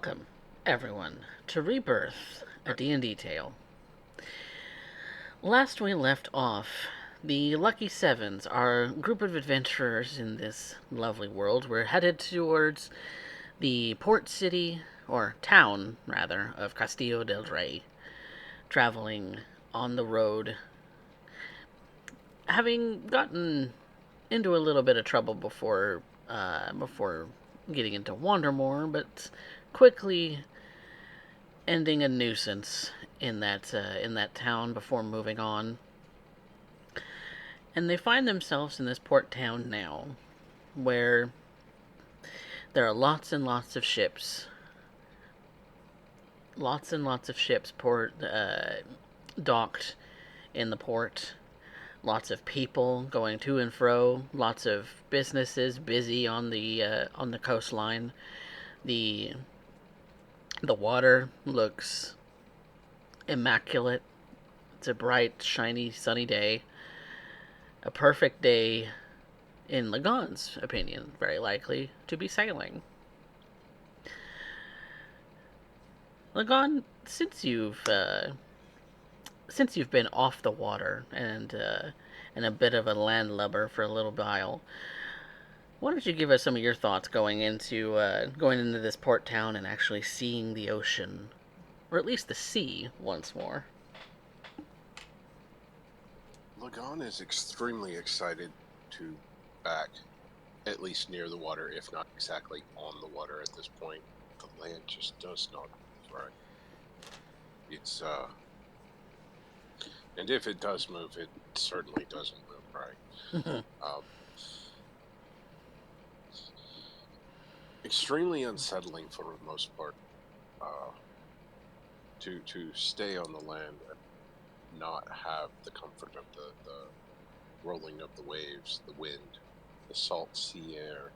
Welcome, everyone, to Rebirth, a D&D tale. Last we left off, the Lucky Sevens, our group of adventurers in this lovely world, were headed towards the port city, or town, rather, of Castillo del Rey, traveling on the road, having gotten into a little bit of trouble before getting into Wandermore, but quickly ending a nuisance in that town before moving on. And they find themselves in this port town now, where there are lots and lots of ships, docked in the port. Lots of people going to and fro. Lots of businesses busy on the coastline. The the water looks immaculate. It's a bright, shiny, sunny day. A perfect day, in Lagon's opinion, very likely to be sailing. Lagon, since you've been off the water and a bit of a landlubber for a little while, why don't you give us some of your thoughts going into this port town and actually seeing the ocean, or at least the sea, once more? Lagan is extremely excited to back, at least near the water, if not exactly on the water at this point. The land just does not move right. It's and if it does move, it certainly doesn't move right. Um, Extremely unsettling for the most part. Uh, to stay on the land and not have the comfort of the rolling of the waves, the wind, the salt sea air.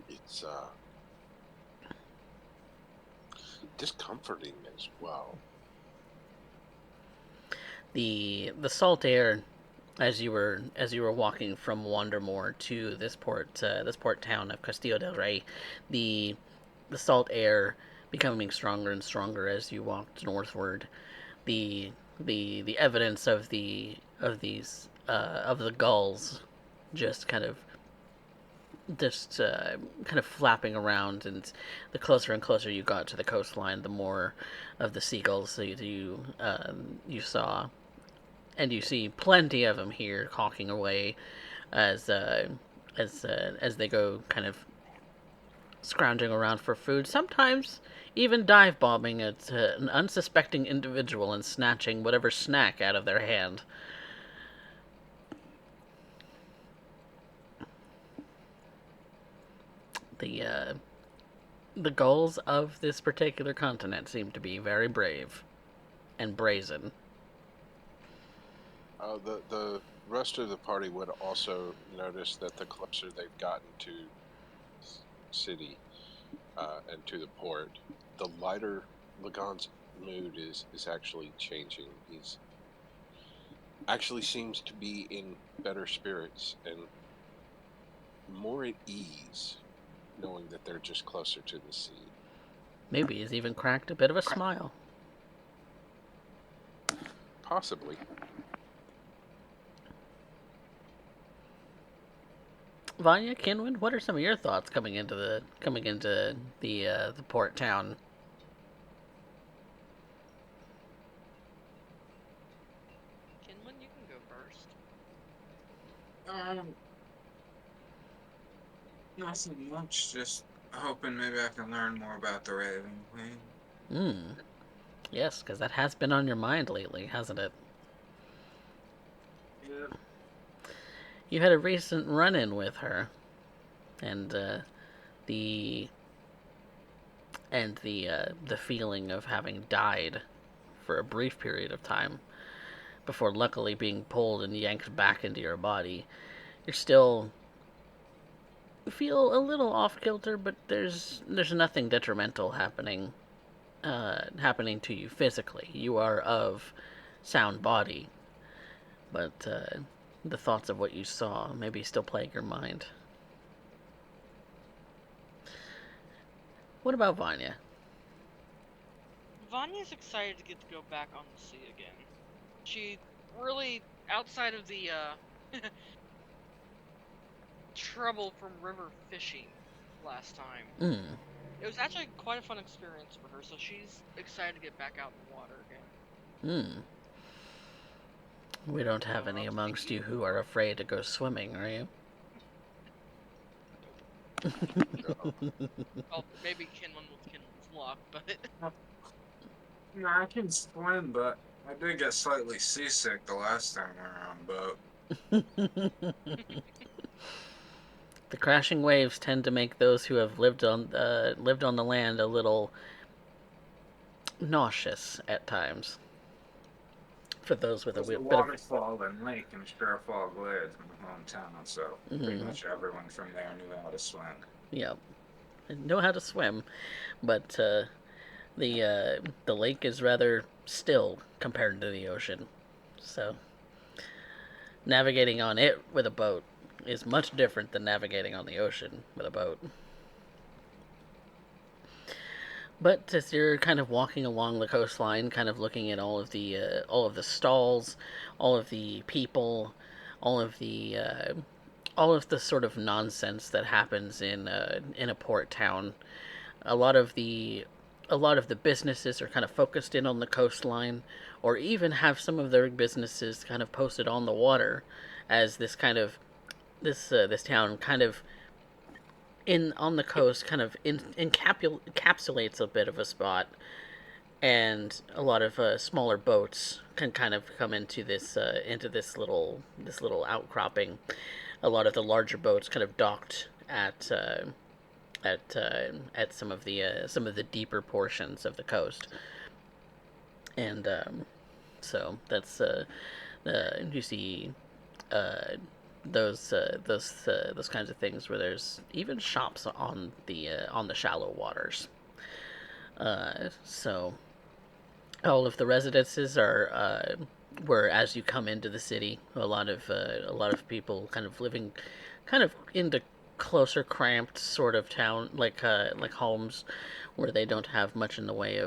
It's discomforting as well. The salt air, as you were walking from Wandermore to this port town of Castillo del Rey, the the salt air becoming stronger and stronger as you walked northward. The the evidence of the gulls just kind of flapping around, and the closer and closer you got to the coastline, the more of the seagulls you saw, and you see plenty of them here hawking away as as they go kind of scrounging around for food. Sometimes even dive bombing at an unsuspecting individual and snatching whatever snack out of their hand. The the gulls of this particular continent seem to be very brave and brazen. The rest of the party would also notice that the closer they've gotten to city and to the port, the lighter Lagan's mood is actually changing. He's actually seems to be in better spirits and more at ease, knowing that they're just closer to the sea. Maybe he's even cracked a bit of a smile. Possibly. Vanya, Kinwin, what are some of your thoughts coming into the port town? Kinlan, you can go first. Um, Not so much. Just hoping maybe I can learn more about the Raven Queen. Hmm. Yes, because that has been on your mind lately, hasn't it? Yeah. You had a recent run-in with her, and the the feeling of having died for a brief period of time before luckily being pulled and yanked back into your body. You're still feel a little off kilter, but there's nothing detrimental happening to you physically. You are of sound body, but the thoughts of what you saw maybe still plague your mind. What about Vanya? Vanya's excited to get to go back on the sea again. She really, outside of the trouble from river fishing last time, Hmm. it was actually quite a fun experience for her. So she's excited to get back out in the water again. Hmm. We don't have So I any was amongst thinking, you who are afraid to go swimming, are you? well, maybe Kinlan with Kinlan's luck, but No, I can swim, but I did get slightly seasick the last time we were on boat. The crashing waves tend to make those who have lived on the land a little nauseous at times. For those with a There's a bit of waterfall and lake in Sherfall Glades in my hometown, so pretty much everyone from there knew how to swim. yeah, know how to swim, but the lake is rather still compared to the ocean. So navigating on it with a boat is much different than navigating on the ocean with a boat. But as you're kind of walking along the coastline, kind of looking at all of the stalls, all of the people, all of the all of the sort of nonsense that happens in a port town, a lot of the a lot of the businesses are kind of focused in on the coastline, or even have some of their businesses kind of posted on the water, as this kind of this town kind of in on the coast kind of encapsulates a bit of a spot, and a lot of smaller boats can kind of come into this little outcropping. A lot of the larger boats kind of docked at some of the deeper portions of the coast, and so you see uh, those kinds of things where there's even shops on the shallow waters. So all of the residences are where as you come into the city, a lot of people kind of living kind of into closer cramped sort of town like homes where they don't have much in the way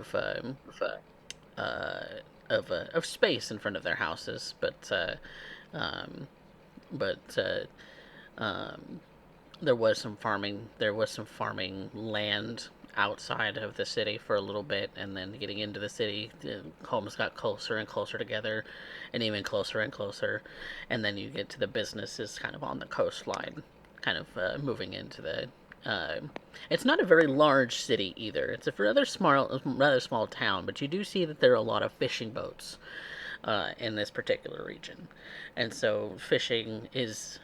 uh, of space in front of their houses, um, but there was some farming land outside of the city for a little bit, and then getting into the city, the homes got closer and closer together, and even closer and closer, and then you get to the businesses kind of on the coastline, kind of moving into the. Uh, it's not a very large city either. It's a rather small town, but you do see that there are a lot of fishing boats in this particular region, and so fishing is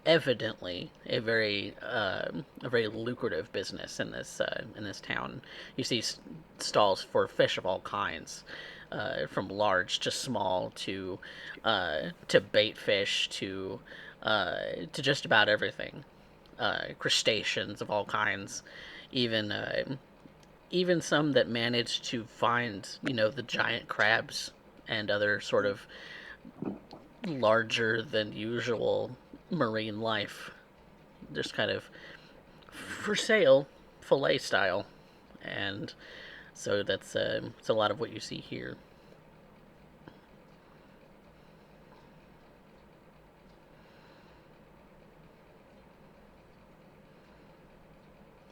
evidently a very lucrative business in this town. You see stalls for fish of all kinds, from large to small to bait fish to just about everything. Crustaceans of all kinds, even even some that manage to find the giant crabs and other sort of larger than usual marine life, just kind of for sale, fillet style, and so that's it's a lot of what you see here.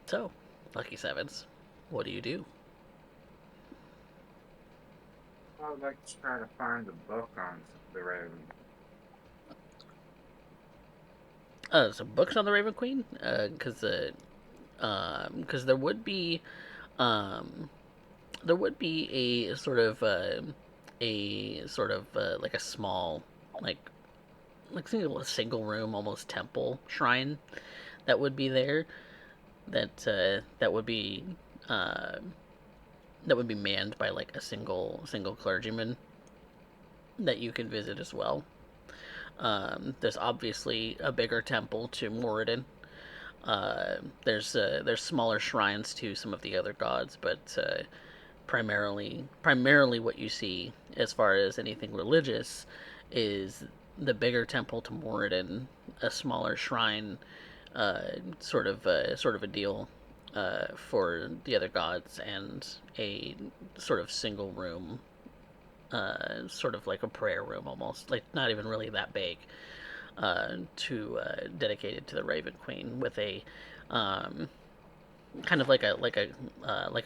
So, Lucky Sevens, what do you do? I would like to try to find a book on the Raven. Some books on the Raven Queen, because um, there would be a sort of like a small like a single room almost temple shrine that would be there uh, that would be manned by like a single clergyman that you can visit as well. There's obviously a bigger temple to Moradin. There's smaller shrines to some of the other gods, but primarily what you see as far as anything religious is the bigger temple to Moradin, a smaller shrine, sort of a deal for the other gods, and a sort of single room, sort of like a prayer room almost, like not even really that big, to dedicated to the Raven Queen, with a kind of like a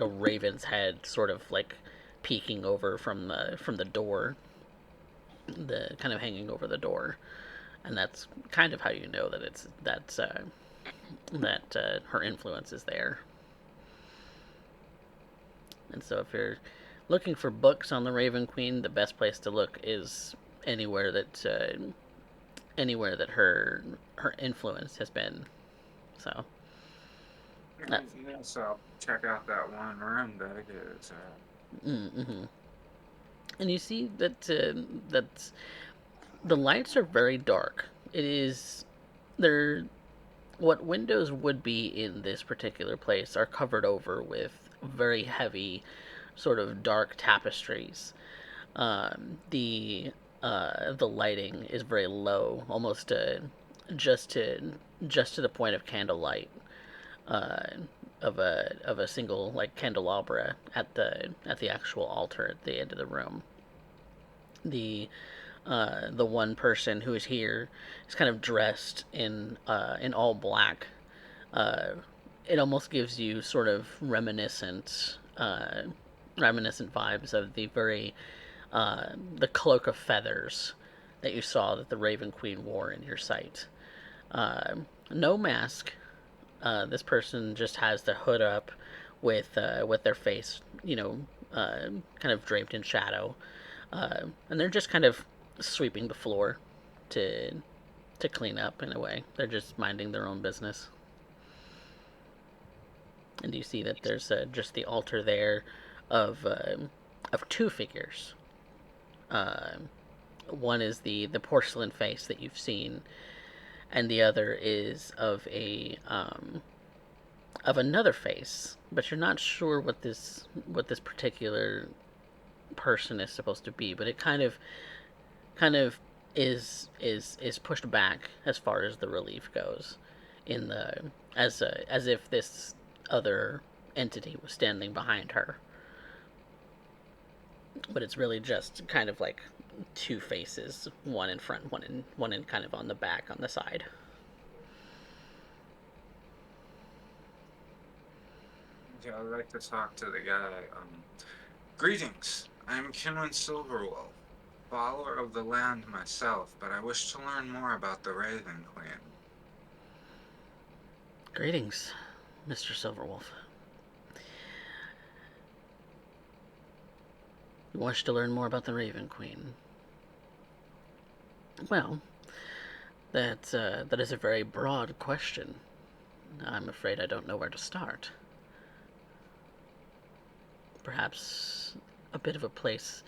raven's head, sort of like peeking over from the door, the kind of hanging over the door, and that's kind of how you know that her influence is there. And so, if you're looking for books on the Raven Queen, the best place to look is anywhere that her influence has been. So that's Yeah, so I'll check out that one room dedicated to her. mm-hmm. And you see that the lights are very dark. It is they're what windows would be in this particular place are covered over with very heavy, sort of dark tapestries. The lighting is very low, almost just to just to the point of candlelight, uh, of a single like candelabra at the actual altar at the end of the room. The one person who is here is kind of dressed in all black. Uh, it almost gives you sort of reminiscent vibes of the cloak of feathers that you saw that the Raven Queen wore in your sight. No mask. This person just has the hood up with their face, kind of draped in shadow, and they're just kind of sweeping the floor to to clean up in a way. They're just minding their own business. And you see that there's just the altar there of two figures. Uh, One is the porcelain face that you've seen, and the other is of another face, but you're not sure what this particular person is supposed to be. But it kind of is pushed back as far as the relief goes, in the as if this other entity was standing behind her. But it's really just kind of like two faces, one in front, one in kind of on the back on the side. Yeah, I'd like to talk to the guy. Greetings. I'm Kinwin Silverwolf, follower of the land myself, but I wish to learn more about the Raven Queen. Greetings, Mr. Silverwolf. You wish to learn more about the Raven Queen? Well, that is a very broad question. I'm afraid I don't know where to start. Perhaps a bit of a place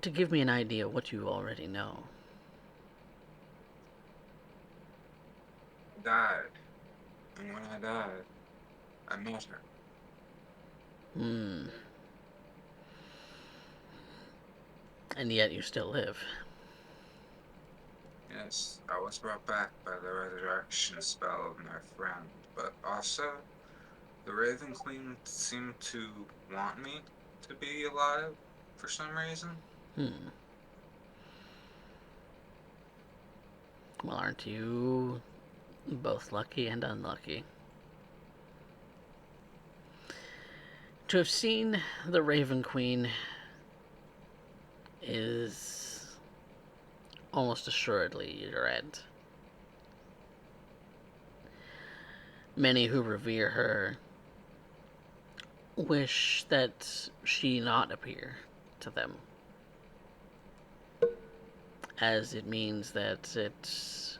to give me an idea of what you already know. I died, and when I died, I met her. Hmm. And yet you still live. Yes, I was brought back by the resurrection spell of my friend, but also the Raven Queen seemed to want me to be alive for some reason. Hmm. Well, aren't you both lucky and unlucky? To have seen the Raven Queen is almost assuredly your end. Many who revere her wish that she not appear to them, as it means that it's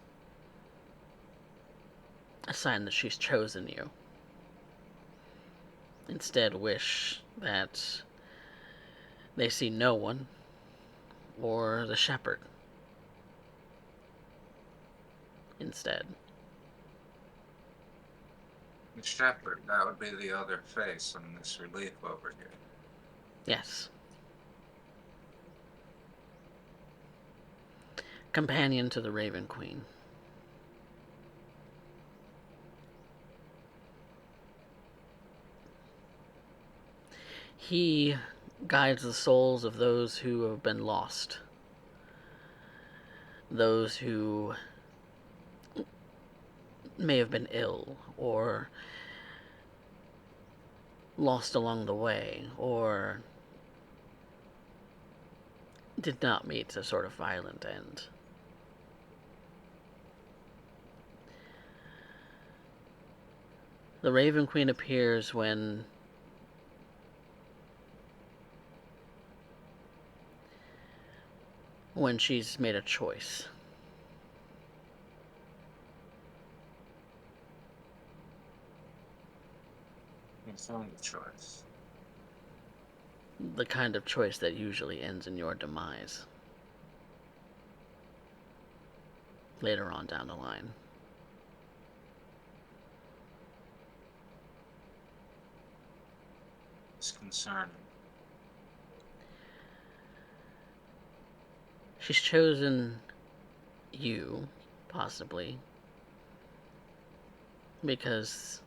a sign that she's chosen you. Instead, wish that they see no one or the shepherd instead. The shepherd, that would be the other face on this relief over here. Yes. Companion to the Raven Queen. He guides the souls of those who have been lost, those who may have been ill or lost along the way or did not meet a sort of violent end. The Raven Queen appears when she's made a choice. You found the choice. The kind of choice that usually ends in your demise later on down the line. It's concerning. She's chosen you, possibly, because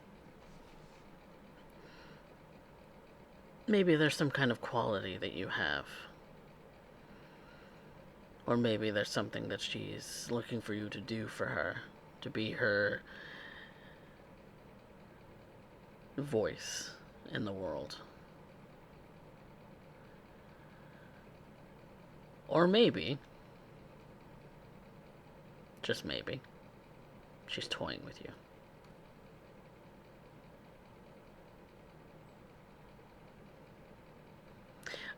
maybe there's some kind of quality that you have. Or maybe there's something that she's looking for you to do for her, to be her voice in the world. Or maybe, just maybe, she's toying with you.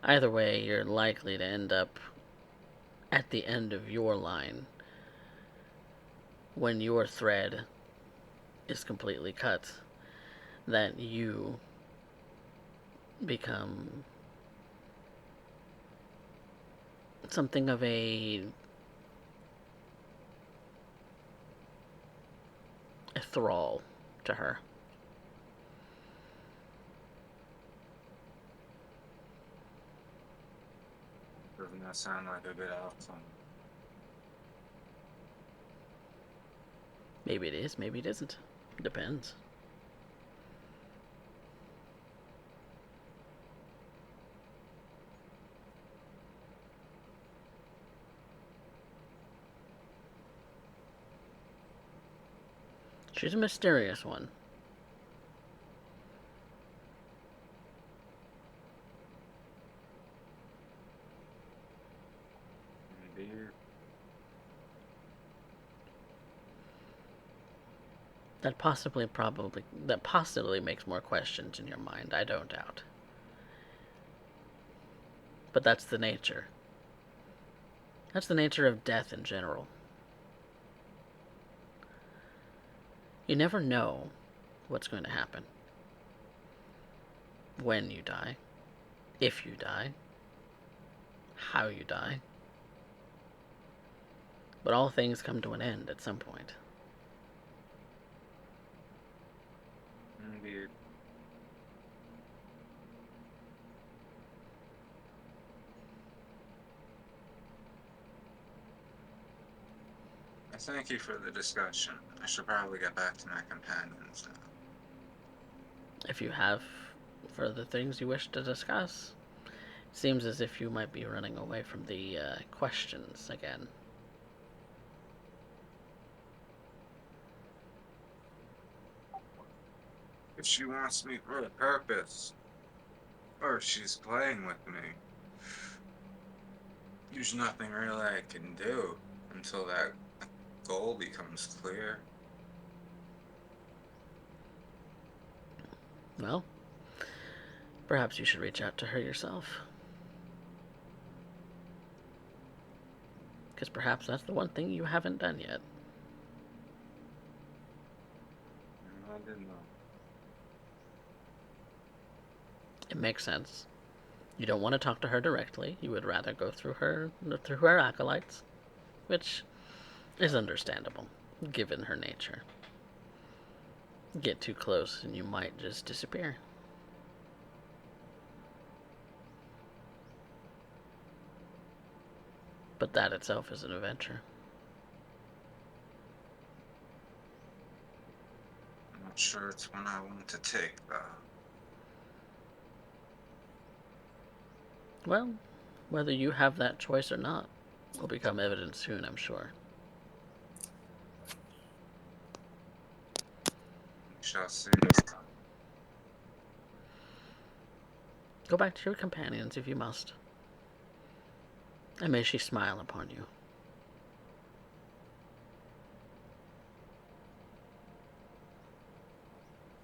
Either way, you're likely to end up at the end of your line when your thread is completely cut, that you become something of a thrall to her. Doesn't that sound like a good outcome? Maybe it is, maybe it isn't. Depends. She's a mysterious one. Indeed. That possibly makes more questions in your mind, I don't doubt. But that's the nature. That's the nature of death in general. You never know what's going to happen. When you die. If you die. How you die. But all things come to an end at some point. Indeed. I thank you for the discussion. I should probably get back to my companions now. If you have further things you wish to discuss, it seems as if you might be running away from the questions again. If she wants me for a purpose, or if she's playing with me, there's nothing really I can do until that goal becomes clear. Well, perhaps you should reach out to her yourself. Because perhaps that's the one thing you haven't done yet. I didn't know. It makes sense. You don't want to talk to her directly. You would rather go through her acolytes, which is understandable, given her nature. Get too close and you might just disappear. But that itself is an adventure. I'm not sure it's one I want to take, though. Well, whether you have that choice or not will become evident soon, I'm sure. We shall see. Go back to your companions if you must, and may she smile upon you.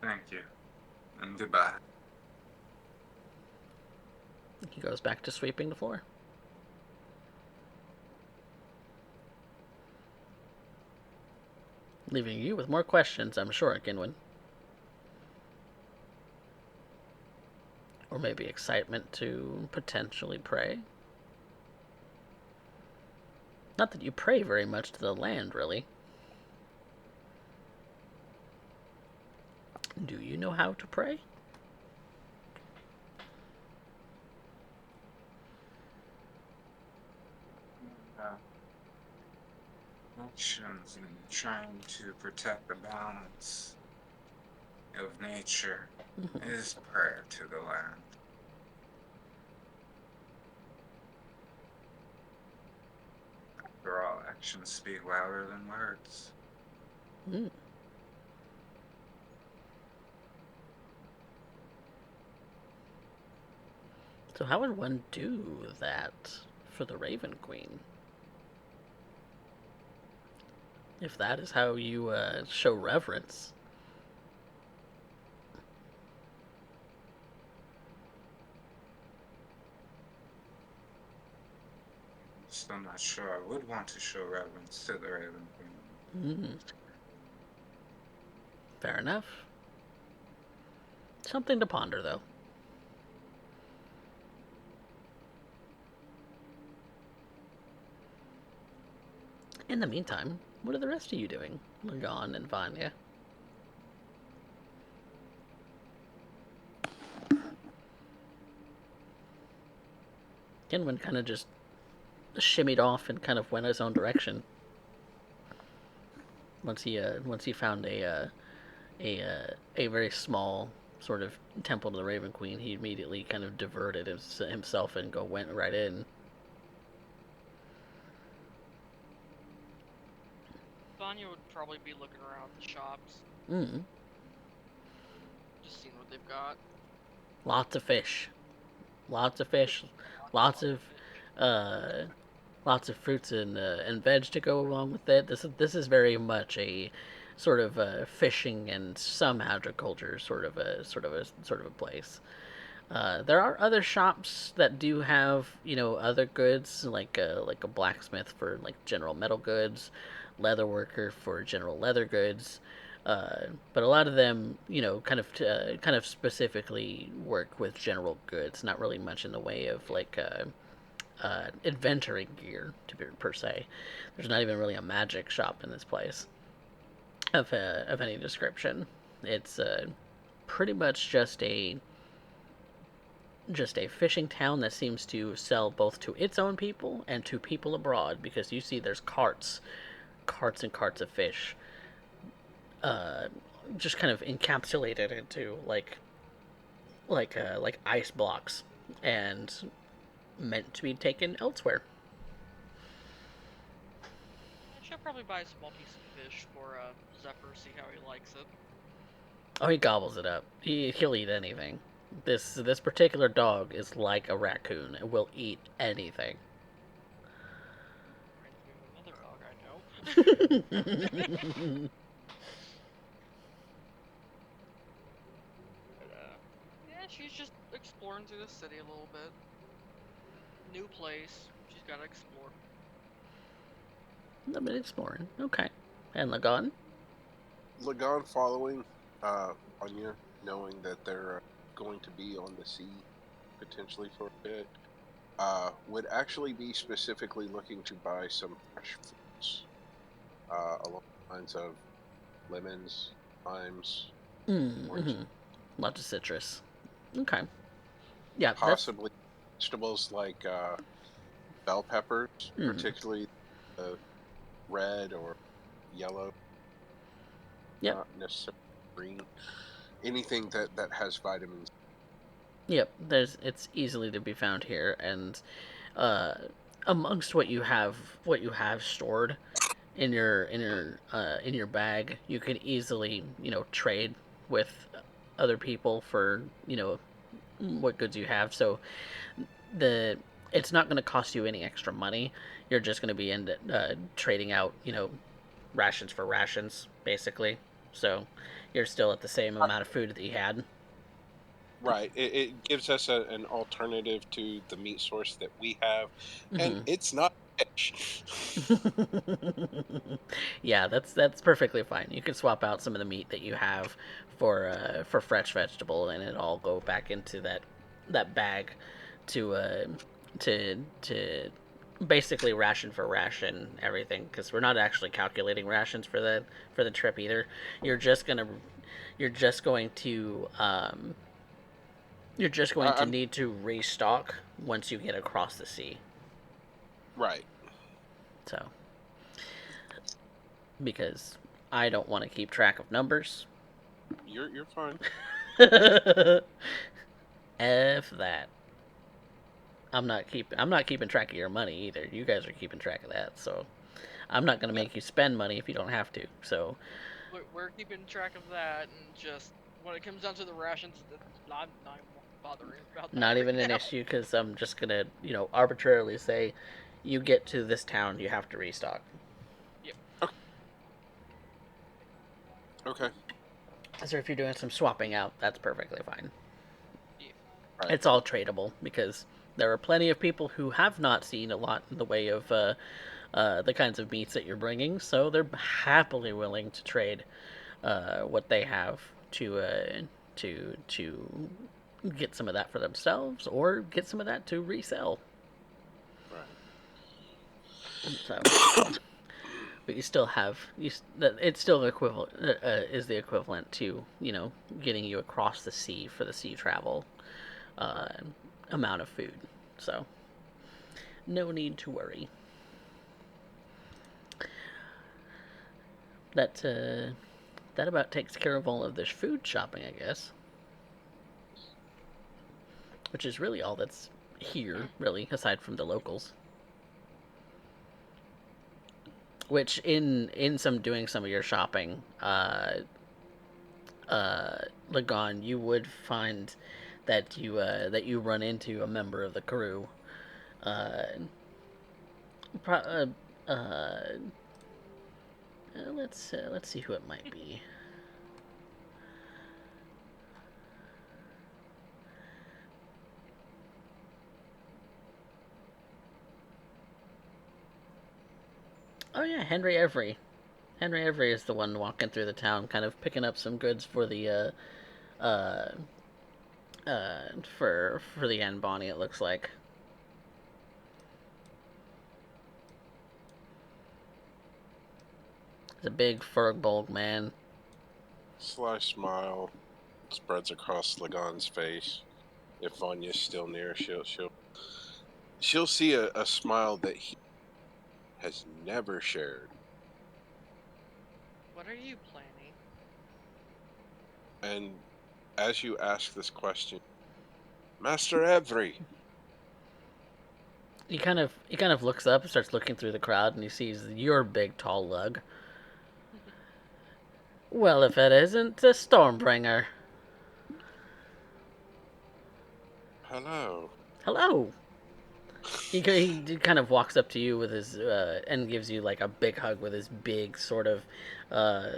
Thank you. And goodbye. He goes back to sweeping the floor. Leaving you with more questions, I'm sure, Ginwin. Or maybe excitement to potentially pray. Not that you pray very much to the land, really. Do you know how to pray? Actions in trying to protect the balance of nature is prayer to the land. After all, actions speak louder than words. Hmm. So how would one do that for the Raven Queen? If that is how you show reverence. Still not sure I would want to show reverence to the Raven Queen. Hmm. Fair enough. Something to ponder, though. In the meantime, what are the rest of you doing? Lagan and Vanya. Kenwin kind of just shimmied off and kind of went his own direction. Once he found a very small sort of temple to the Raven Queen, he immediately kind of diverted himself and went right in. Vanya would probably be looking around the shops, Mm. just seeing what they've got. Lots of fish. Lots of fish. Lots of uh, lots of fruits and veg to go along with it. This is very much a sort of fishing and some agriculture sort of a place. There are other shops that do have other goods like a blacksmith for like general metal goods, leather worker for general leather goods. But a lot of them, kind of specifically work with general goods, not really much in the way of like adventuring gear per se. There's not even really a magic shop in this place of any description. It's pretty much just a fishing town that seems to sell both to its own people and to people abroad, because you see there's carts and carts of fish, uh, just kind of encapsulated into like ice blocks and meant to be taken elsewhere. She'll probably buy a small piece of fish for Zephyr, see how he likes it. Oh, he gobbles it up. He'll eat anything. This particular dog is like a raccoon. It will eat anything. Reminds me of another dog I know. But, yeah, she's just exploring through the city a little bit. New place, she's got to explore. A bit exploring. Okay. And Lagan? Lagan following Anya, knowing that they're going to be on the sea potentially for a bit, would actually be specifically looking to buy some fresh fruits along the lines of lemons, limes, oranges, Mm-hmm. Lots of citrus. Okay. Yeah, that's. possibly vegetables like bell peppers, Mm. particularly the red or yellow, Yep. not necessarily green. Anything that has vitamins. Yep, it's easily to be found here, and uh, amongst what you have stored in your bag, you can easily trade with other people for what goods you have. So the it's not going to cost you any extra money. You're just going to be trading out rations for rations basically. So you're still at the same amount of food that you had. Right. It gives us an alternative to the meat source that we have, and Hmm. it's not fish. Yeah, that's perfectly fine. You can swap out some of the meat that you have for fresh vegetable, and it all go back into that bag to to basically ration for ration everything, because we're not actually calculating rations for the trip either. You're just gonna you're just going to you're just going to I'm need to restock once you get across the sea. right. So because I don't want to keep track of numbers. You're fine. F that. I'm not keeping track of your money either. You guys are keeping track of that, so I'm not gonna Yeah. make you spend money if you don't have to. So We're keeping track of that, and just when it comes down to the rations, not bothering about that not right even an now. issue, because I'm just gonna arbitrarily say you get to this town, you have to restock. Yep. Okay. So if you're doing some swapping out, that's perfectly fine. Yep. Right. It's all tradable because there are plenty of people who have not seen a lot in the way of the kinds of meats that you're bringing, so they're happily willing to trade what they have to get some of that for themselves or get some of that to resell. Right. So, but you still have it's still equivalent is the equivalent to getting you across the sea for the sea travel uh, Right. amount of food. So no need to worry. That that about takes care of all of this food shopping, I guess. Which is really all that's here, really, aside from the locals. Which in some doing some of your shopping, Lagon, you would find that you run into a member of the crew. Uh, pro- let's see who it might be. Oh yeah, Henry Every. Henry Every is the one walking through the town, kind of picking up some goods for the uh, for the N Bonnie. It looks like. He's a big Fergbolg man. Sly smile spreads across Lagan's face. If Vanya's still near, she'll see a smile that he has never shared. What are you planning? And as you ask this question, Master Every, He kind of looks up, starts looking through the crowd, and he sees your big tall lug. Well, if it isn't a Stormbringer. hello. Hello. He kind of walks up to you with his and gives you like a big hug with his uh,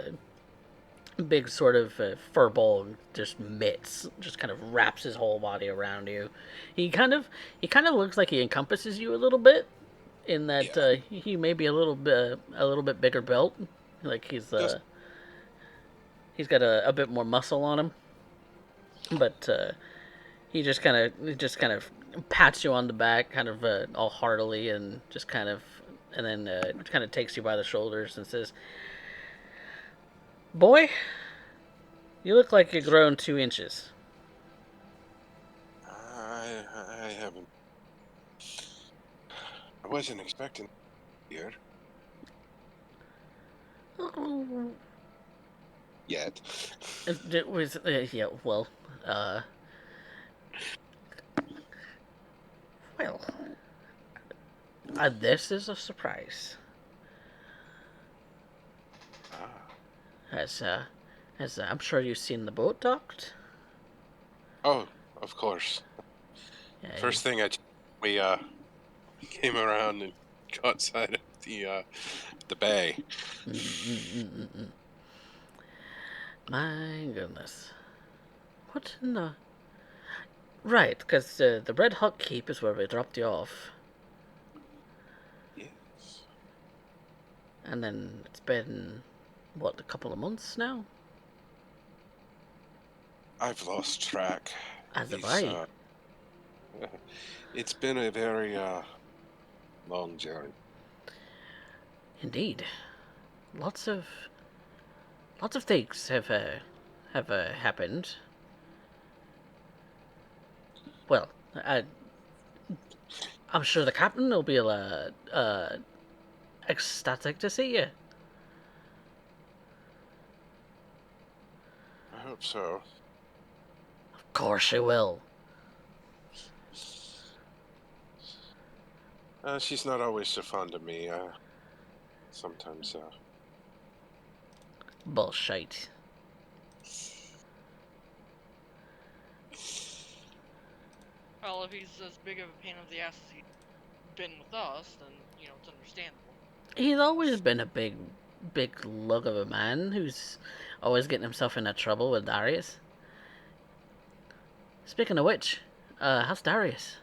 big sort of fur ball, just mitts, just kind of wraps his whole body around you. He kind of looks like he encompasses you a little bit in that Yeah, he may be a little bit bigger built, like just he's got a bit more muscle on him, but he just kind of pats you on the back, kind of all heartily, and just kind of and then kind of takes you by the shoulders and says, "Boy, you look like you've grown 2 inches." I haven't. I wasn't expecting here yet. It was yeah, well, uh, Well, this is a surprise. Ah. As I'm sure you've seen the boat docked. Oh, of course. Yeah, First thing we came around and caught sight of the bay. my goodness. What in the... Right, because the Red Hawk Keep is where we dropped you off. Yes. And then it's been, what, a couple of months now? I've lost track. As have It's I. it's been a very long journey. Indeed. Lots of things have happened. Well, I'm sure the captain will be ecstatic to see you. I hope so. Of course she will. She's not always so fond of me. Sometimes. Bullshit. Well, if he's as big of a pain in the ass as he's been with us, then, it's understandable. He's always been a big lug of a man who's always getting himself into trouble with Darius. Speaking of which, how's Darius?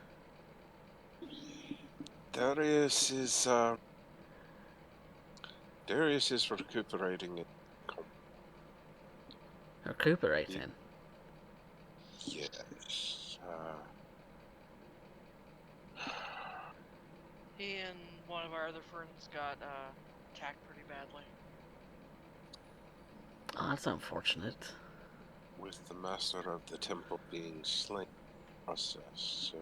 Darius is recuperating. Recuperating. Yes. He and one of our other friends got attacked pretty badly. Oh, that's unfortunate. With the master of the temple being slain process, so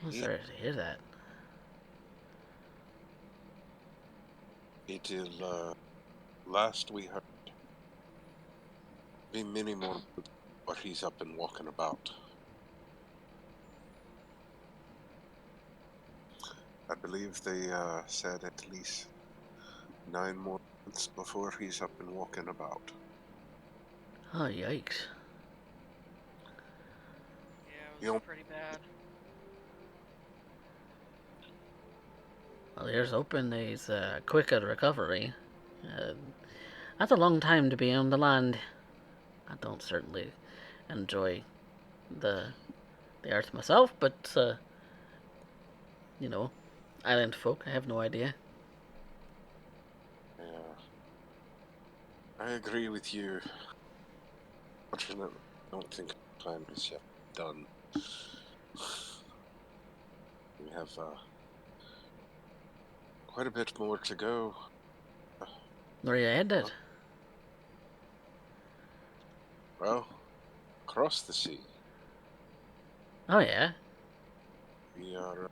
I'm sorry to hear that. it is last we heard be many more but he's up and walking about. I believe they said at least 9 more months before he's up and walking about. Oh, yikes. Yeah, it You was know, pretty bad. Well, here's hoping he's quick at recovery. Uh, that's a long time to be on the land. I don't certainly enjoy the earth myself, but you know, island folk, I have no idea. yeah, I agree with you. Fortunately, I don't think our plan is yet done. We have quite a bit more to go. Where are you headed? Well, across the sea, Oh yeah. we are.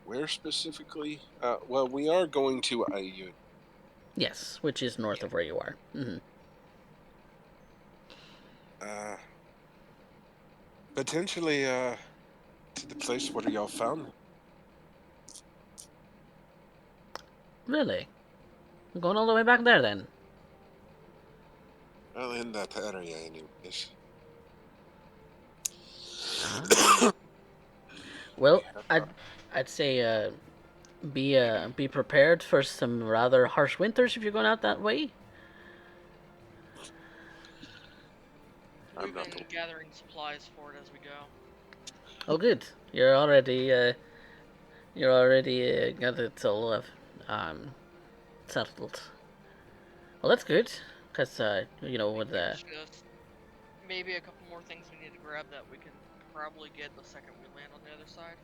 Where specifically? Well, we are going to Ayun. Yes, which is north of where you are. Uh, Potentially to the place where y'all found me. Really? I'm going all the way back there then. Well, in that area, anyways. Ah. We Well, have. I'd say be prepared for some rather harsh winters if you're going out that way. I'm We've not been the. gathering supplies for it as we go. Oh, good. You're already got it all um settled. Well, that's good because I think with there's just maybe a couple more things we need to grab that we can probably get the second we land on the other side.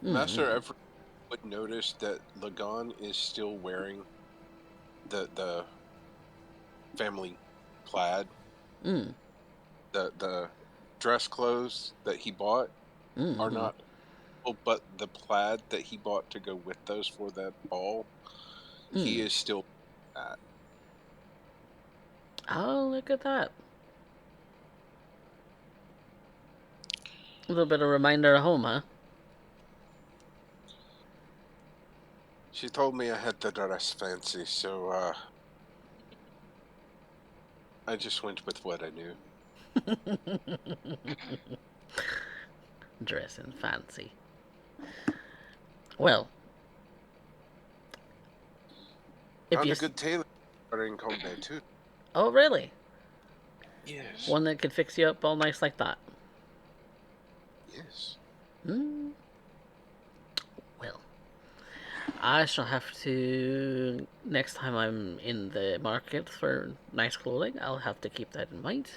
Master Everett would notice that Lagan is still wearing the family plaid, mm, the dress clothes that he bought are mm. not. Oh, but the plaid that he bought to go with those for that ball, he is still at. Oh, look at that. A little bit of reminder of home, huh? She told me I had the dress fancy, so I just went with what I knew. Dressing fancy. Well, if Found you. a good tailor in combat too. Oh, really? Yes. One that could fix you up all nice like that. Yes. Hmm. Well, I shall have to. Next time I'm in the market for nice clothing, I'll have to keep that in mind.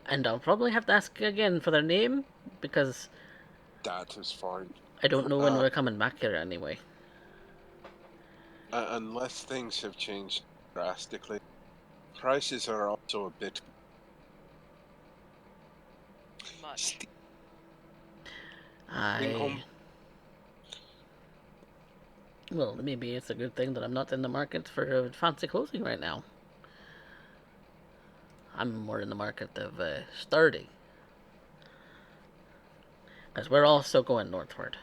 And I'll probably have to ask again for their name because That is fine. I don't know when Uh, we're coming back here anyway. unless things have changed drastically, prices are also a bit Much. steep in I. Well, maybe it's a good thing that I'm not in the market for fancy clothing right now. I'm more in the market of sturdy. Because we're also going northward.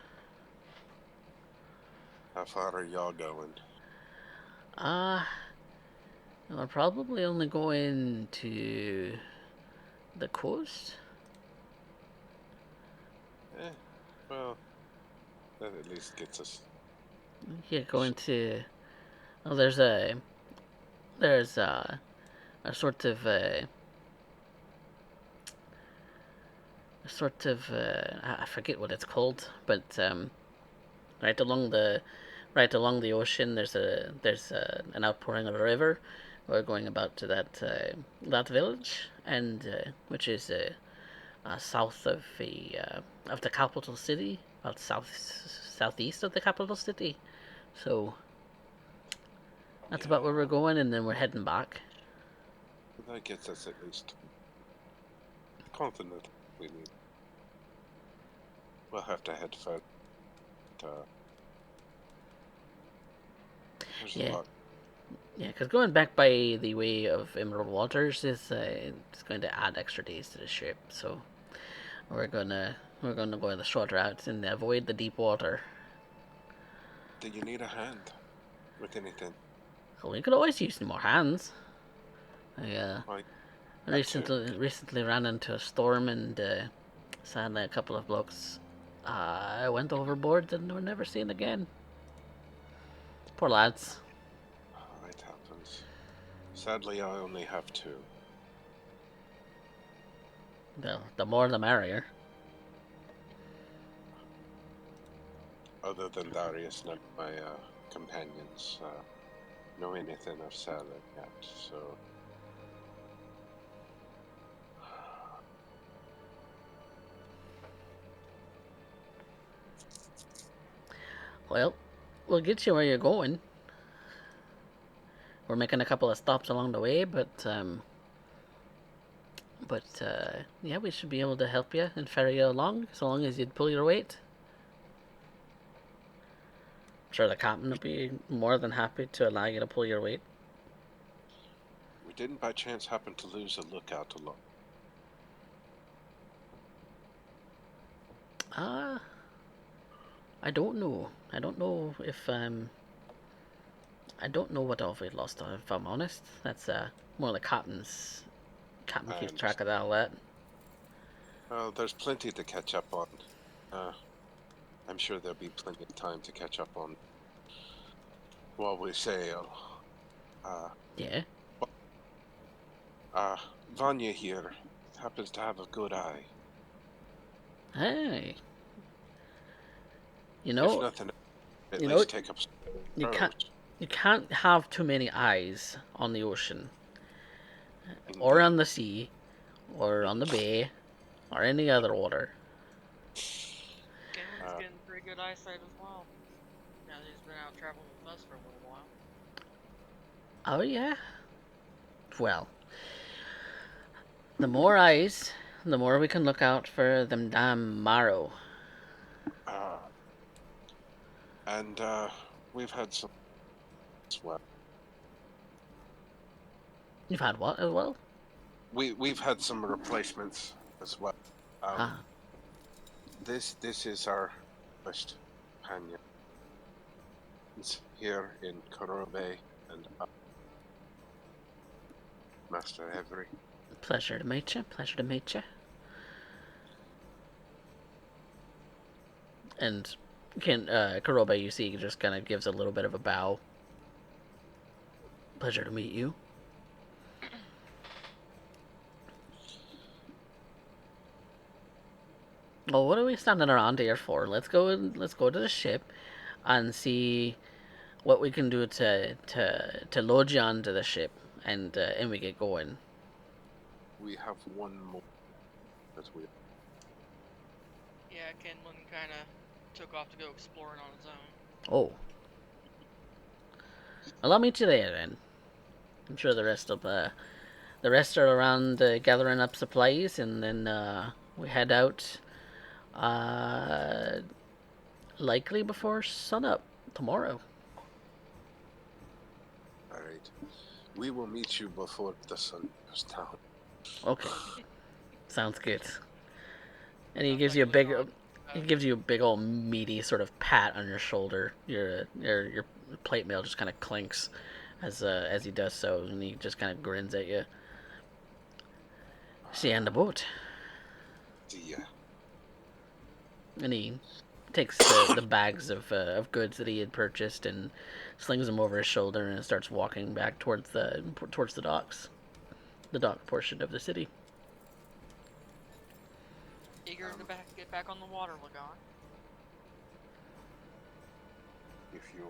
How far are y'all going? Ah, we're probably only going to the coast. Well, that at least gets us. You're going to. Oh, there's a sort of I forget what it's called, but right along the ocean there's an outpouring of a river. We're going about to that village, and which is south of the capital city, about southeast of the capital city. So that's about where we're Yeah, going, and then we're heading back. that gets us at least confident we need. We'll have to head further. There's a Yeah, lot. yeah, because going back by the way of Emerald Waters is it's going to add extra days to the trip. So we're gonna go the short route and avoid the deep water. Do you need a hand with anything? Well, we could always use more hands. I Like that too. recently ran into a storm and sadly a couple of blokes went overboard and were never seen again. Poor lads. It happens. Sadly, I only have two. The more the merrier. Other than Darius, none of my companions know anything of Salad yet, so. Well, we'll get you where you're going. We're making a couple of stops along the way, but yeah, we should be able to help you and ferry you along, so long as you'd pull your weight. I'm sure the captain would be more than happy to allow you to pull your weight. We didn't by chance happen to lose a lookout along. Ah, I don't know. I don't know if I don't know what all we lost. If I'm honest, that's more the captain's. Captain I keeps track of understand. all that. Well, there's plenty to catch up on. Uh, I'm sure there'll be plenty of time to catch up on while we sail. Uh, Yeah. uh, Vanya here happens to have a good eye. Hey, you If know, nothing, at you know, least take up some you can't prose. you can't have too many eyes on the ocean, or Indeed. on the sea, or on the bay, or any other water. Galen's Uh, getting pretty good eyesight as well. Now that he's been out traveling with us for a little while. Oh yeah. Well, the more eyes, the more we can look out for them damn marrow. uh, and we've had some as well. You've had what as well? We've had some replacements as well. Ah, This is our first companion. It's here in Korobe, and Master Avery. pleasure to meet you. Pleasure to meet you. And Kurobe, you see, just kind of gives a little bit of a bow. Pleasure to meet you. Well, what are we standing around here for? Let's go to the ship and see what we can do to load you onto the ship and we get going. We have one more that we. Yeah, Kenlin kind of took off to go exploring on his own. Oh, well, I'll meet you there then. I'm sure the rest are around gathering up supplies, and then we head out. Uh, Likely before sunup tomorrow. All right. We will meet you before the sun goes down. Okay, sounds good. And Sounds like he gives you a big old meaty sort of pat on your shoulder. Your plate mail just kind of clinks as he does so, and he just kind of grins at you. See you on the boat. See ya. And he takes the bags of goods that he had purchased and slings them over his shoulder and starts walking back towards the docks, the dock portion of the city. eager to get back on the water, Lagon. If you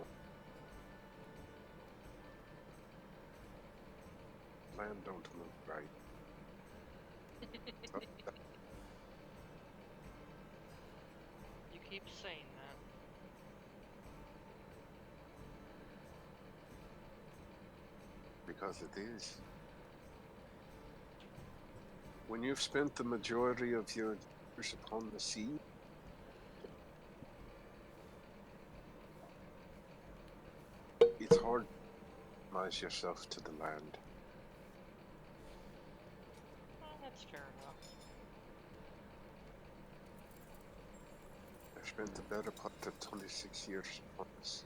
land don't move right. You keep saying that. Because it is. When you've spent the majority of your years upon the sea, it's hard to minimize yourself to the land. Oh, that's fair enough. I've spent the better part of 26 years upon the sea.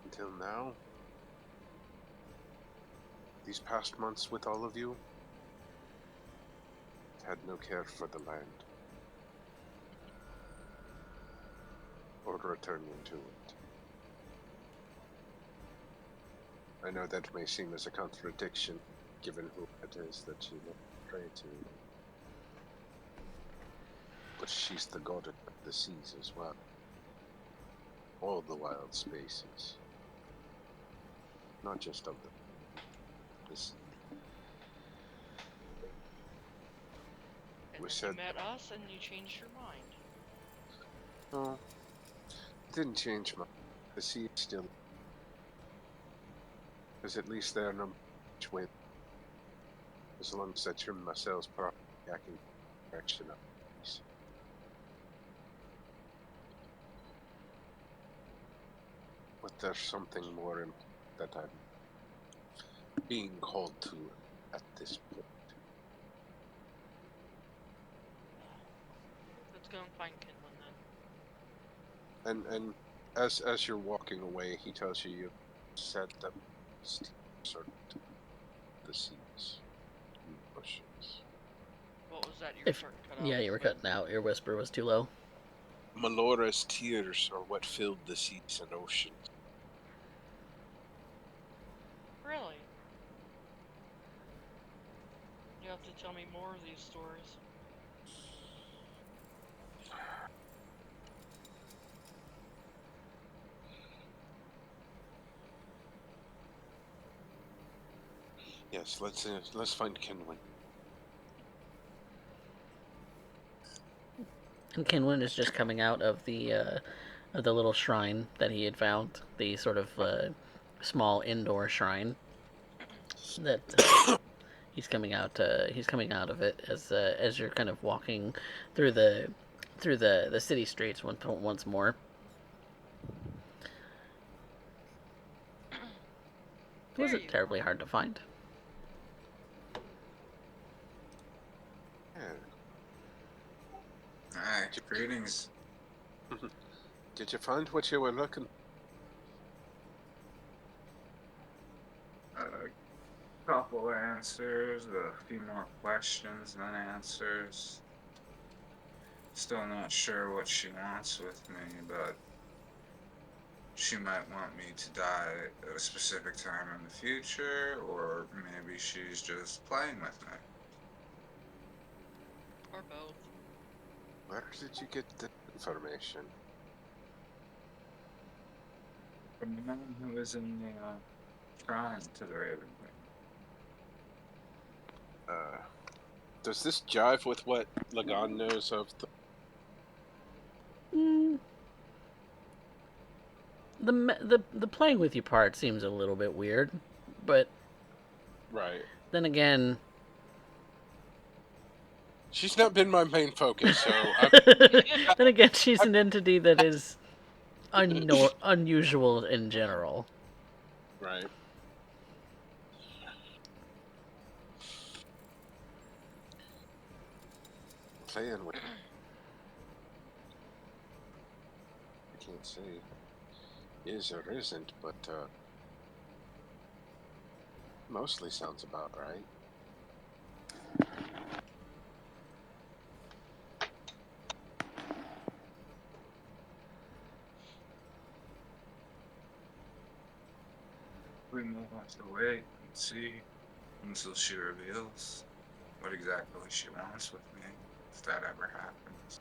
Until now, these past months with all of you, I've had no care for the land. Or returning to it. I know that may seem as a contradiction, given who it is that you pray to. But she's the goddess of the seas as well. All the wild spaces. Not just of the sea. And We then said you met us and you changed your mind. no, it didn't change much. The sea is still, because at least there are no much wind. As long as I trim my sails properly, I can direction up. But there's something more that I'm being called to at this point. Let's go and find Kenlin then. And as you're walking away, he tells you said that certain the seas and bushes. What was that you were starting to cut out? Yeah, you were cutting out. Your whisper was too low. Melora's tears are what filled the seas and oceans. Really? You have to tell me more of these stories. Yes, let's find Kenwin. And Kinwin is just coming out of the little shrine that he had found, the sort of small indoor shrine that he's coming out. He's coming out of it as you're kind of walking through the city streets once more. It wasn't terribly hard to find. Yeah. Hi, greetings. Did you find what you were looking? A couple answers, a few more questions than answers. Still not sure what she wants with me, but she might want me to die at a specific time in the future, or maybe she's just playing with me. Or both. Where did you get the information? From the man who was in the shrine to the Raven Queen. Uh, does this jive with what Lagan knows of the? Mm, the playing with you part seems a little bit weird, but Right. then again, She's not been my main focus, so then again, she's an entity that is unusual in general. right. Playing with. I can't say is or isn't, but mostly sounds about right. We may have to wait and see until she reveals what exactly she wants with me, if that ever happens.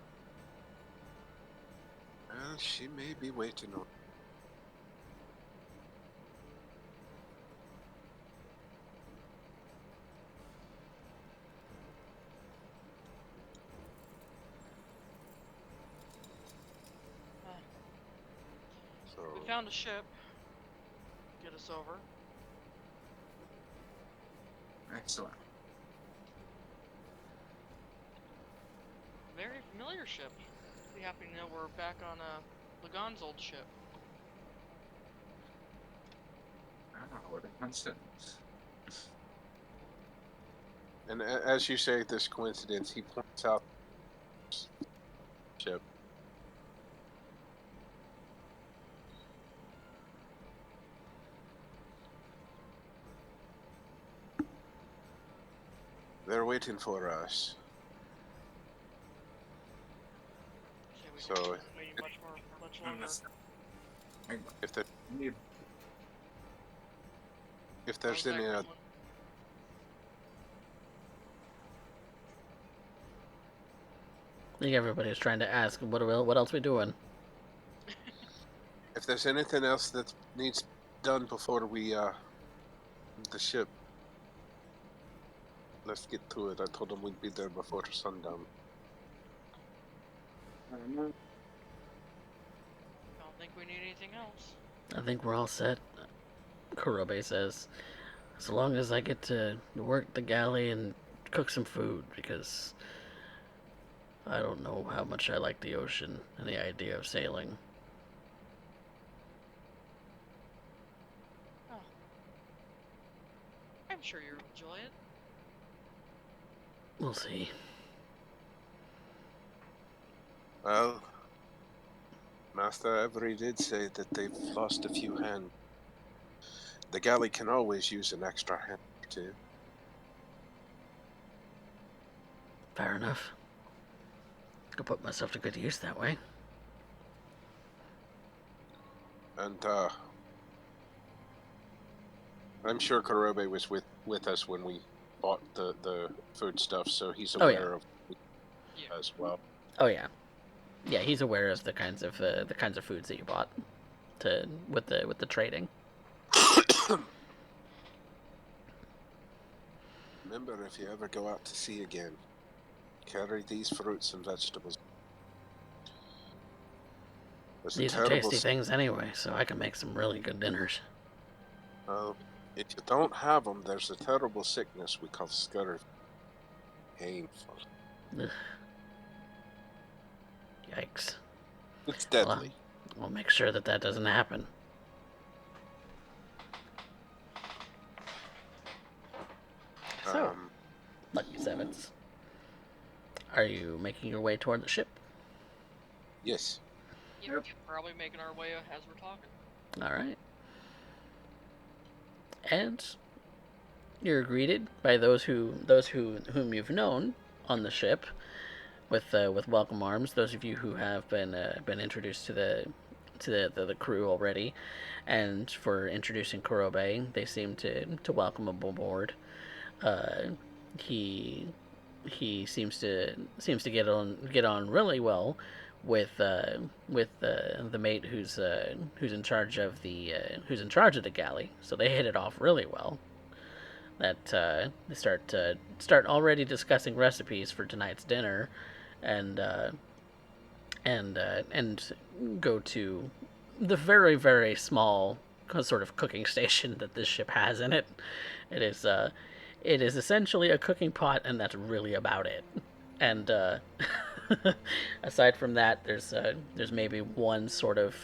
Well, she may be waiting on. Uh, So we found a ship. Get us over. Excellent. Very familiar ship. We happen to know we're back on Lagan's old ship. Ah, what a coincidence. and as you say, this coincidence, he points out ship. They're waiting for us. Okay, we So can't be waiting much longer. if there, Need if How's there's that, any, Gremlin? I think everybody's trying to ask what else we doing. if there's anything else that needs done before we the ship, let's get to it. I told them we'd be there before sundown. Don't think we need anything else. I think we're all set. Kurobe says, as long as I get to work the galley and cook some food, because I don't know how much I like the ocean and the idea of sailing. Oh. I'm sure you'll enjoy it. We'll see. Well, Master Avery did say that they've lost a few hands. The galley can always use an extra hand or two. Fair enough. Could put myself to good use that way. And I'm sure Kurobe was with us when we bought the food stuff, so he's Oh, yeah. aware of Yeah. as well. Oh yeah, yeah. He's aware of the kinds of foods that you bought with the trading. Remember, if you ever go out to sea again, carry these fruits and vegetables. These are tasty things anyway, so I can make some really good dinners. If you don't have them, there's a terrible sickness we call scurvy. Painful. Ugh. Yikes. It's deadly. We'll make sure that doesn't happen. So, Lucky Sevens. making your way toward the ship. Yes. Yep, probably making our way as we're talking. All right. And you're greeted by whom you've known on the ship with welcome arms. Those of you who have been introduced to the crew already, and for introducing Kurobe, they seem to welcome him aboard. Uh, he he seems to get on really well with the mate who's in charge of the galley. So they hit it off really well. That they start already discussing recipes for tonight's dinner, and and go to the very very small sort of cooking station that this ship has in it. It is it is essentially a cooking pot, and that's really about it. And aside from that, there's maybe one sort of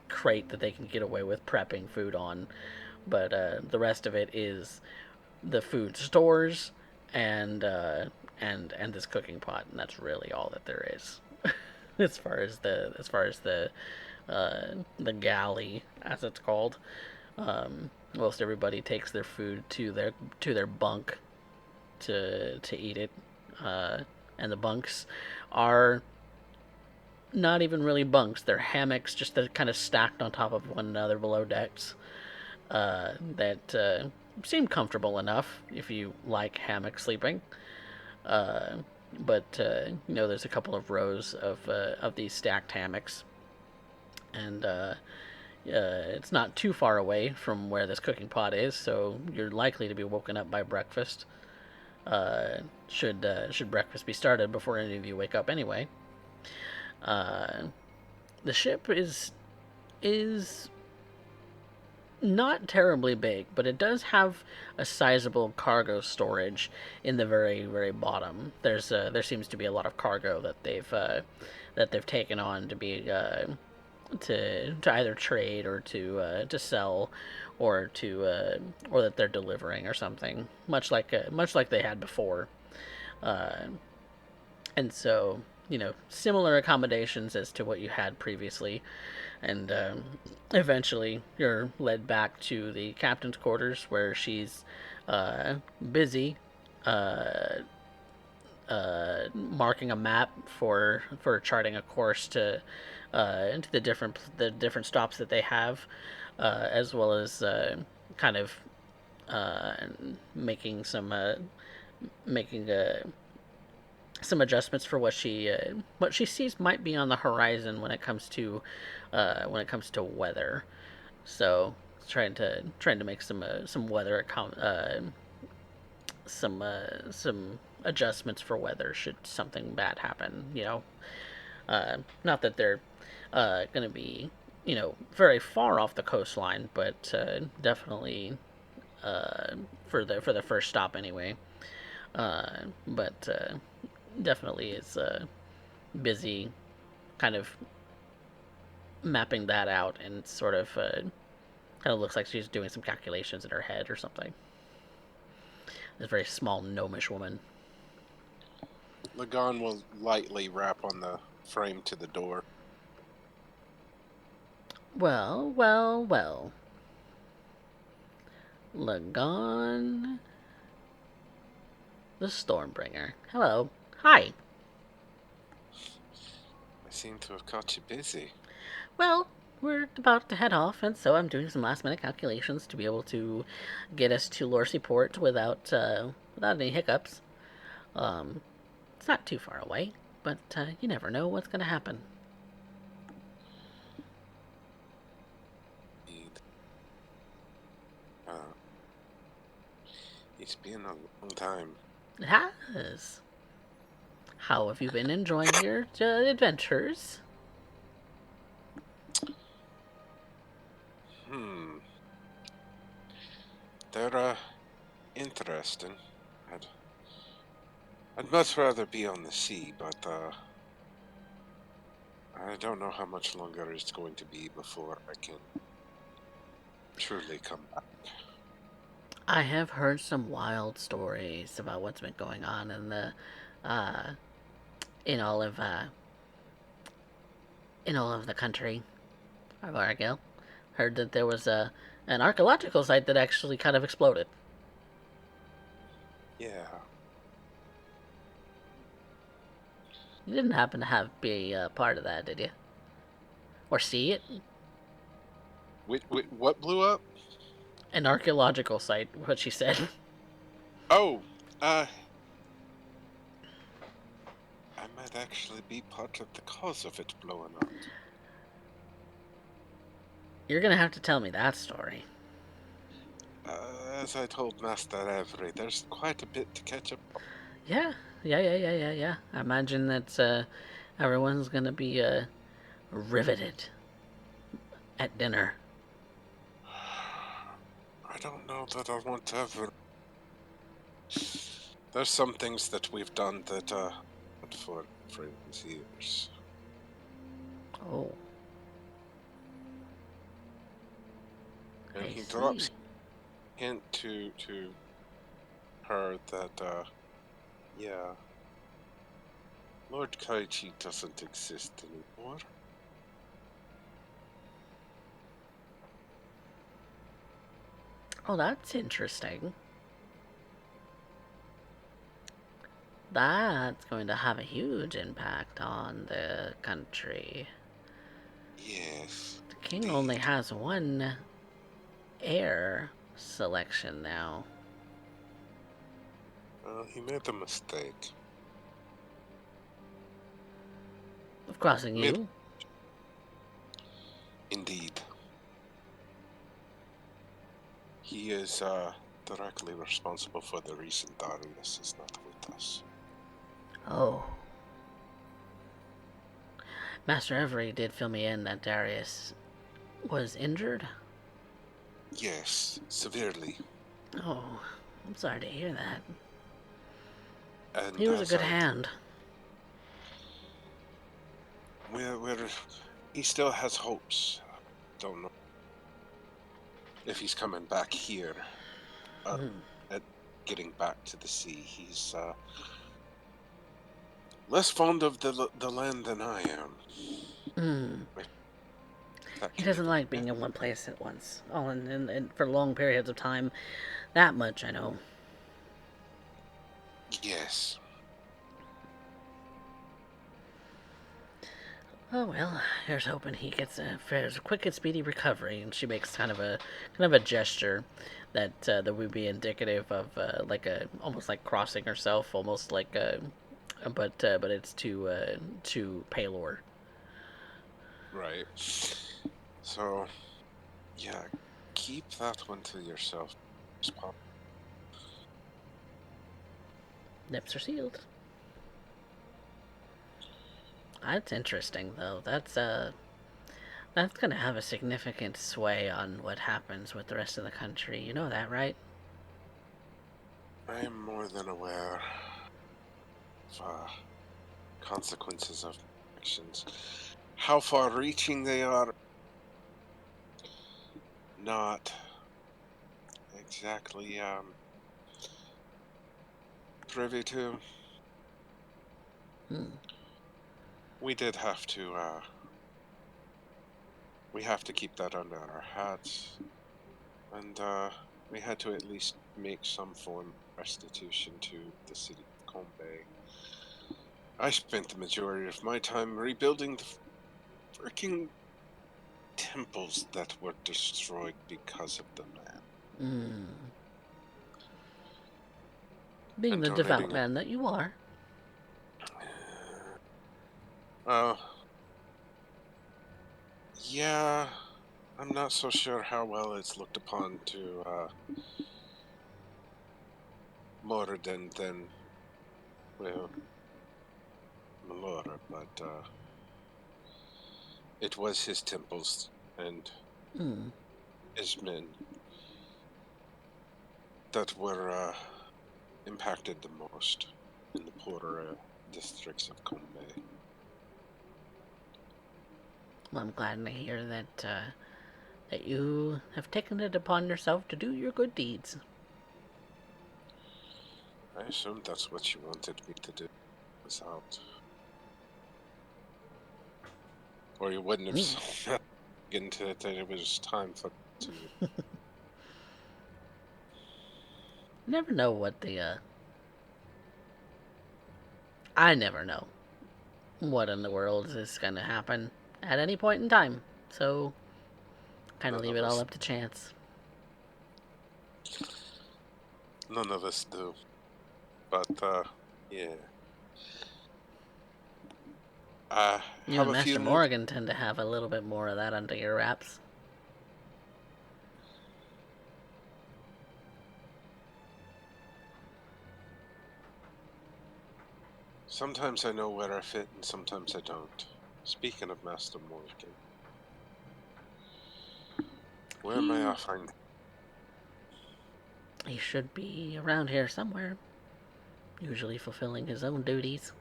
crate that they can get away with prepping food on, but the rest of it is the food stores and and this cooking pot, and that's really all that there is. As far as the galley, as it's called. Most everybody takes their food to their bunk to eat it, and the bunks are not even really bunks; they're hammocks, just kind of stacked on top of one another below decks. That seem comfortable enough if you like hammock sleeping. Uh, but there's a couple of rows of these stacked hammocks, and it's not too far away from where this cooking pot is, so you're likely to be woken up by breakfast. Should breakfast be started before any of you wake up anyway. Uh, the ship is not terribly big, but it does have a sizable cargo storage in the very very bottom. There seems to be a lot of cargo that they've taken on to be to either trade or to sell, or that they're delivering or something, much like they had before. Uh, and so similar accommodations as to what you had previously, and eventually you're led back to the captain's quarters where she's busy uh, marking a map for charting a course to the different stops that they have, as well as kind of uh, making making some adjustments for what she sees might be on the horizon when it comes to weather. So trying to make some weather some adjustments for weather should something bad happen. Not that they're going to be very far off the coastline, but definitely for the first stop anyway. But definitely is busy, kind of mapping that out, and sort of kind of looks like she's doing some calculations in her head or something. This very small gnomish woman. Lagan will lightly rap on the frame to the door. Well, well, well. Lagan the Stormbringer. Hello. Hi. I seem to have caught you busy. Well, we're about to head off, and so I'm doing some last-minute calculations to be able to get us to Lorsey Port without any hiccups. It's not too far away, but you never know what's going to happen. It's been a long time. It has. How have you been enjoying your adventures? They're interesting. I'd, I'd much rather be on the sea, but I don't know how much longer it's going to be before I can truly come back. I have heard some wild stories about what's been going on in uh, in all of the country of Argyle. Heard that there was an archaeological site that actually kind of exploded. Yeah. You didn't happen to be a part of that, did you? Or see it? What blew up? An archaeological site, what she said. Oh, I might actually be part of the cause of it blowing up. You're gonna have to tell me that story. As I told Master Avery, there's quite a bit to catch up on. Yeah. I imagine that everyone's gonna be riveted at dinner. I don't know that I want to ever. There's some things that we've done that not for friends' ears. Oh, And I he see. drops hint to her that yeah, Lord Kaichi doesn't exist anymore. Oh, that's interesting. That's going to have a huge impact on the country. Yes, The king indeed. only has one heir selection now. He made a mistake. Of crossing you. Indeed. He is directly responsible for the reason Darius is not with us. Oh. Master Avery did fill me in that Darius was injured. Yes, severely. Oh, I'm sorry to hear that. And He was a good hand. He still has hopes. Don't know if he's coming back here. At getting back to the sea, he's less fond of the land than I am. He doesn't like being in one place at once. Oh, and for long periods of time. That much I know. Yes. Oh well, here's hoping he gets a quick and speedy recovery. And she makes kind of a gesture that would be indicative of like a almost like crossing herself, almost like but it's to Paylor. Right. So, yeah, keep that one to yourself. Lips are sealed. That's interesting, though. That's gonna have a significant sway on what happens with the rest of the country. You know that, right? I am more than aware of consequences of actions. How far-reaching they are, not exactly privy to. We did have to. We have to keep that under our hats, and we had to at least make some form of restitution to the city of Kombay. I spent the majority of my time rebuilding the freaking temples that were destroyed because of the man. Being And the devout donating. man that you are. Yeah, I'm not so sure how well it's looked upon to more than well, Melora, but it was his temples and his men that were impacted the most in the poorer districts of Kombay. Well, I'm glad to hear that that you have taken it upon yourself to do your good deeds. I assumed that's what you wanted me to do. Was out. Or you wouldn't have Mm. get into it that it was time for to Never know what I never know what in the world is going to happen at any point in time. So, kind of none leave of it all us up to chance. do. But yeah. I You have and a Master feeling Morgan tend to have a little bit more of that under your wraps. sometimes I know where I fit and sometimes I don't. Speaking of Master Morgan, where may I He, find he should be around here somewhere, usually fulfilling his own duties.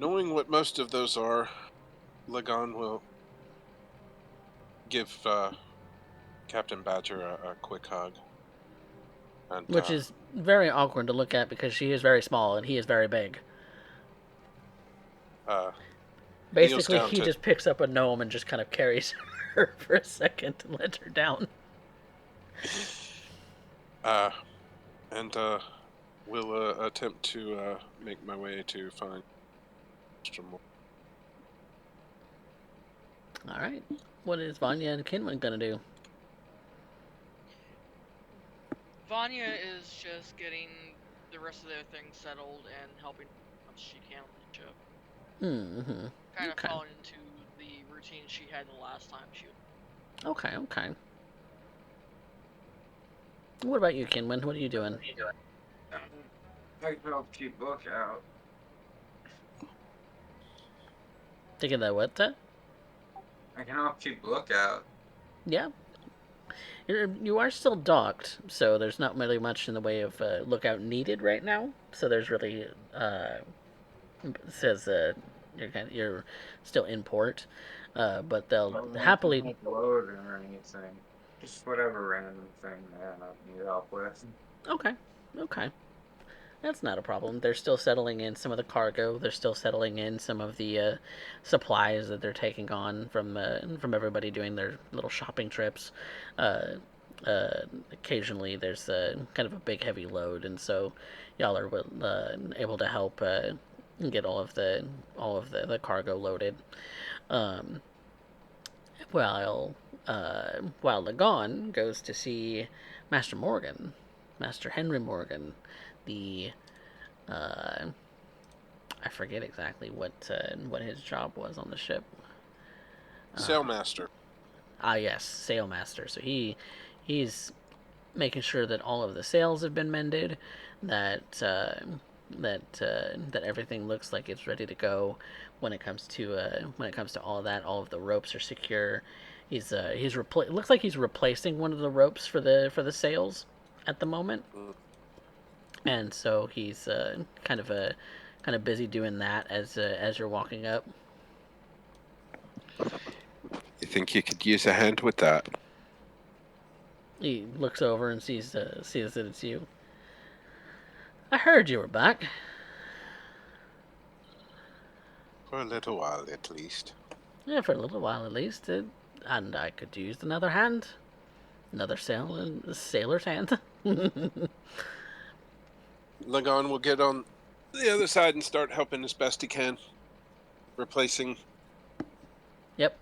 knowing what most of those are, Lagan will give Captain Badger a quick hug. And Which is very awkward to look at because she is very small and he is very big. uh, kneels Basically, down he to just picks up a gnome and just kind of carries her for a second and lets her down. uh, and will attempt to make my way to find Master Morgan. Alright. What is Vanya and Kinwin gonna do? Vanya is just getting the rest of their things settled and helping as much as she can on the ship. Mm-hmm. Kind of Okay. falling into the routine she had the last time she was. Okay, okay. What about you, Kinwin? What are you doing? I can help keep lookout. Taking that what? I can help keep lookout. Yeah. You are still docked, so there's not really much in the way of lookout needed right now. So there's really says you're still in port, but they'll Well, I can happily. help load or anything. Just whatever random thing that I need help with. Okay, okay, that's not a problem. They're still settling in some of the cargo. They're still settling in some of the supplies that they're taking on from everybody doing their little shopping trips. Uh, Occasionally, there's kind of a big heavy load, and so y'all are able to help get all of the cargo loaded. Um, while Lagon goes to see Master Morgan, Master Henry Morgan, the uh, I forget exactly what his job was on the ship. Sailmaster. Yes, sailmaster. So he's making sure that all of the sails have been mended, that that everything looks like it's ready to go. When it comes to all of that, all of the ropes are secure. It looks like he's replacing one of the ropes for the sails at the moment, Mm. and so he's kind of busy doing that as you're walking up. You think you could use a hand with that? He looks over and sees that it's you. I heard you were back. For a little while, at least. Yeah, for a little while at least. And I could use another hand. Another sailor's hand. Lagan will get on the other side and start helping as best he can, replacing. Yep.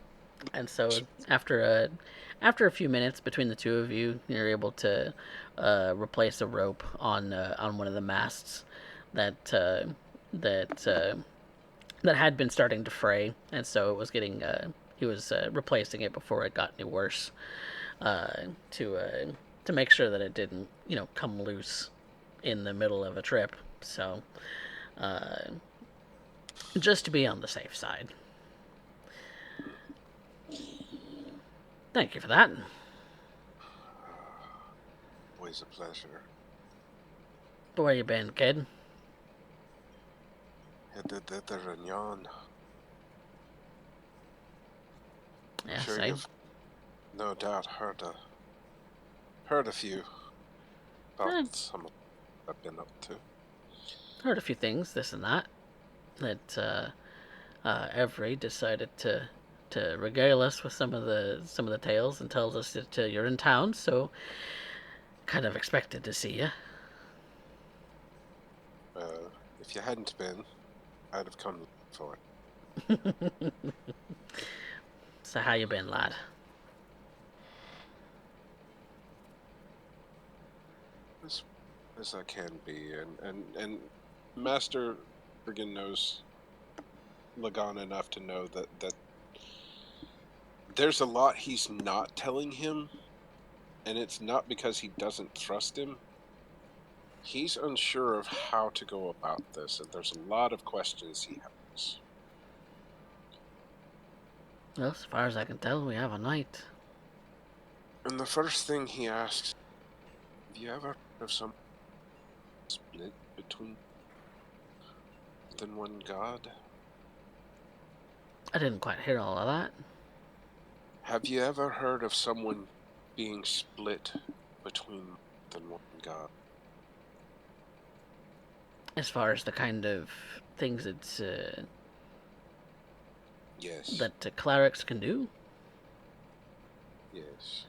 And so after a few minutes between the two of you, you're able to replace a rope on one of the masts that that that had been starting to fray, and so it was getting he was replacing it before it got any worse, uh, to uh, to make sure that it didn't come loose in the middle of a trip. So uh, just to be on the safe side. Thank you for that. Always a pleasure. Where you been, kid? Headed to the Regnon. Yeah, Sure, same. you've no doubt heard a few about Eh, some of what I've been up to. heard a few things, this and that. That Every decided to regale us with some of the tales and tells us that you're in town, so kind of expected to see you. If you hadn't been, I'd have come for it. So how you been, lad? As I can be, and Master friggin' knows Lagan enough to know that there's a lot he's not telling him, and it's not because he doesn't trust him. He's unsure of how to go about this, and there's a lot of questions he has. Well, as far as I can tell, we have a knight. And the first thing he asks, have you ever heard of some split between more than one god? I didn't quite hear all of that. Have you ever heard of someone being split between more than one god? As far as the kind of things Yes. that clerics can do, Yes.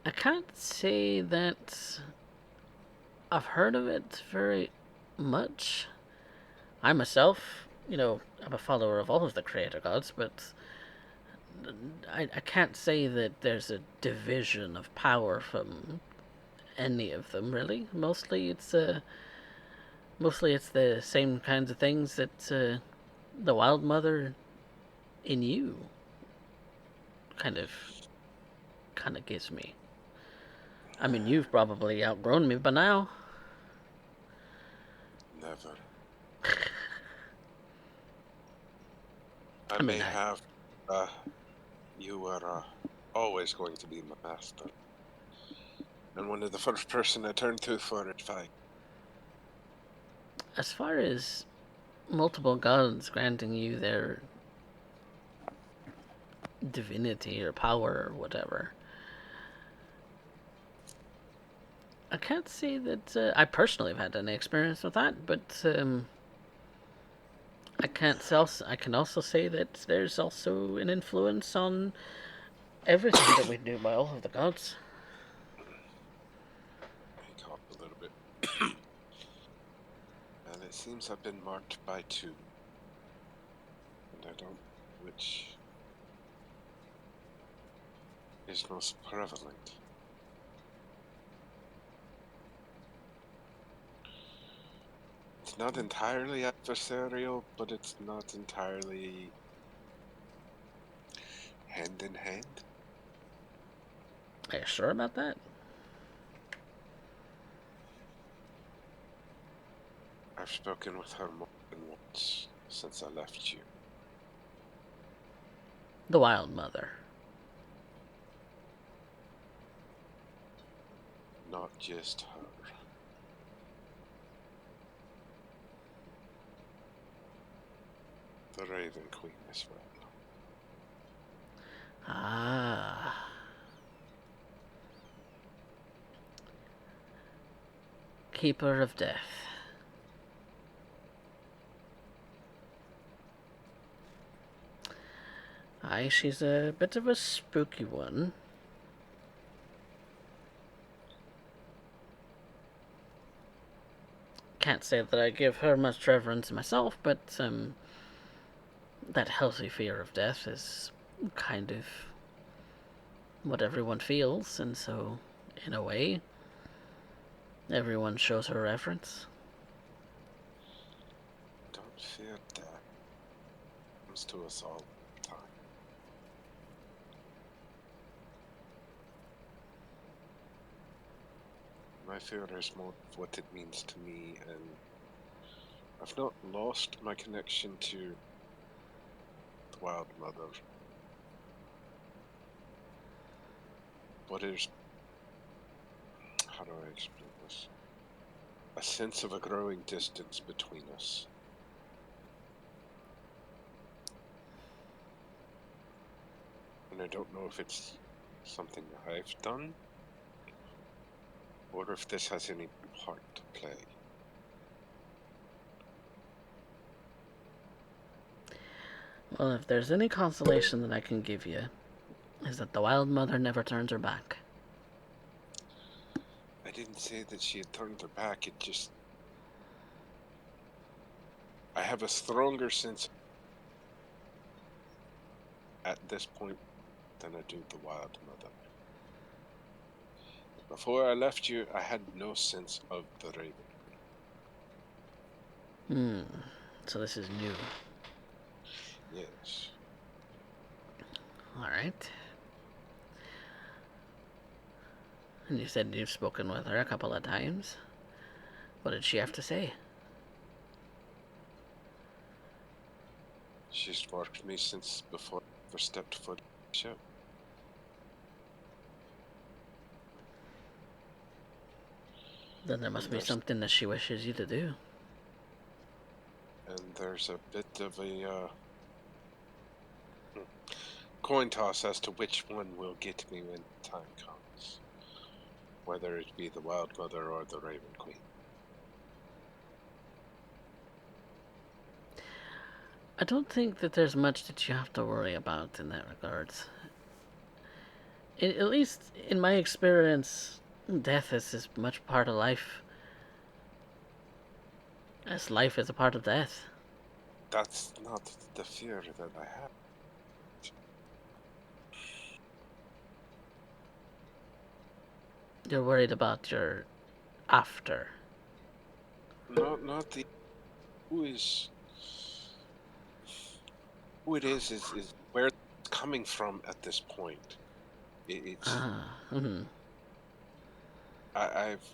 I can't say that I've heard of it very much. I myself, I'm a follower of all of the creator gods, but I can't say that there's a division of power from any of them, really. Mostly it's the same kinds of things that the Wild Mother in you kind of gives me. I mean, you've probably outgrown me by now. Never. I mean, have. You are always going to be my master. And one of the first person I turn to for advice. as far as multiple gods granting you their divinity or power or whatever, I can't say that I personally have had any experience with that, but I can also say that there's also an influence on everything that we do by all of the gods. He coughed a little bit. And it seems I've been marked by two. And I don't know which is most prevalent. It's not entirely adversarial, but it's not entirely hand in hand. Are you sure about that? I've spoken with her more than once since I left you. The Wild Mother. Not just her. The Raven Queen as well. Ah. Keeper of Death. Aye, she's a bit of a spooky one. Can't say that I give her much reverence myself, but that healthy fear of death is kind of what everyone feels, and so, in a way, everyone shows her reverence. Don't fear death. It comes to us all the time. My fear is more of what it means to me, and I've not lost my connection to the Wild Mother. But there's, how do I explain this? A sense of a growing distance between us. And I don't know if it's something I've done, or if this has any part to play. Well, if there's any consolation that I can give you, is that the Wild Mother never turns her back. I didn't say that she had turned her back. It just... I have a stronger sense at this point than I do the Wild Mother. Before I left you, I had no sense of the Raven. So this is new. Yes. Alright. And you said you've spoken with her a couple of times. What did she have to say? She's worked with me since before I ever stepped foot on the ship. Then there must be something that she wishes you to do. And there's a bit of a coin toss as to which one will get me when the time comes. Whether it be the Wild Mother or the Raven Queen. I don't think that there's much that you have to worry about in that regards. At least in my experience, death is as much part of life as life is a part of death. That's not the fear that I have. You're worried about your after. Not the who it is where it's coming from at this point. It's I've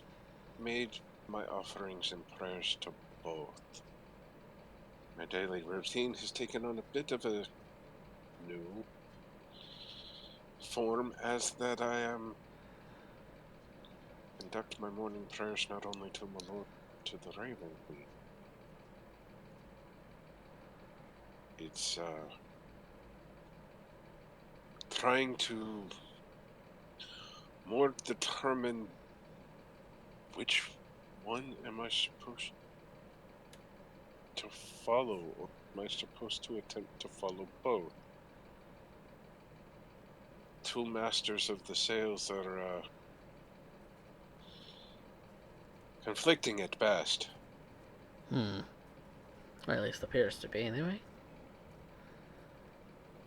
made my offerings and prayers to both. My daily routine has taken on a bit of a new form, as that I am conduct my morning prayers not only to my Lord, but to the Raven Queen. It's trying to more determine which one am I supposed to follow, or am I supposed to attempt to follow both? Two masters of the sails are conflicting at best. Or at least appears to be, anyway.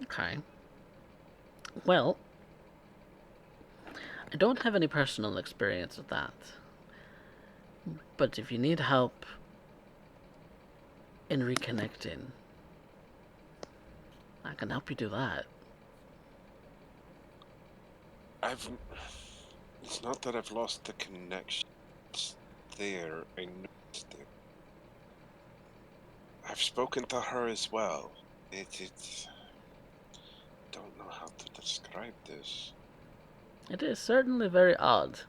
Okay. Well, I don't have any personal experience with that. But if you need help in reconnecting, I can help you do that. It's not that I've lost the connection. It's there. I noticed it. I've spoken to her as well. It's... don't know how to describe this. It is certainly very odd.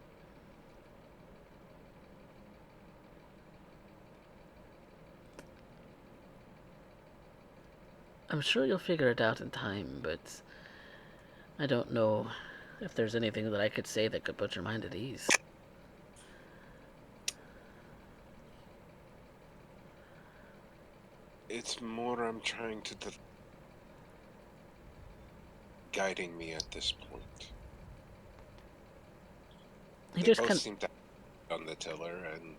I'm sure you'll figure it out in time, but I don't know if there's anything that I could say that could put your mind at ease. It's more I'm trying to guiding me at this point. He They just both kind seem to on the tiller, and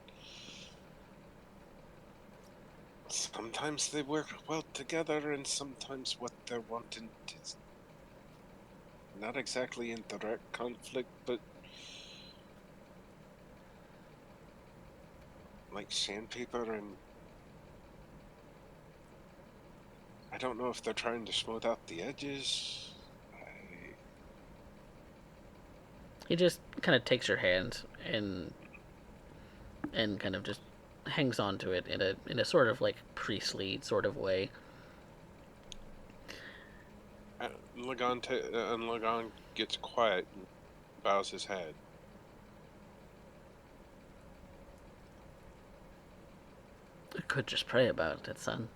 sometimes they work well together, and sometimes what they're wanting is not exactly in direct conflict, but like sandpaper, and I don't know if they're trying to smooth out the edges. he just kind of takes your hand and kind of just hangs on to it in a sort of like priestly sort of way. Lagan gets quiet and bows his head. I could just pray about it, son.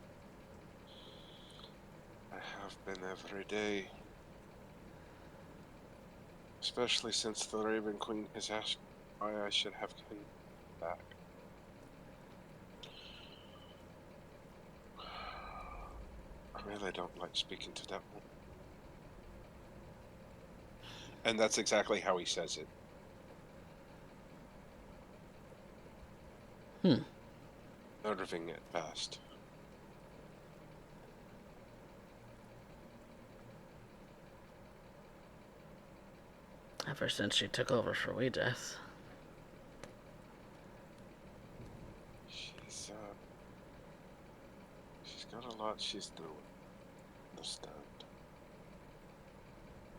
I have been every day. Especially since the Raven Queen has asked why I should have him back. really don't like speaking to that one. And that's exactly how he says it. Nerving at best. Ever since she took over for We Death. She's got a lot she's doing. Understand.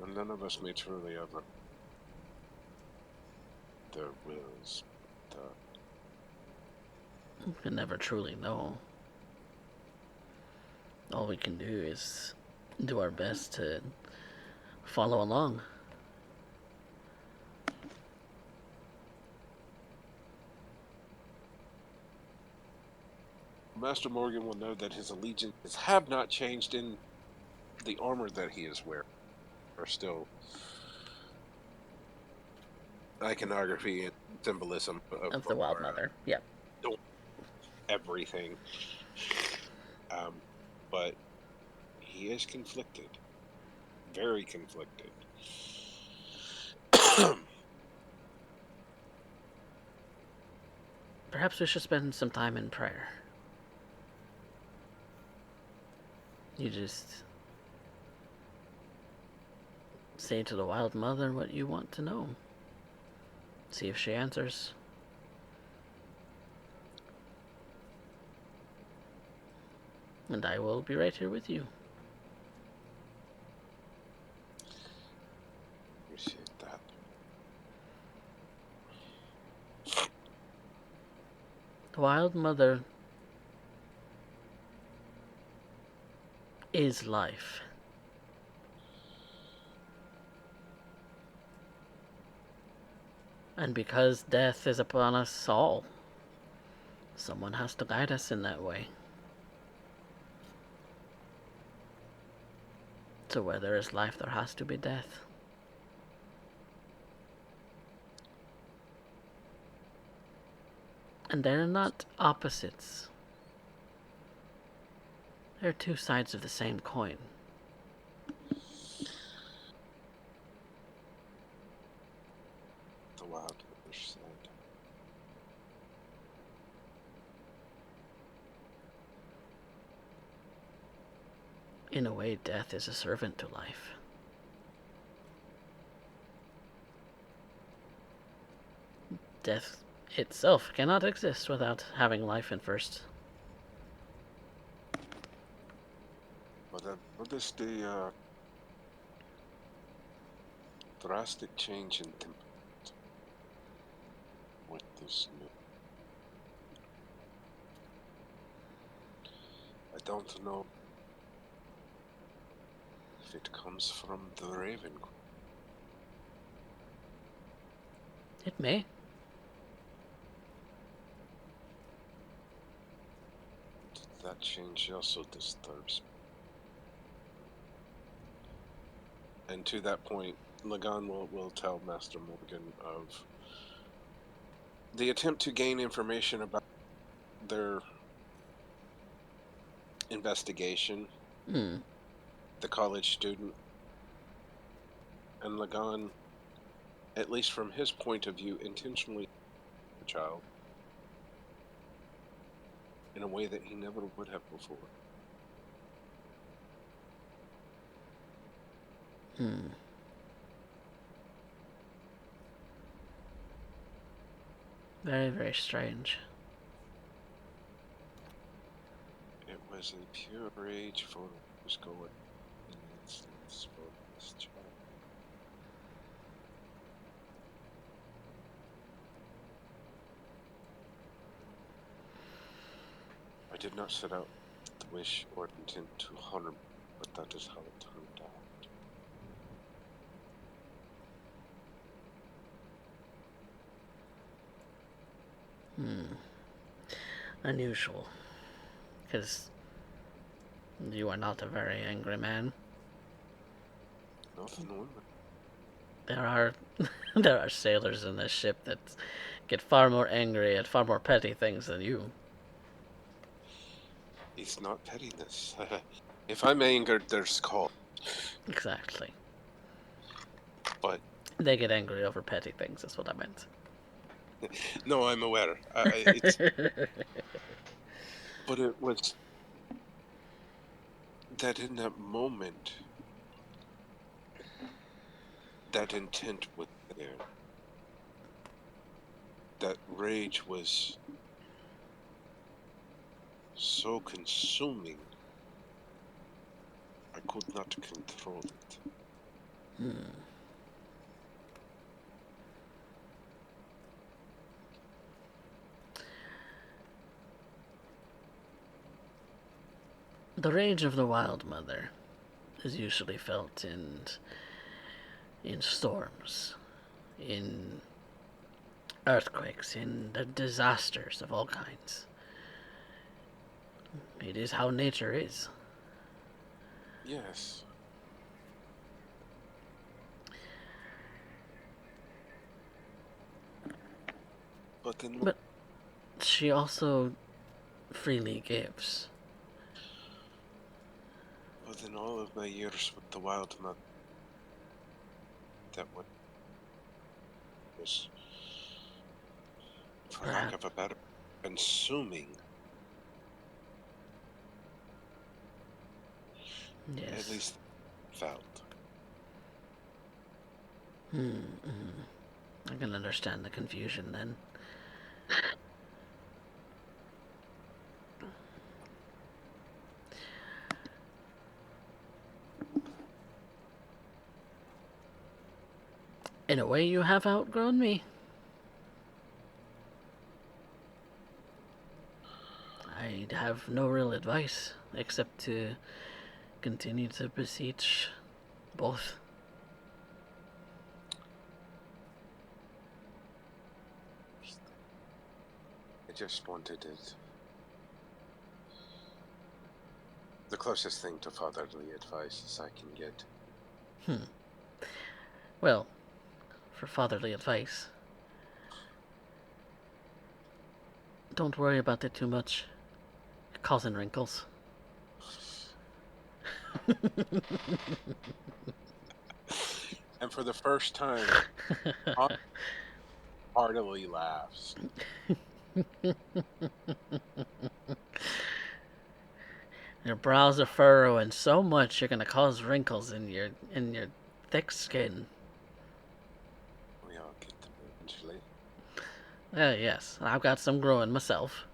And none of us may truly ever their wills. We can never truly know. All we can do is do our best to follow along. Master Morgan will know that his allegiances have not changed in the armor that he is wearing. Are still iconography and symbolism Of the Wild Mother. Yep. Everything. But he is conflicted. Very conflicted. Perhaps we should spend some time in prayer. You just say to the Wild Mother what you want to know. See if she answers. And I will be right here with you. Appreciate that. The Wild Mother is life. And because death is upon us all, someone has to guide us in that way. So where there is life, there has to be death. And they're not opposites. They're two sides of the same coin. The Wild Mother said. In a way, death is a servant to life. Death itself cannot exist without having life in first. But I noticed a drastic change in temperament with this new. I don't know if it comes from the Raven. It may. That change also disturbs me. And to that point, Lagan will tell Master Morgan of the attempt to gain information about their investigation, the college student, and Lagan, at least from his point of view, intentionally the child in a way that he never would have before. Very, very strange. It was a pure rage for what was going in the instance for this child. I did not set out the wish or intent to harm him, but that is how it turned out. Unusual. Because you are not a very angry man. Nothing women. There are sailors in this ship that get far more angry at far more petty things than you. He's not pettiness. If I'm angered, there's cause. Exactly. But They get angry over petty things, that's what I meant. no, I'm aware. But it was that in that moment, that intent was there. That rage was so consuming, I could not control it. The rage of the Wild Mother is usually felt in storms, in earthquakes, in the disasters of all kinds. It is how nature is. Yes. But she also freely gives. But in all of my years with the Wild Mother, that one was, for lack of a better, consuming. Yes. At least felt. I can understand the confusion then. In a way, you have outgrown me. I have no real advice except to continue to beseech both. I just wanted it. The closest thing to fatherly advice as I can get. Well, for fatherly advice, don't worry about it too much. You're causing wrinkles. And for the first time, Aunt heartily laughs. Your brows are furrowing so much you're gonna cause wrinkles in your thick skin. We all get them eventually. Yes, I've got some growing myself.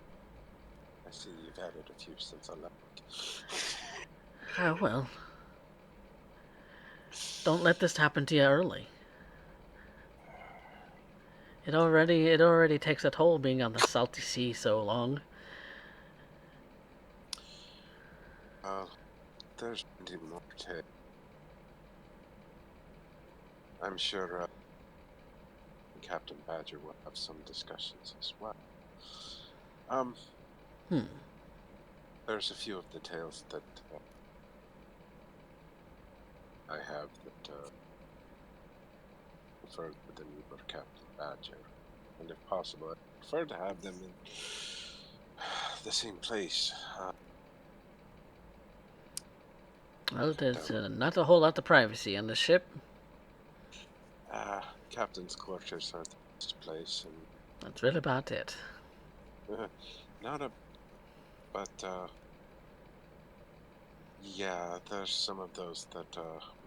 I see you've added a few since I left. Well, don't let this happen to you early. It already takes a toll being on the salty sea so long. There's plenty more to. I'm sure Captain Badger will have some discussions as well. There's a few of the tales that I have that further than you were Captain Badger, and if possible, I'd prefer to have them in the same place. Well, there's not a whole lot of privacy on the ship. Captain's quarters are the best place, and That's really about it. not a, but yeah, there's some of those that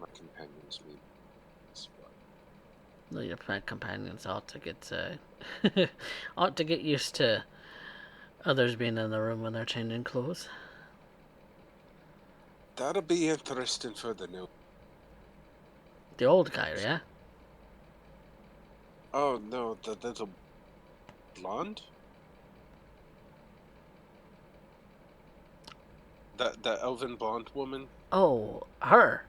my companions meet as well. Well, your companions ought to get ought to get used to others being in the room when they're changing clothes. That'll be interesting for the new. The old guy, yeah? Oh no, the little blonde. The elven blonde woman Oh, her.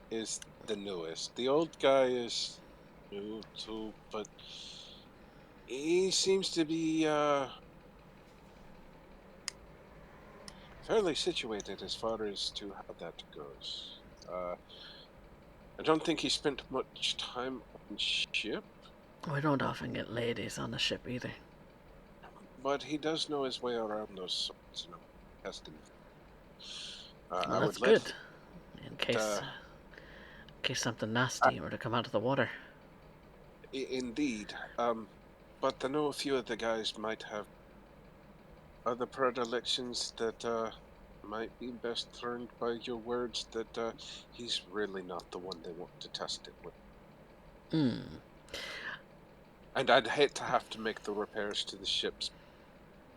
is the newest. The old guy is new too, but he seems to be fairly situated as far as to how that goes. I don't think he spent much time on ship, We don't often get ladies on the ship either. but he does know his way around those sorts, testing. Well, I that's would let good. In case, uh, in case something nasty were to come out of the water. indeed. But I know a few of the guys might have other predilections that might be best learned by your words. That he's really not the one they want to test it with. Hmm. And I'd hate to have to make the repairs to the ships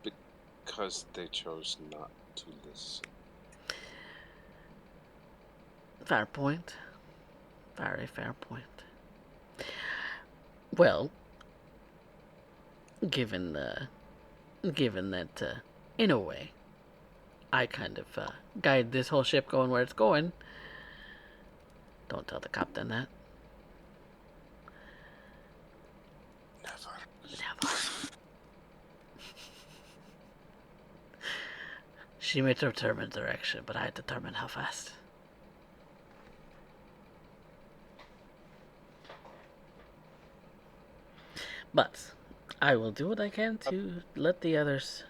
because they chose not to listen. Fair point. Very fair point. Well, given given that, in a way, I kind of guide this whole ship going where it's going. Don't tell the captain that. Never. Never. She may determine direction, but I determine how fast. But I will do what I can to let the others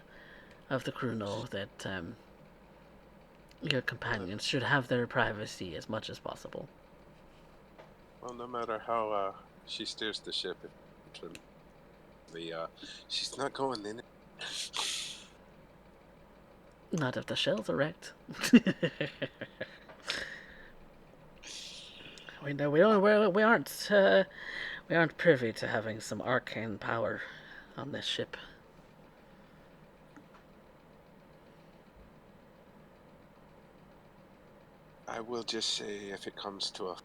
of the crew know that your companions should have their privacy as much as possible. Well, no matter how she steers the ship, she's not going in it. Not if the shells are wrecked. we know we aren't privy to having some arcane power on this ship. I will just say, if it comes to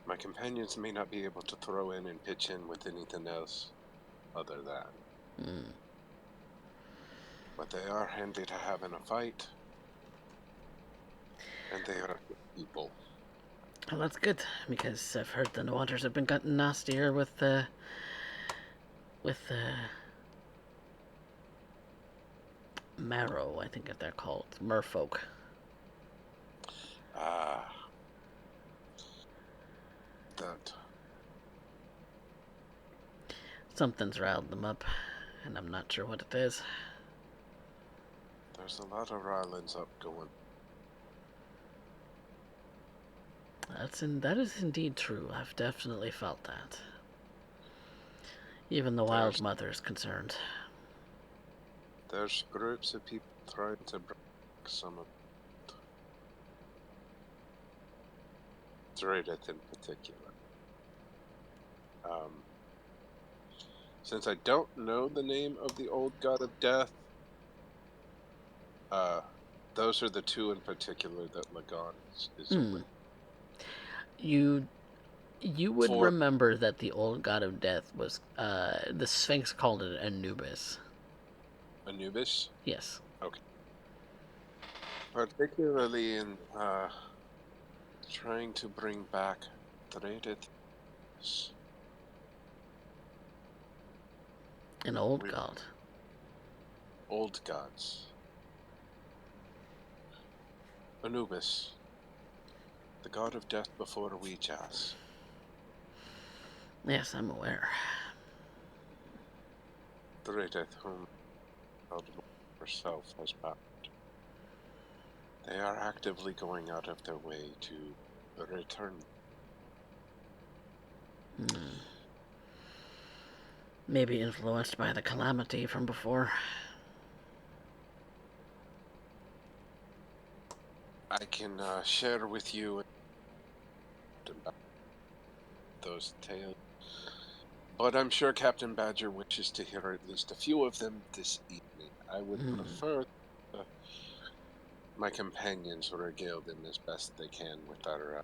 my companions may not be able to throw in and pitch in with anything else other than. But they are handy to have in a fight, and they are good people. Well, that's good because I've heard the waters have been getting nastier with marrow. I think they're called merfolk. Ah, that. Something's riled them up, and I'm not sure what it is. There's a lot of Rylands up going. That is indeed true. I've definitely felt that. Even the Wild There's Mother is concerned. there's groups of people trying to break some of Dredith in particular. Um, since I don't know the name of the old god of death, uh, those are the two in particular that Lagan is aware. You you would For remember that the old god of death was the Sphinx called it Anubis. Anubis. Yes. Okay. Particularly in trying to bring back Dredith. An old god. Old gods. Anubis, the god of death before Ouijas. Yes, I'm aware. Dredith, whom herself has bound. They are actively going out of their way to return. Maybe influenced by the calamity from before. I can share with you about those tales, but I'm sure Captain Badger wishes to hear at least a few of them this evening. I would prefer my companions regale them as best they can with their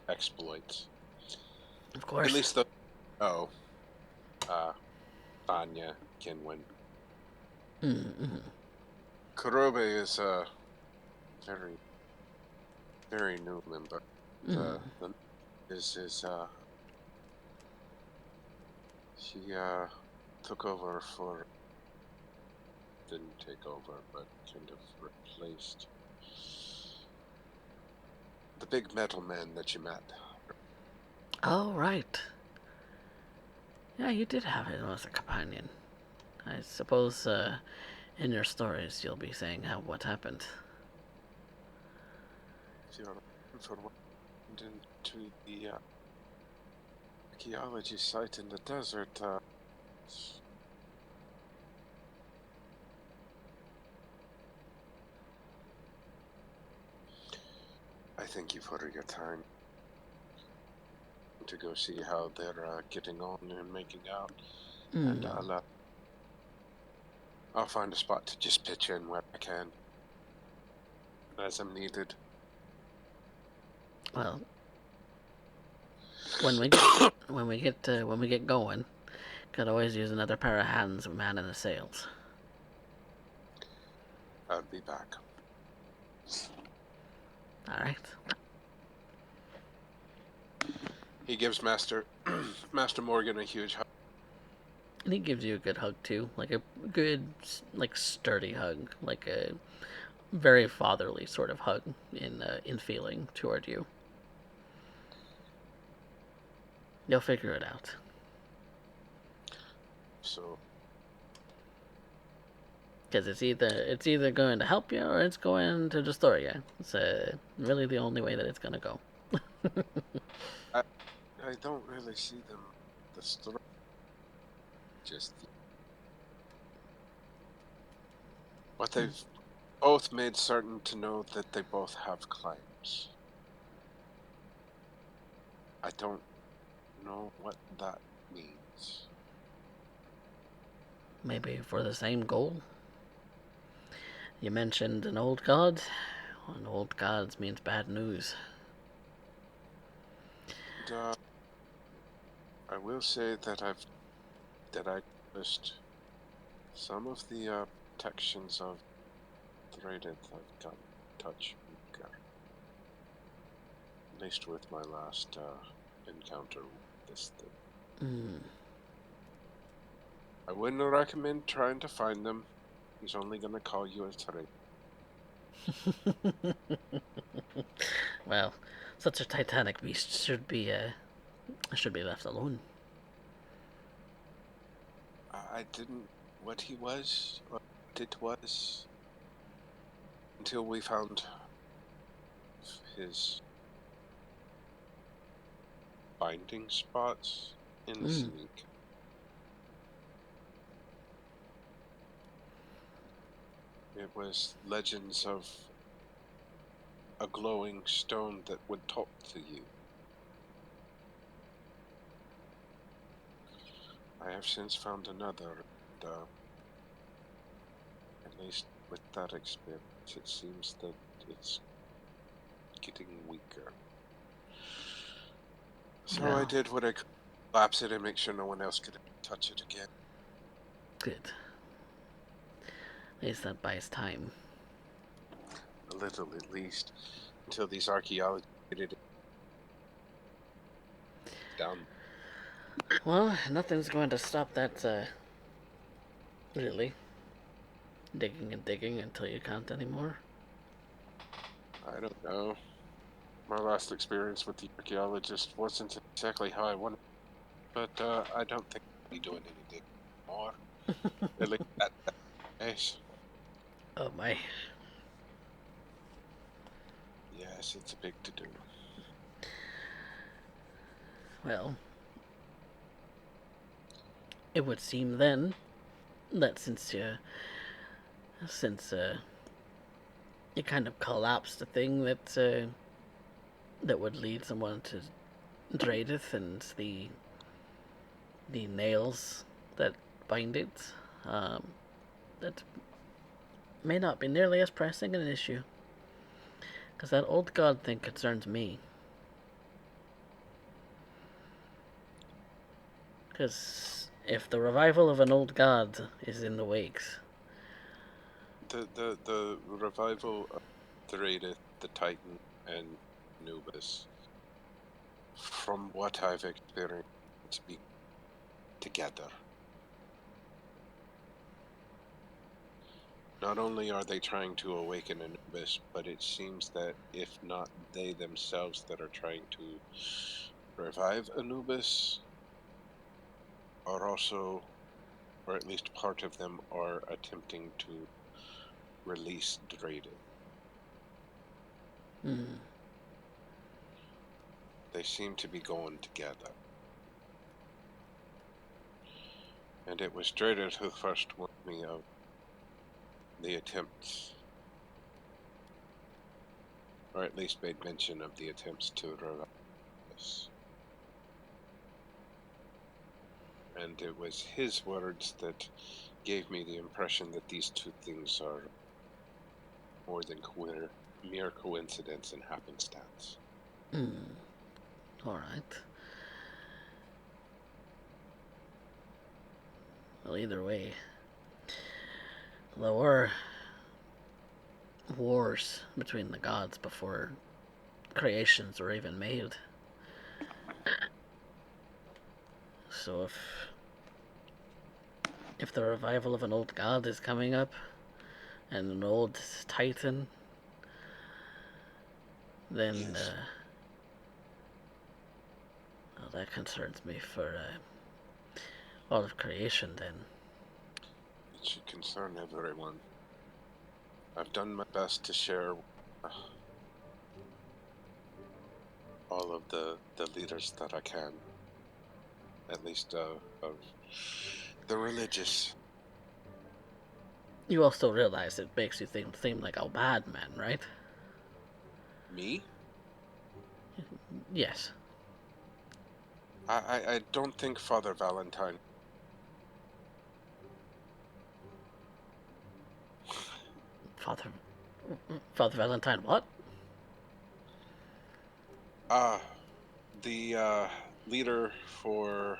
exploits. Of course. At least the Anya Kinwin. Kurobe is a very, very new member. The she took over for, didn't take over, but kind of replaced the big metal man that you met. Oh, right. Yeah, you did have him as a companion. I suppose in your stories you'll be saying what happened. If you're looking for what went into the archaeology site in the desert, I thank you for your time to go see how they're getting on and making out, and I'll find a spot to just pitch in where I can, as I'm needed. Well, when we get going, could always use another pair of hands manning the sails. I'll be back. All right. He gives Master Morgan a huge hug. And he gives you a good hug too, like a good, like sturdy hug, like a very fatherly sort of hug in feeling toward you. You'll figure it out. So, Because it's either going to help you or it's going to destroy you. It's really the only way that it's going to go. I don't really see them destroy. Just, but they've both made certain to know that they both have claims. I don't know what that means. Maybe for the same goal. You mentioned an old god. Well, an old god means bad news. And, I will say that I noticed some of the protections of Threaded have gotten touch weaker. At least with my last encounter with this thing. I wouldn't recommend trying to find them. He's only gonna call you a traitor. Well, such a titanic beast should be left alone. I didn't what he was or what it was until we found his binding spots in the sneak. It was legends of a glowing stone that would talk to you. I have since found another, and at least with that experience, it seems that it's getting weaker. So Yeah. I did what I could, collapse it and make sure no one else could touch it again. Good. At least that buys time. A little, at least, until these archaeologists get it down. Well, nothing's going to stop that, really. Digging and digging until you can't anymore. I don't know. My last experience with the archaeologist wasn't exactly how I wanted, but I don't think I'll be doing any digging more. At least at that pace. Oh my. Yes, it's a big to-do. Well, it would seem then that since you kind of collapsed the thing that would lead someone to Dradith and the nails that bind it, that may not be nearly as pressing an issue. Because that old god thing concerns me. Because if the revival of an old god is in the wakes... The revival of Threadith, the Titan, and Anubis, from what I've experienced, be together. Not only are they trying to awaken Anubis, but it seems that if not they themselves that are trying to revive Anubis, are also or at least part of them, are attempting to release Drayden. Hmm. They seem to be going together. And it was Drayden who first warned me of the attempts, or at least made mention of the attempts to revive us. And it was his words that gave me the impression that these two things are more than mere coincidence and happenstance. Hmm. All right. Well, either way, there were wars between the gods before creations were even made. So if the revival of an old god is coming up and an old titan, then Yes. well, that concerns me for all of creation. Then It should concern everyone. I've done my best to share all of the leaders that I can, at least of the religious. you also realize it makes you seem like a bad man, right? Me? Yes. I don't think Father Valentine. Father Father Valentine, what? The leader for.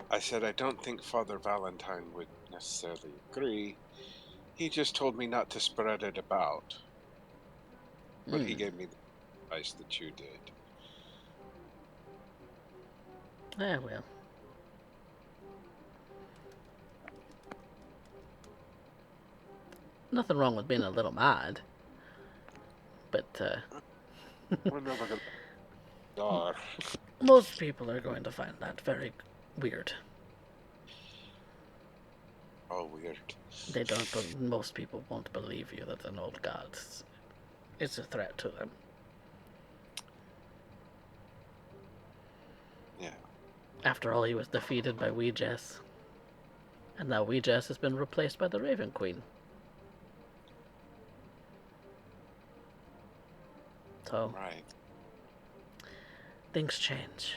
I said I don't think Father Valentine would necessarily agree. He just told me not to spread it about, but he Hmm. gave me the advice that you did. Well. Nothing wrong with being a little mad, but We're never gonna. Are. most people are going to find that very weird. Oh, weird. They don't. Most people won't believe you that an old god is a threat to them. Yeah. After all, he was defeated by Weejess, and now Weejess has been replaced by the Raven Queen. So Right. things change.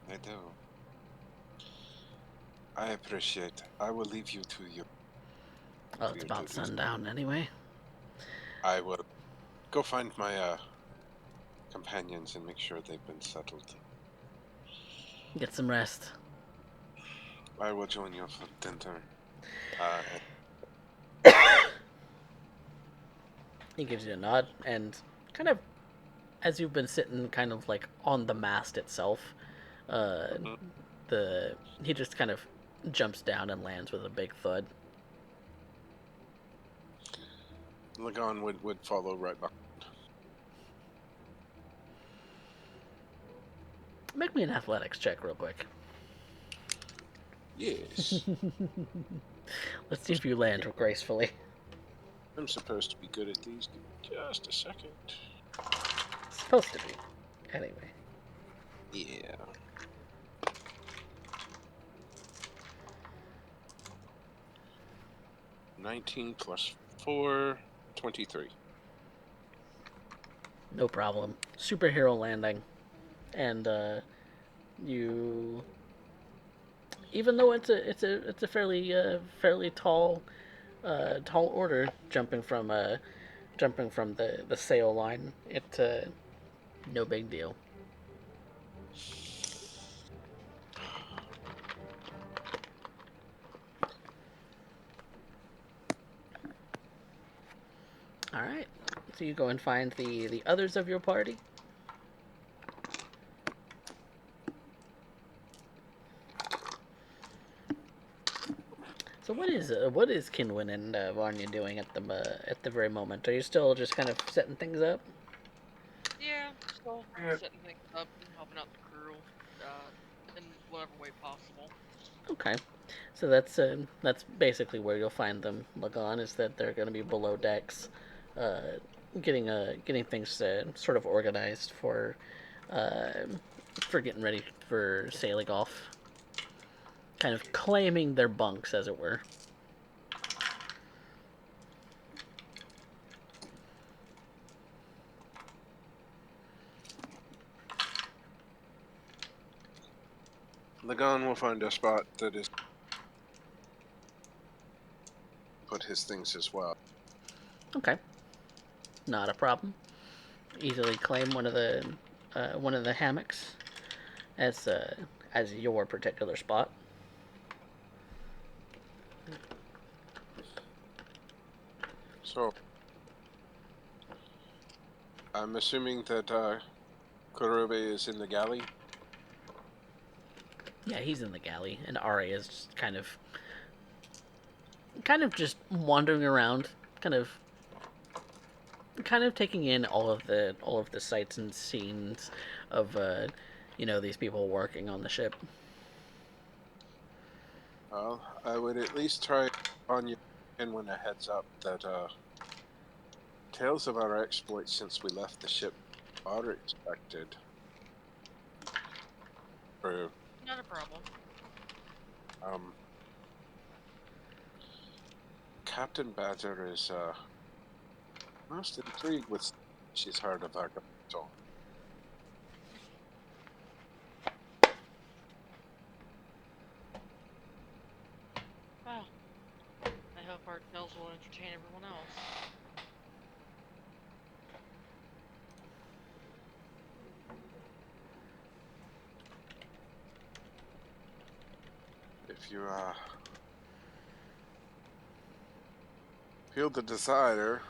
I do. I appreciate. I will leave you to your Well, it's about duties. sundown anyway. I will go find my companions and make sure they've been settled. Get some rest. I will join you for dinner. He gives you a nod, and kind of as you've been sitting, kind of like on the mast itself, uh, the he just kind of jumps down and lands with a big thud. Lagan would follow right behind. Make me an athletics check real quick. Yes. Let's see if you land gracefully. I'm supposed to be good at these. Give me just a second. Supposed to be. Anyway. Yeah. $19 plus 4, 23. No problem. Superhero landing. And you even though it's a fairly tall order jumping from the sail line, it no big deal. All right. So you go and find the others of your party. So what is Kinwin and Varnya doing at the very moment? Are you still just kind of setting things up? Yeah, still Yeah. setting things up and helping out the crew. And whatever way possible. Okay. So that's basically where you'll find them, Lagon, is that they're going to be below decks, uh, getting things sort of organized uh, for getting ready for sailing off, kind of claiming their bunks, as it were. Lagan will find a spot that is put his things as well. Okay, not a problem. Easily claim one of the hammocks as as your particular spot. So I'm assuming that Kurobe is in the galley. Yeah, he's in the galley, and Ari is just kind of just wandering around, kind of taking in all of the sights and scenes of these people working on the ship. Well, I would at least try on you and when a heads up that tales of our exploits since we left the ship are expected. For Not a problem. um, Captain Badger is most intrigued with she's heard of our so Well, I hope our tales will entertain everyone else. if you feel the desire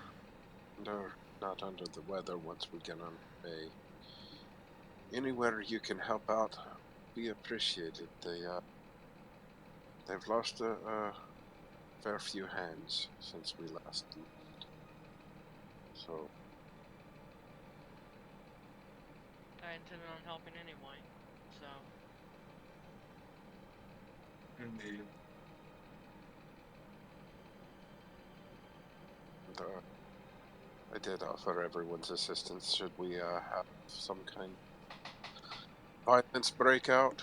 and are not under the weather once we get on bay, anywhere you can help out, we appreciate it. They've lost a fair few hands since we last left. So I intended on helping anyway, so Indeed. and, I did offer everyone's assistance should we have some kind of violence breakout.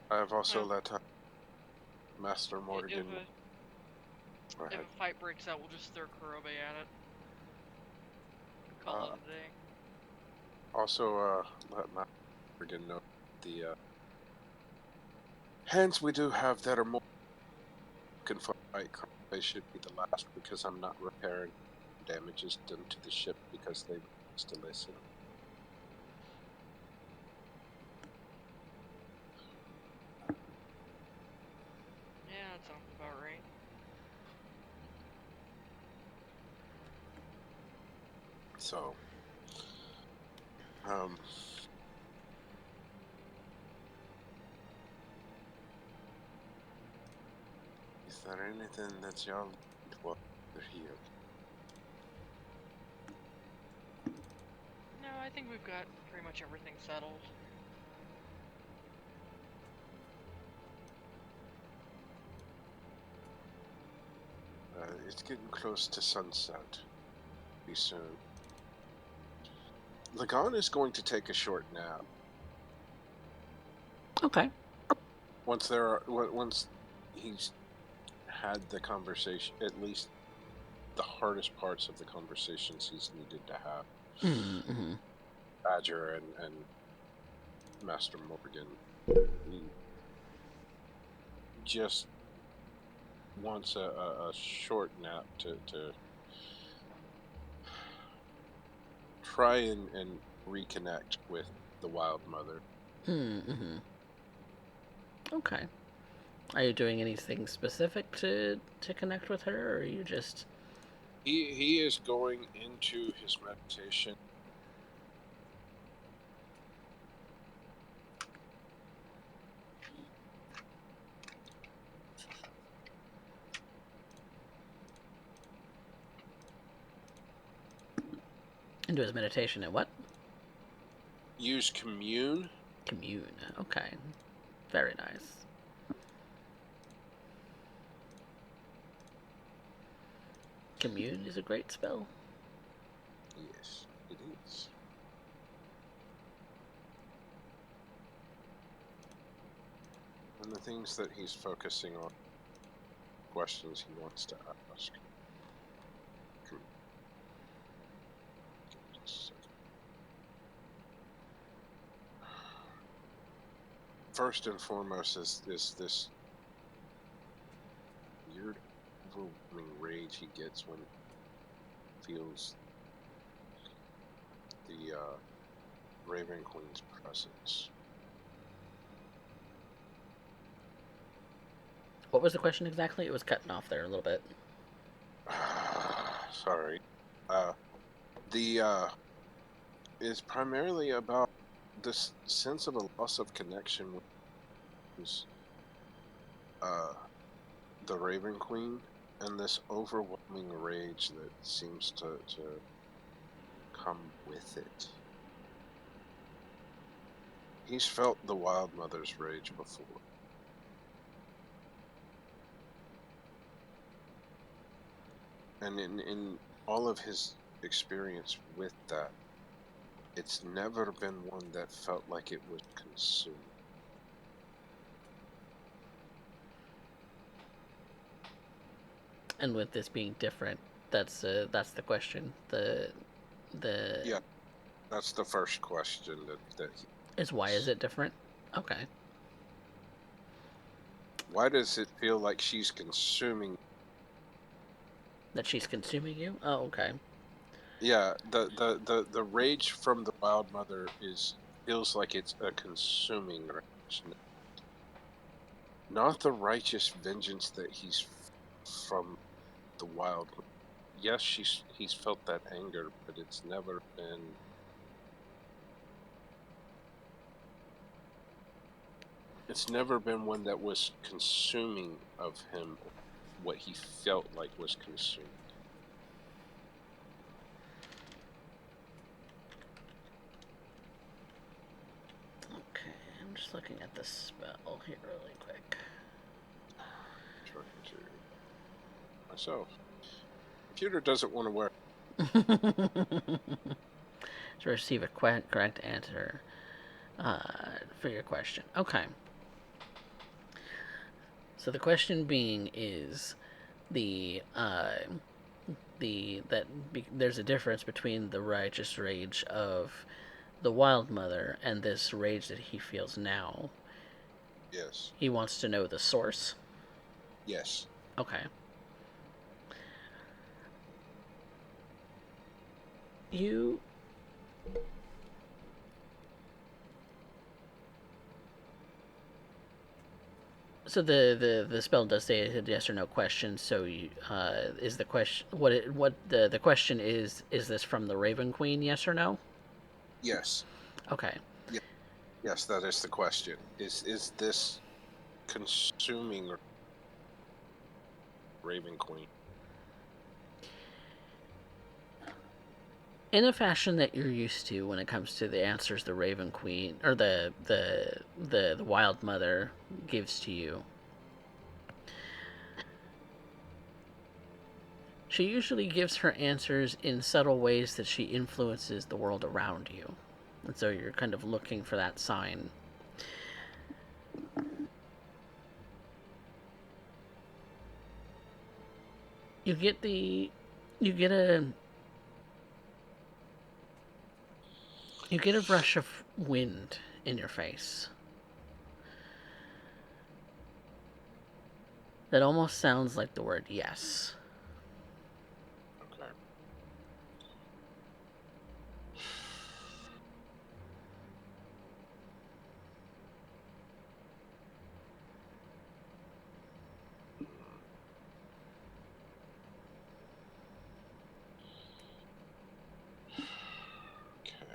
I have also well, let Master Morgan. Go if ahead. a fight breaks out, we'll just throw Kurobe at it. Call it a day. Also, let Master Morgan know the hands we do have that are more looking for fight. They should be the last because I'm not repairing damages done to the ship because they refused to listen. Yeah, that sounds about right. So, um, is there anything that y'all need while they're here? No, I think we've got pretty much everything settled. It's getting close to sunset. Be soon. Lagan is going to take a short nap. Okay. Once he's had the conversation, at least the hardest parts of the conversations he's needed to have. Mm-hmm. Badger and Master Morgan. He just wants a short nap to try and reconnect with the Wild Mother. Mm-hmm. Okay. Are you doing anything specific to connect with her, or are you just? He is going into his meditation. Into his meditation and what? Use commune Commune. Okay. Very nice. Commune is a great spell. Yes, it is. And the things that he's focusing on, questions he wants to ask. Hmm. Give me just a second. First and foremost is this weird, overwhelming rage he gets when he feels the Raven Queen's presence. What was the question exactly? It was cutting off there a little bit. Sorry. The is primarily about this sense of a loss of connection with uh, the Raven Queen and this overwhelming rage that seems to come with it. He's felt the Wild Mother's rage before. And in all of his experience with that, it's never been one that felt like it was consumed. And with this being different, that's the question. The Yeah, that's the first question that he is why is it different? Okay. Why does it feel like she's consuming? That she's consuming you? Oh, okay. Yeah, the rage from the Wild Mother feels like it's a consuming rage, not the righteous vengeance that he's from the Wild. Yes, he's felt that anger, but it's never been. It's never been one that was consuming of him. What he felt like was consumed. Okay, I'm just looking at this spell here really quick. Trying to myself. Computer doesn't want to work. To receive a correct answer for your question. Okay. So the question being is there's a difference between the righteous rage of the Wild Mother and this rage that he feels now. Yes. He wants to know the source. Yes. Okay. You So the spell does say a yes or no question. So you, is the question what the question is this from the Raven Queen? Yes or no? Yes. Okay. Yes, that is the question. Is this consuming Raven Queen? In a fashion that you're used to when it comes to the answers the Raven Queen or the Wild Mother gives to you. She usually gives her answers in subtle ways that she influences the world around you. And so you're kind of looking for that sign. You get the you get a you get a rush of wind in your face. That almost sounds like the word yes. Okay. Okay.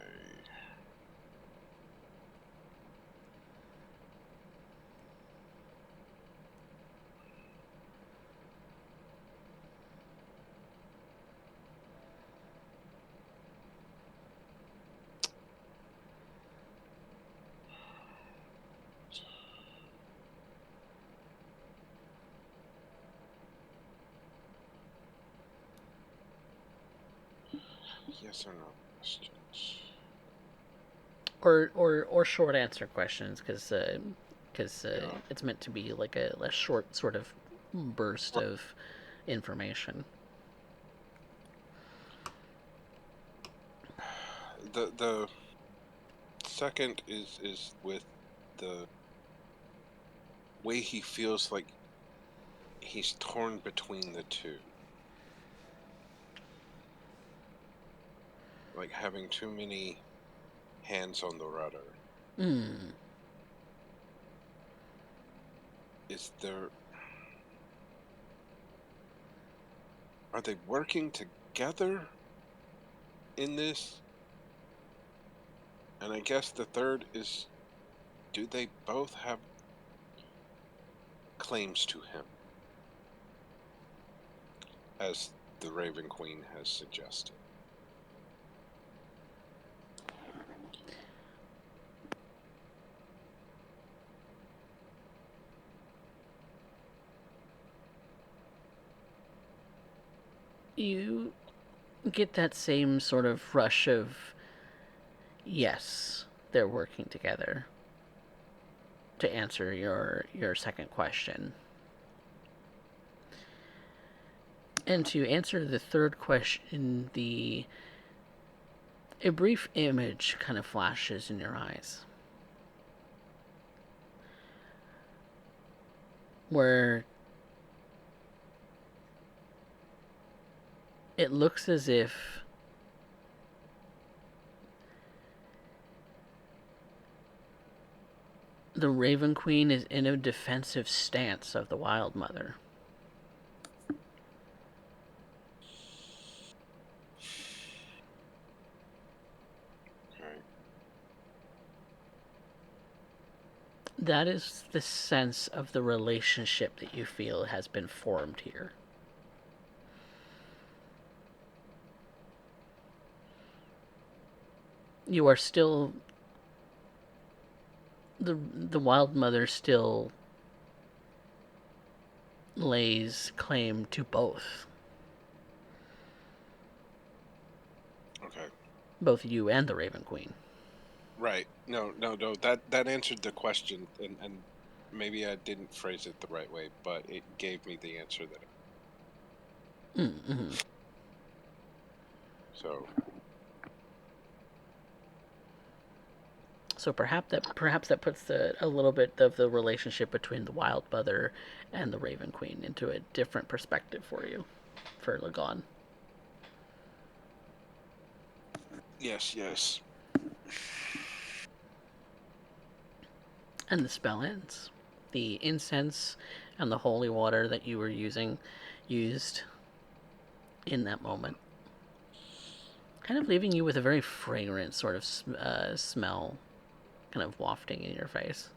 yes or no questions. Or short answer questions, because Yeah. it's meant to be like a short sort of burst Right. of information. The second is with the way he feels like he's torn between the two. Like having too many hands on the rudder. Hmm. Is there... Are they working together in this? And I guess the third is, do they both have claims to him? As the Raven Queen has suggested. You get that same sort of rush of, yes, they're working together, to answer your second question. And to answer the third question, a brief image kind of flashes in your eyes, where it looks as if the Raven Queen is in a defensive stance of the Wild Mother. Okay. That is the sense of the relationship that you feel has been formed here. You are still... The Wild Mother still lays claim to both. Okay. Both you and the Raven Queen. Right. No. That answered the question, and maybe I didn't phrase it the right way, but it gave me the answer that. Mm-hmm. So. So perhaps that puts a little bit of the relationship between the Wild Mother and the Raven Queen into a different perspective for you, for Lagon. Yes. Yes. And the spell ends. The incense and the holy water that you were used in that moment, kind of leaving you with a very fragrant sort of smell, kind of wafting in your face.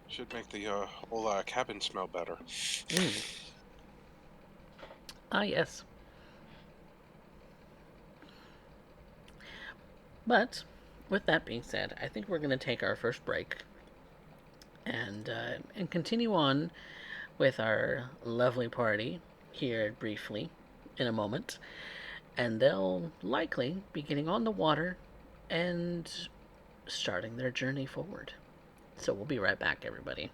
Should make the whole cabin smell better. Mm. Ah, yes. But with that being said, I think we're going to take our first break and continue on with our lovely party here briefly in a moment, and they'll likely be getting on the water and starting their journey forward. So we'll be right back, everybody.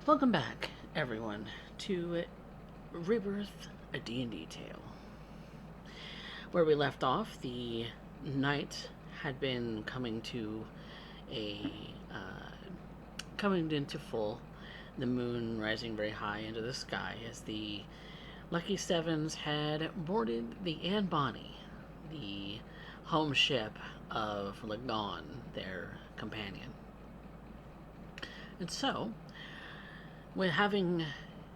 Welcome back, everyone, to Rebirth, a D&D tale. Where we left off, the night had been a coming into full, the moon rising very high into the sky as the Lucky Sevens had boarded the Anne Bonny, the home ship of Lagon, their companion. And so, with having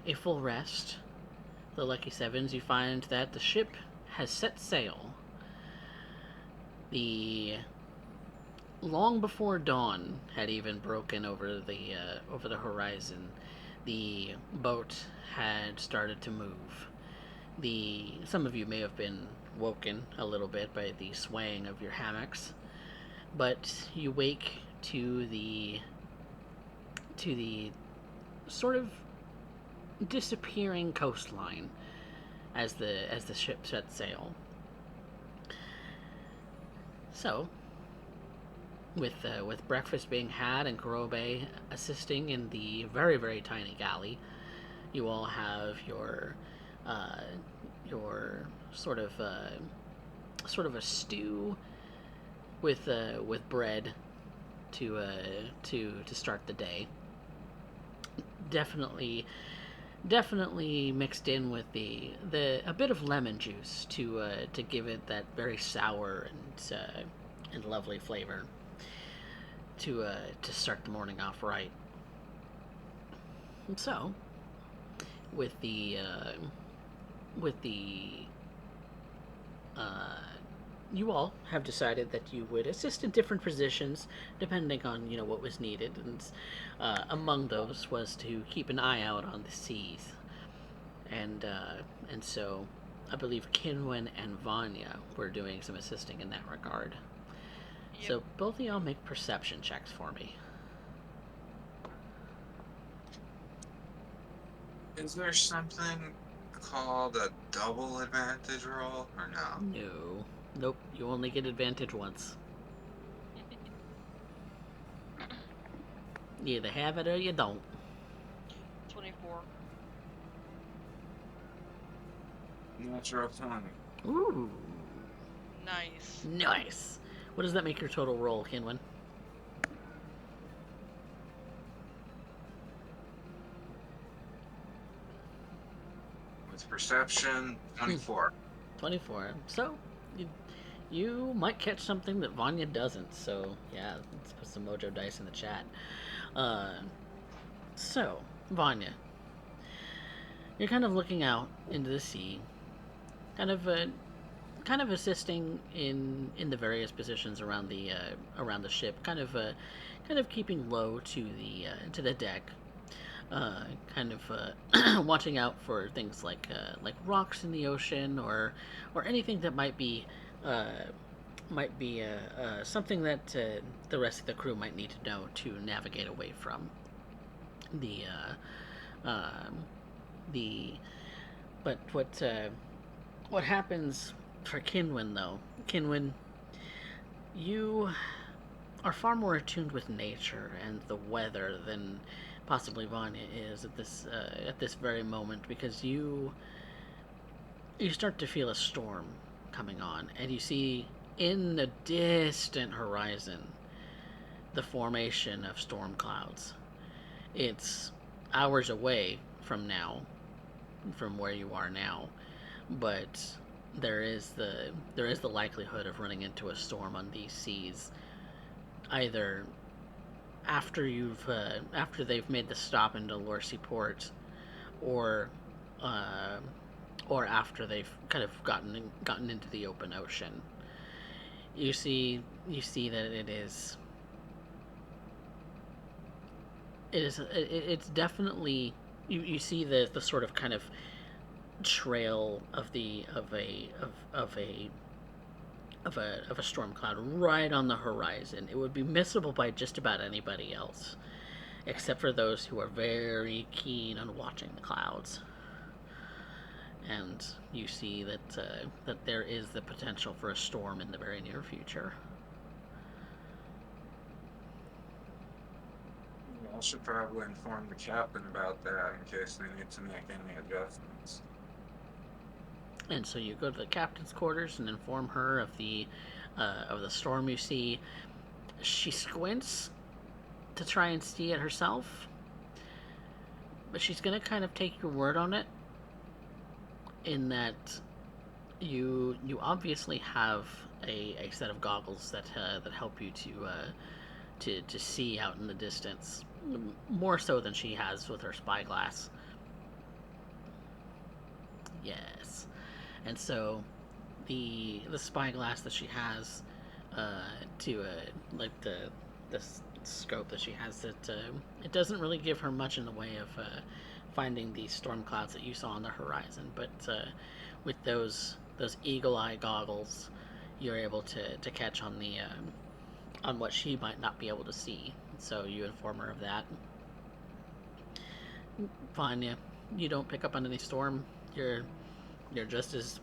a full rest, the Lucky Sevens, you find that the ship has set sail. The long before dawn had even broken over the horizon, the boat had started to move. Some of you may have been woken a little bit by the swaying of your hammocks, but you wake to the sort of disappearing coastline as the ship set sail. So, with breakfast being had and Kurobe assisting in the very, very tiny galley, you all have your sort of a stew with bread to start the day. Definitely mixed in with a bit of lemon juice to give it that very sour and lovely flavor to start the morning off right. And so, with the you all have decided that you would assist in different positions depending on what was needed, and among those was to keep an eye out on the seas, and so I believe Kinwin and Vanya were doing some assisting in that regard. Yep. So both of y'all make perception checks for me. Is there something called a double advantage roll, or no? No. Nope, you only get advantage once. You either have it or you don't. 24. Natural 20. Ooh. Nice. Nice. What does that make your total roll, Kinwin? With perception, 24. 24. So, you might catch something that Vanya doesn't. So, yeah, let's put some mojo dice in the chat. So, Vanya, you're kind of looking out into the sea, kind of assisting in the various positions around the ship, kind of keeping low to the deck, kind of watching out for things like rocks in the ocean or anything that might be something that the rest of the crew might need to know to navigate away from the but what happens for Kinwin, though? Kinwin, you are far more attuned with nature and the weather than possibly Vanya is at this very moment, because you start to feel a storm coming on, and you see in the distant horizon the formation of storm clouds. It's hours away from where you are now, but there is the likelihood of running into a storm on these seas, either after they've made the stop into Lorcy Port, or after they've kind of gotten into the open ocean. You see that it's definitely, you see the sort of kind of trail of a storm cloud right on the horizon. It would be missable by just about anybody else, except for those who are very keen on watching the clouds. And you see that there is the potential for a storm in the very near future. I should probably inform the captain about that in case they need to make any adjustments. And so you go to the captain's quarters and inform her of the storm you see. She squints to try and see it herself, but she's gonna kind of take your word on it. In that you obviously have a set of goggles that help you to see out in the distance, more so than she has with her spyglass. Yes, and so the spyglass that she has, to like the scope that she has, it doesn't really give her much in the way of finding these storm clouds that you saw on the horizon. But with those eagle eye goggles, you're able to catch on the on what she might not be able to see. So you inform her of that. Fine, yeah. You don't pick up on any storm. You're just as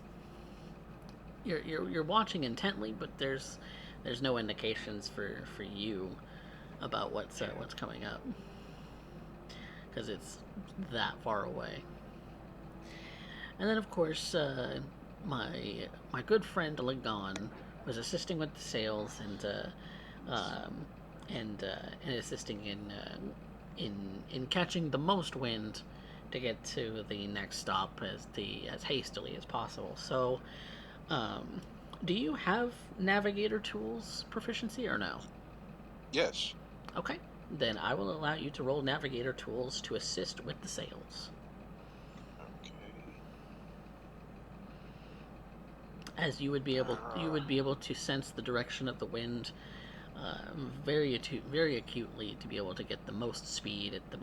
you're watching intently, but there's no indications for you about what's coming up, because it's that far away. And then, of course, my good friend Lagon was assisting with the sails and assisting in catching the most wind to get to the next stop as hastily as possible. So, do you have navigator tools proficiency or no? Yes. Okay, then I will allow you to roll navigator tools to assist with the sails. Okay. As you would be able to sense the direction of the wind very acutely to be able to get the most speed at the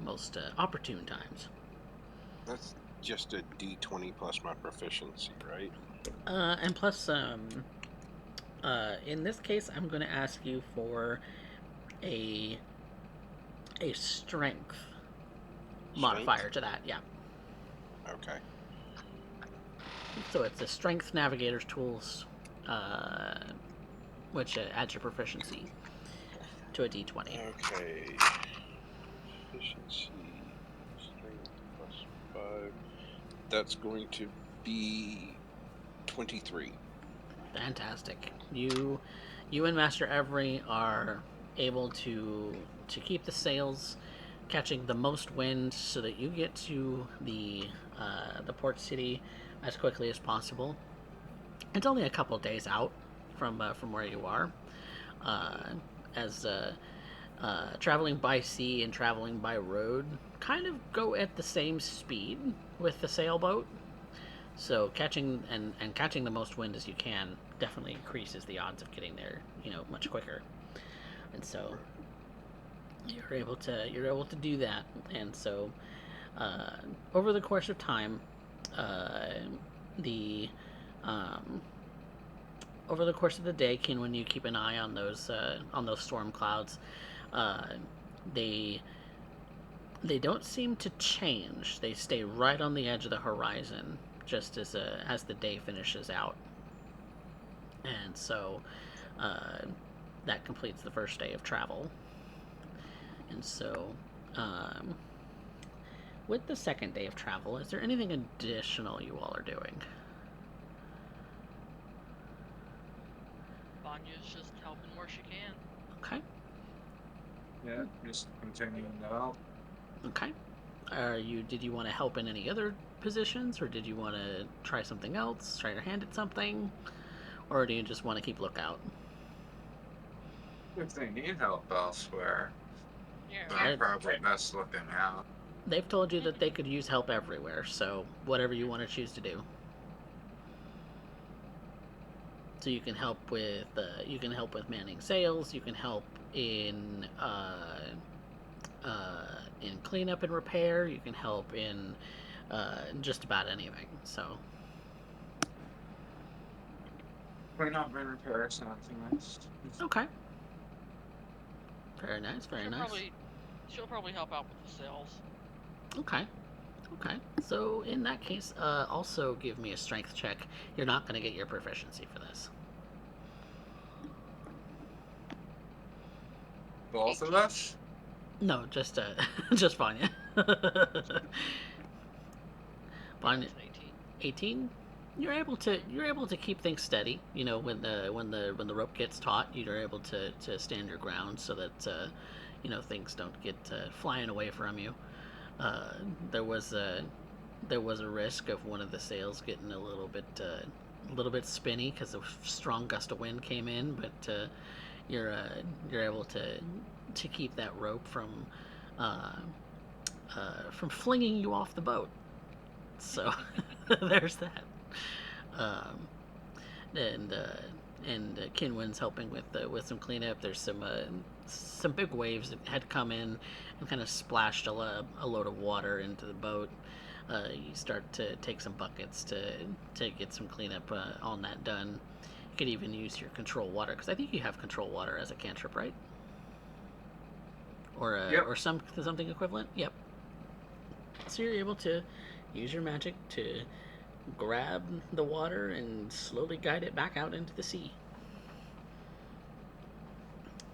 most opportune times. That's just a D20 plus my proficiency, right? And plus, in this case, I'm going to ask you for a strength modifier to that. Yeah. Okay. So it's a strength navigator's tools, which adds your proficiency to a D20. Okay. Proficiency, strength plus 5. That's going to be 23. Fantastic. You and Master Every are able to keep the sails catching the most wind so that you get to the port city as quickly as possible. It's only a couple of days out from where you are, as traveling by sea and traveling by road kind of go at the same speed with the sailboat. So catching catching the most wind as you can definitely increases the odds of getting there, much quicker. And so you're able to do that. And so over the course of time, the over the course of the day, when you keep an eye on those storm clouds, they don't seem to change. They stay right on the edge of the horizon, just as the day finishes out. And so that completes the first day of travel. And so with the second day of travel, is there anything additional you all are doing? Vanya's just helping where she can. Okay. Yeah, just continuing to help. Okay. Did you want to help in any other positions, or did you want to try something else, try your hand at something, or do you just want to keep lookout? If they need help elsewhere, Yeah. then I'm probably best looking out. They've told you that they could use help everywhere, so whatever you want to choose to do. So you can help with manning sails. You can help in cleanup and repair. You can help in just about anything. So Cleanup and repair sounds nice. okay, very nice, very nice. She'll probably help out with the sales. Okay. So in that case, also give me a strength check. You're not going to get your proficiency for this. Both of 18. us? No, just just Vanya. Vanya, It's 18. 18. You're able to keep things steady. You know, when the rope gets taut, you're able to stand your ground so that things don't get flying away from you. Uh, there was a risk of one of the sails getting a little bit spinny because a strong gust of wind came in, but you're you're able to keep that rope uh, from flinging you off the boat. So there's that. Um, and Kinwin's helping with some cleanup. There's some big waves that had come in and kind of splashed a load of water into the boat. You start to take some buckets to get some cleanup on that done. You could even use your control water because I think you have control water as a cantrip, right? Yep. Or something equivalent. Yep. So you're able to use your magic to grab the water and slowly guide it back out into the sea.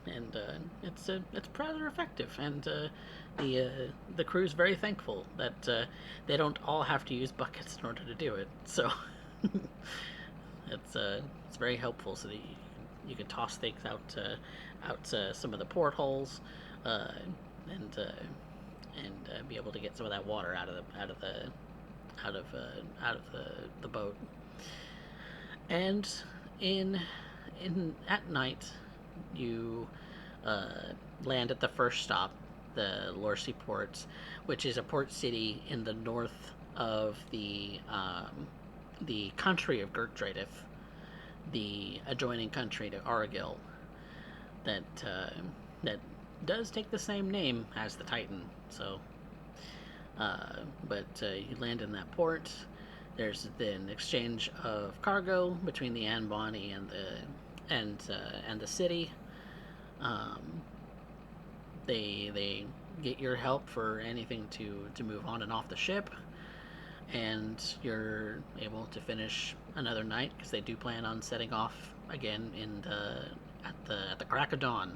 And it's rather effective, and the crew's very thankful that they don't all have to use buckets in order to do it. So it's very helpful, so that you can toss things out some of the portholes, uh, and be able to get some of that water out of the boat. And in at night, you land at the first stop, the Lorsi port, which is a port city in the north of the country of Gertradith, the adjoining country to Argil, that does take the same name as the Titan. So, but you land in that port. There's an exchange of cargo between the Anbani and the city. Um, they get your help for anything to move on and off the ship, and you're able to finish another night because they do plan on setting off again at the crack of dawn.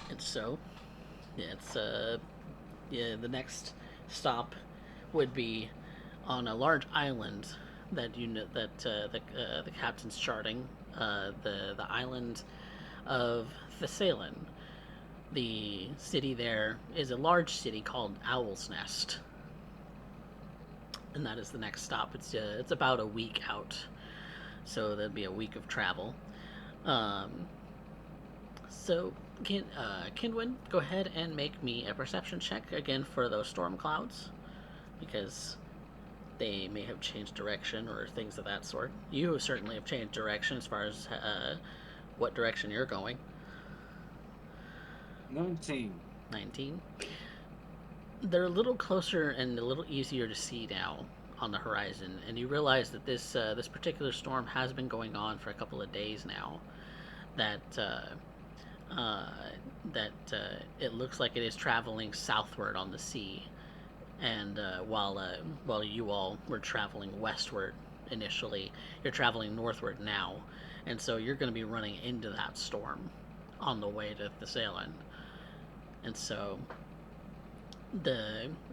And so, the next stop would be on a large island that the captain's charting, the island of Thessalan. The city there is a large city called Owl's Nest, and that is the next stop. It's about a week out, so that'd be a week of travel. Um, so, Kinwin, go ahead and make me a perception check again for those storm clouds, because they may have changed direction or things of that sort. You certainly have changed direction as far as what direction you're going. 19. 19. They're a little closer and a little easier to see now on the horizon, and you realize that this particular storm has been going on for a couple of days now. That it looks like it is traveling southward on the sea, and while you all were traveling westward initially, you're traveling northward now, and so you're going to be running into that storm on the way to Thessalan. And so,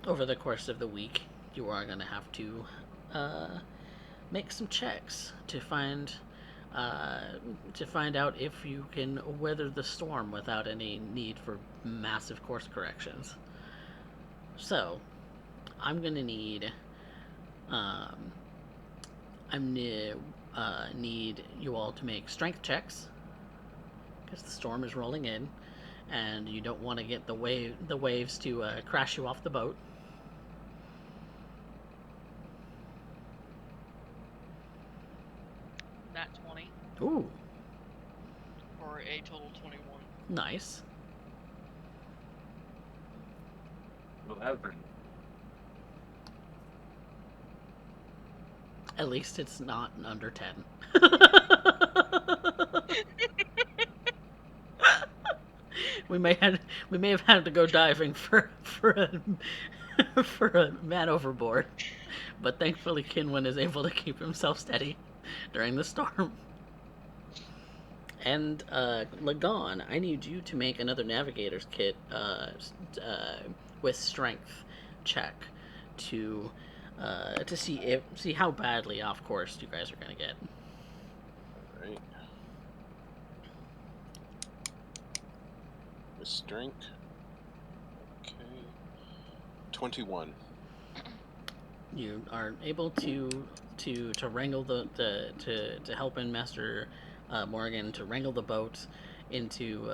over the course of the week, you are going to have to make some checks to find out if you can weather the storm without any need for massive course corrections. So, I'm gonna need need you all to make strength checks because the storm is rolling in, and you don't want to get the waves to crash you off the boat. Nat 20 Ooh, for a total 21. nice. 11. At least it's not under 10. we may have had to go diving for a man overboard, but thankfully Kinwin is able to keep himself steady during the storm. And Lagon, I need you to make another navigator's kit with strength check to see how badly off course you guys are gonna get. All right. With strength. Okay. 21. You are able to wrangle to help in Master Morgan to wrangle the boat into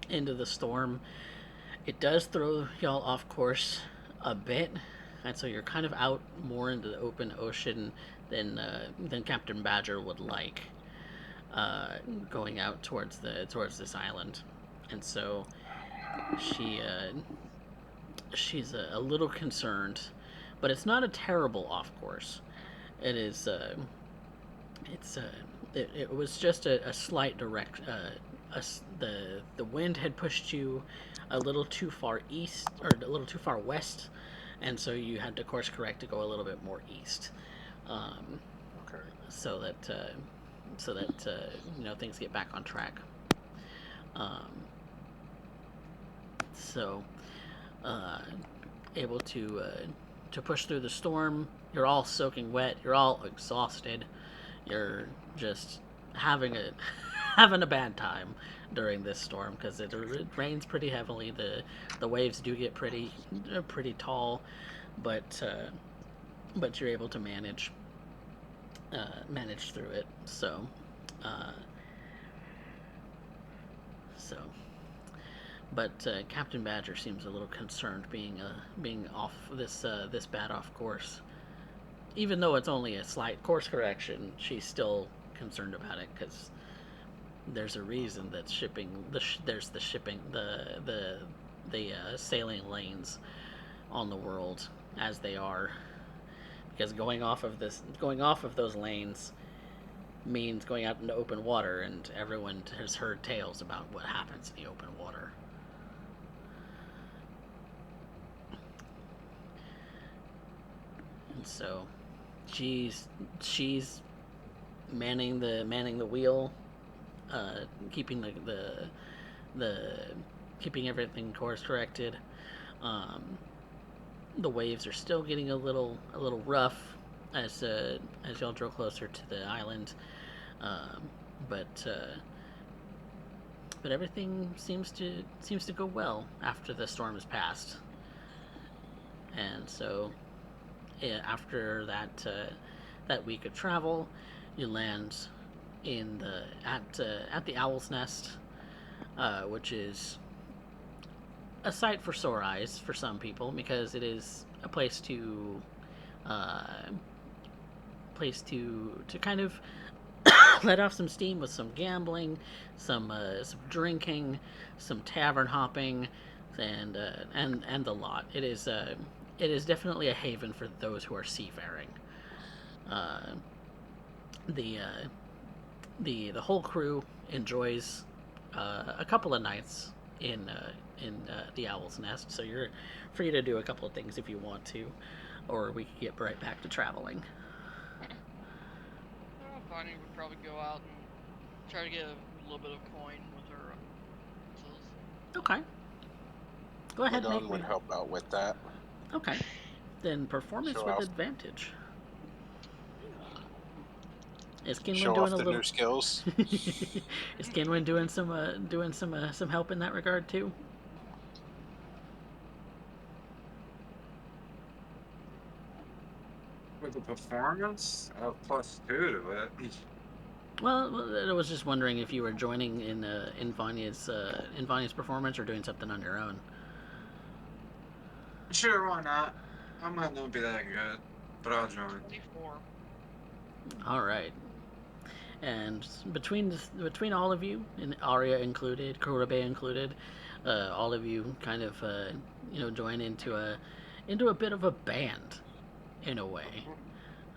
the storm. It does throw y'all off course a bit, and so you're kind of out more into the open ocean than Captain Badger would like, going out towards this island, and so she she's a little concerned, but it's not a terrible off course. It is it was just a slight direct the wind had pushed you a little too far east or a little too far west, and so you had to course correct to go a little bit more east, Okay. so that things get back on track. Um, so able to push through the storm. You're all soaking wet. You're all exhausted. You're just having a having a bad time during this storm because it rains pretty heavily. The waves do get pretty tall, but you're able to manage through it. Uh, so but Captain Badger seems a little concerned being off this bad off course. Even though it's only a slight course correction, she's still concerned about it because there's a reason that there's the shipping the sailing lanes on the world as they are, because going off of those lanes means going out into open water, and everyone has heard tales about what happens in the open water. And so she's manning the wheel, keeping the keeping everything course corrected. The waves are still getting a little rough as y'all draw closer to the island, um, but everything seems to go well after the storm has passed. And so, yeah, after that week of travel, you land at the Owl's Nest, which is a sight for sore eyes for some people because it is a place to kind of let off some steam with some gambling, some drinking, some tavern hopping, and the lot. It is definitely a haven for those who are seafaring. Uh, the the whole crew enjoys a couple of nights in the Owl's Nest, so you're free to do a couple of things if you want to, or we could get right back to traveling. Bonnie would probably go out and try to get a little bit of coin with her pencils. Okay. Go ahead, Lagon would help out with that. Okay. Then performance Show with off. advantage. Is Kinwin Show doing off a the little? new skills. Is Kinwin doing some help in that regard too? With the performance, I have +2 to it. Well, I was just wondering if you were joining in Vanya's performance or doing something on your own. Sure, why not? I might not be that good, but I'll join. 24. All right. And between all of you, and Arya included, Kurube included, all of you kind of join into a bit of a band, in a way.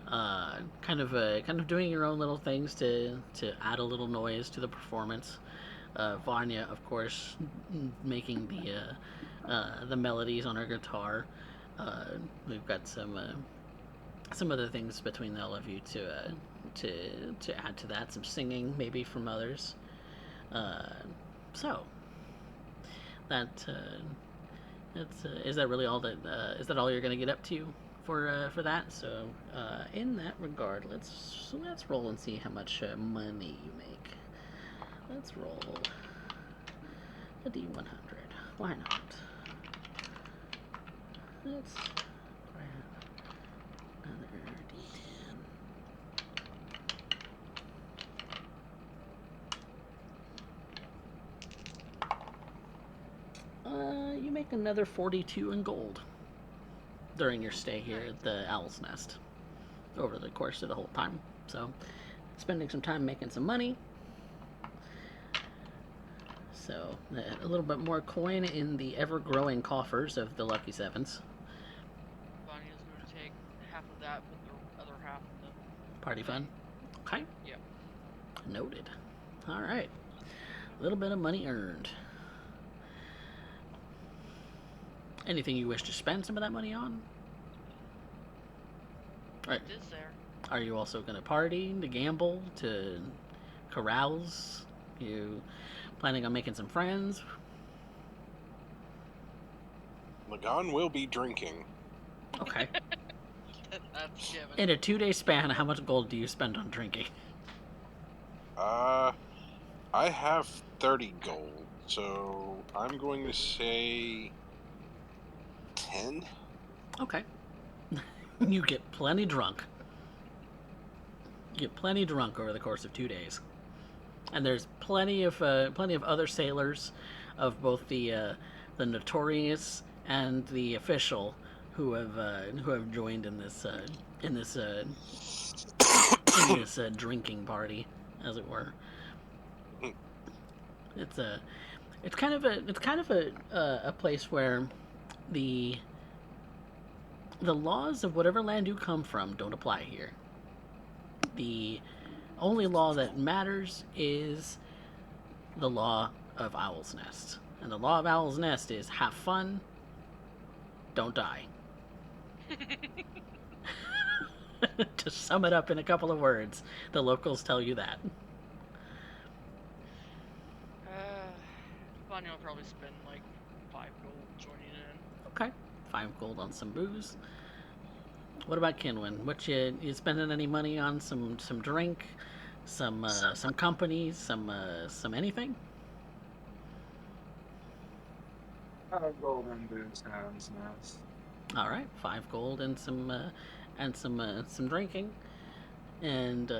Kind of doing your own little things to add a little noise to the performance. Vanya, of course, making the melodies on her guitar. We've got some other things between all of you to add to that. Some singing maybe from others. Uh, so that that's is that really all that is that all you're gonna get up to for that? So in that regard, let's roll and see how much money you make. Let's roll a D100. Why not? Let's grab another D10. You make another 42 in gold during your stay here at the Owl's Nest over the course of the whole time. So, spending some time making some money. So, a little bit more coin in the ever-growing coffers of the Lucky Sevens. Bonnie is going to take half of that, put the other half in the Party fun. Okay. Yeah. Noted. All right. A little bit of money earned. Anything you wish to spend some of that money on? Right. It is there. Are you also going to party, to gamble, to carouse? You planning on making some friends? Lagan will be drinking. Okay. That's given. In a 2-day span, how much gold do you spend on drinking? I have 30 gold, so I'm going to say 10. Okay. You get plenty drunk. You get plenty drunk over the course of 2 days. And there's plenty of other sailors of both the notorious and the official who have joined in this drinking party, as it were. It's kind of a place where the laws of whatever land you come from don't apply here. The only law that matters is the law of Owl's Nest. And the law of Owl's Nest is have fun, don't die. To sum it up in a couple of words, the locals tell you that. Bonnie will probably spend like 5 gold joining in. Okay, 5 gold on some booze. What about Kinwin? What you spending any money on? Some drink, some company, some anything? Golden boots sounds nice. All right, 5 gold and some drinking, and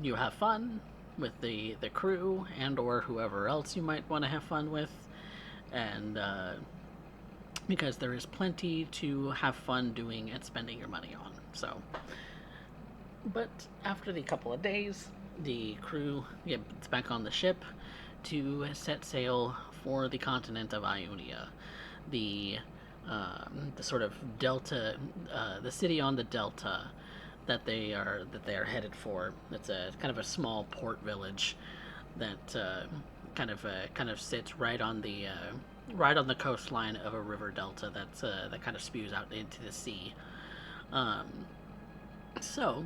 you have fun with the crew and or whoever else you might want to have fun with, and because there is plenty to have fun doing and spending your money on. So, but after the couple of days, the crew gets back on the ship to set sail for the continent of Ionia, the sort of delta, the city on the delta that they are headed for. It's a kind of a small port village that kind of sits right on the coastline of a river delta that kind of spews out into the sea. So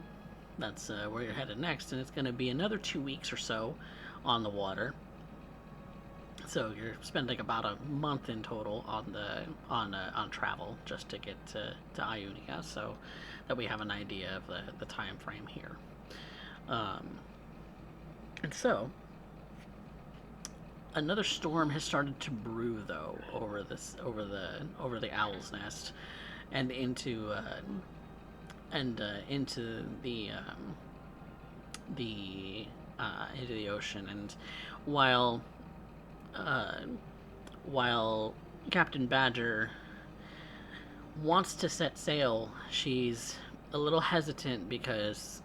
that's where you're headed next, and it's going to be another 2 weeks or so on the water. So you're spending about a month in total on travel just to get to Ionia, so that we have an idea of the time frame here. And so another storm has started to brew though over the Owl's Nest and into the ocean. And while Captain Badger wants to set sail, she's a little hesitant because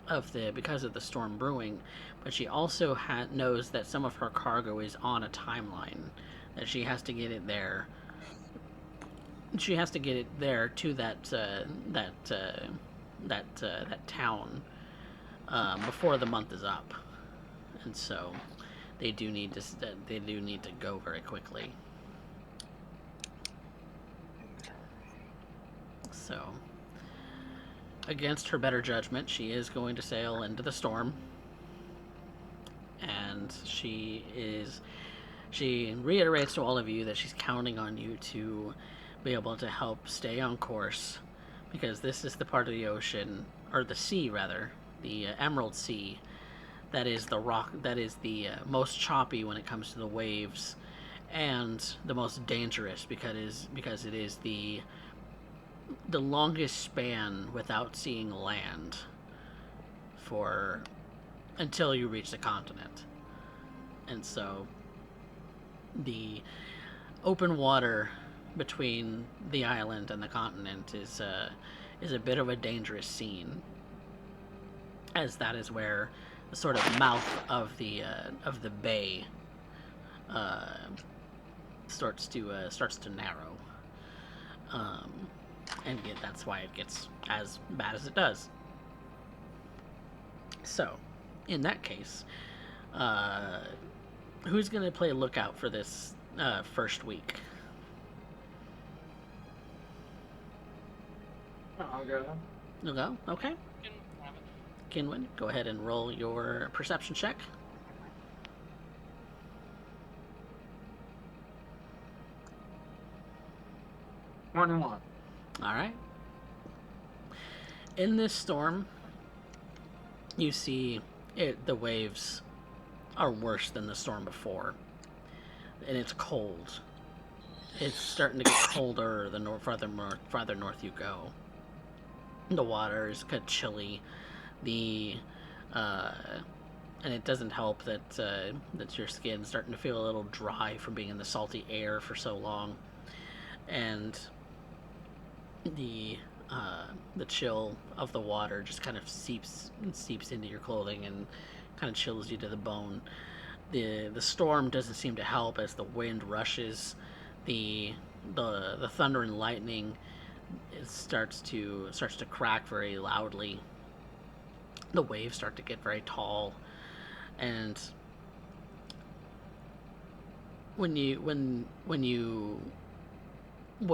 of the storm brewing, but she also knows that some of her cargo is on a timeline, that she has to get it there. She has to get it there to that town before the month is up, and so they do need to go very quickly. So, against her better judgment, she is going to sail into the storm, and and she reiterates to all of you that she's counting on you to be able to help stay on course, because this is the part of the ocean, or the sea rather, the Emerald Sea, that is the rock that is the most choppy when it comes to the waves, and the most dangerous because it is the longest span without seeing land for until you reach the continent. And so the open water between the island and the continent is a bit of a dangerous scene, as that is where the sort of mouth of the bay uh, starts to narrow, um, and that's why it gets as bad as it does. So, in that case, who's gonna play lookout for this first week? I'll go. You'll go? Okay. Can have it. Kinwin, go ahead and roll your perception check. 21. Alright. In this storm, you see the waves are worse than the storm before. And it's cold. It's starting to get colder the farther north you go. The water is kind of chilly. And it doesn't help that your skin's starting to feel a little dry from being in the salty air for so long. And the chill of the water just kind of seeps into your clothing and kind of chills you to the bone. The storm doesn't seem to help as the wind rushes. The thunder and lightning, it starts to crack very loudly. The waves start to get very tall, and what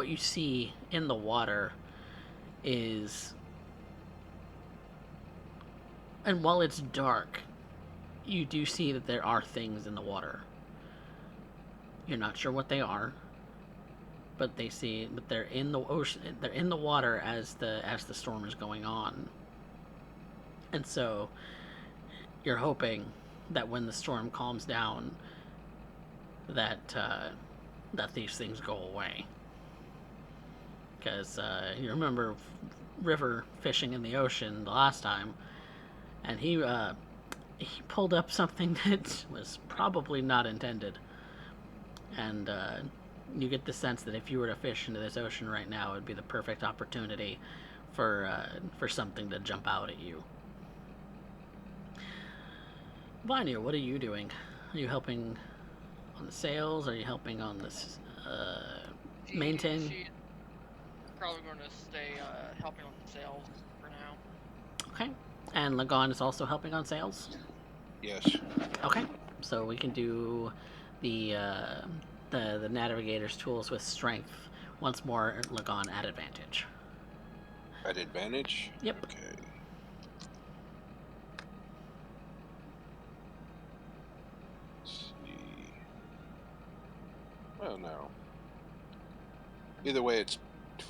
you see in the water is, and while it's dark, you do see that there are things in the water. You're not sure what they are, but they're in the ocean. They're in the water as the storm is going on, and so you're hoping that when the storm calms down, that these things go away. Because you remember River fishing in the ocean the last time, and he pulled up something that was probably not intended. And you get the sense that if you were to fish into this ocean right now, it would be the perfect opportunity for something to jump out at you. Vanya, what are you doing? Are you helping on the sales? Are you helping on this maintain? She's probably going to stay helping on the sales for now. Okay. And Lagon is also helping on sales? Yes. Okay. So we can do the navigator's tools with strength. Once more, Lagon at advantage. At advantage? Yep. Okay. Let's see. Well, no. Either way, it's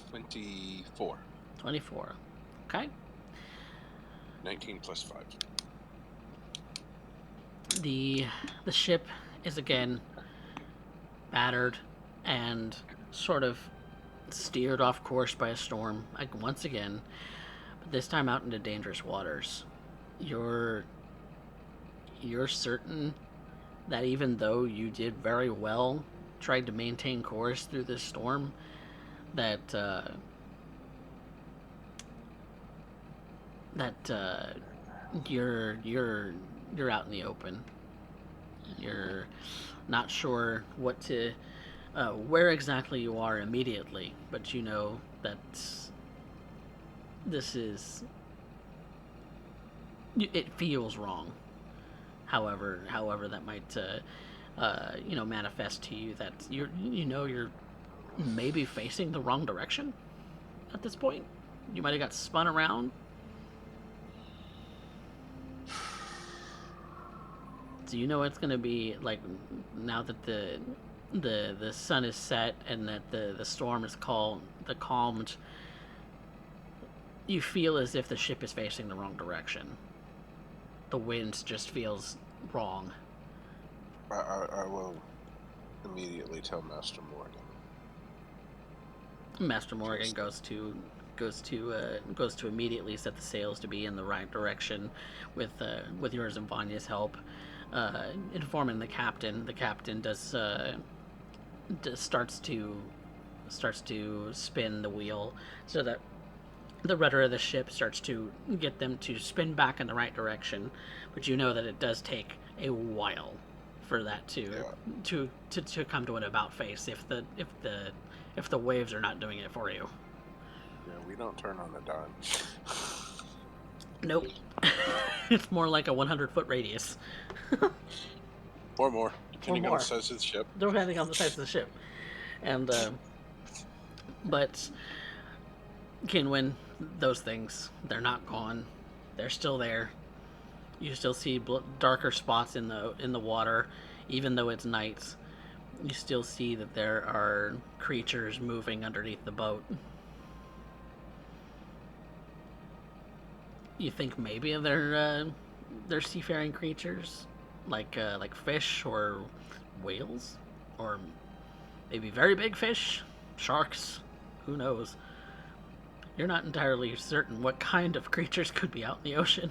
24. 24. Okay. 19 plus 5. The ship is again battered and sort of steered off course by a storm, like once again, but this time out into dangerous waters. You're certain that even though you did very well, tried to maintain course through this storm, that you're out in the open. You're not sure what to where exactly you are immediately, but you know that this is, it feels wrong. However that might manifest to you, that you're maybe facing the wrong direction at this point. You might have got spun around. Do you know it's going to be like now that the sun is set and that the storm is calmed? You feel as if the ship is facing the wrong direction. The wind just feels wrong. I will immediately tell Master Morgan. Master Morgan goes to immediately set the sails to be in the right direction, with yours and Vanya's help. Informing the captain. The captain starts to spin the wheel so that the rudder of the ship starts to get them to spin back in the right direction. But you know that it does take a while for that to come to an about face if the waves are not doing it for you. Yeah, we don't turn on a dime. Nope. It's more like a 100-foot radius. Or more, depending on more. the size of the ship. Depending on the size of the ship. And, but, Kinwin, those things, they're not gone. They're still there. You still see darker spots in the water, even though it's night. You still see that there are creatures moving underneath the boat. You think maybe they're seafaring creatures, like fish or whales, or maybe very big fish, sharks. Who knows? You're not entirely certain what kind of creatures could be out in the ocean.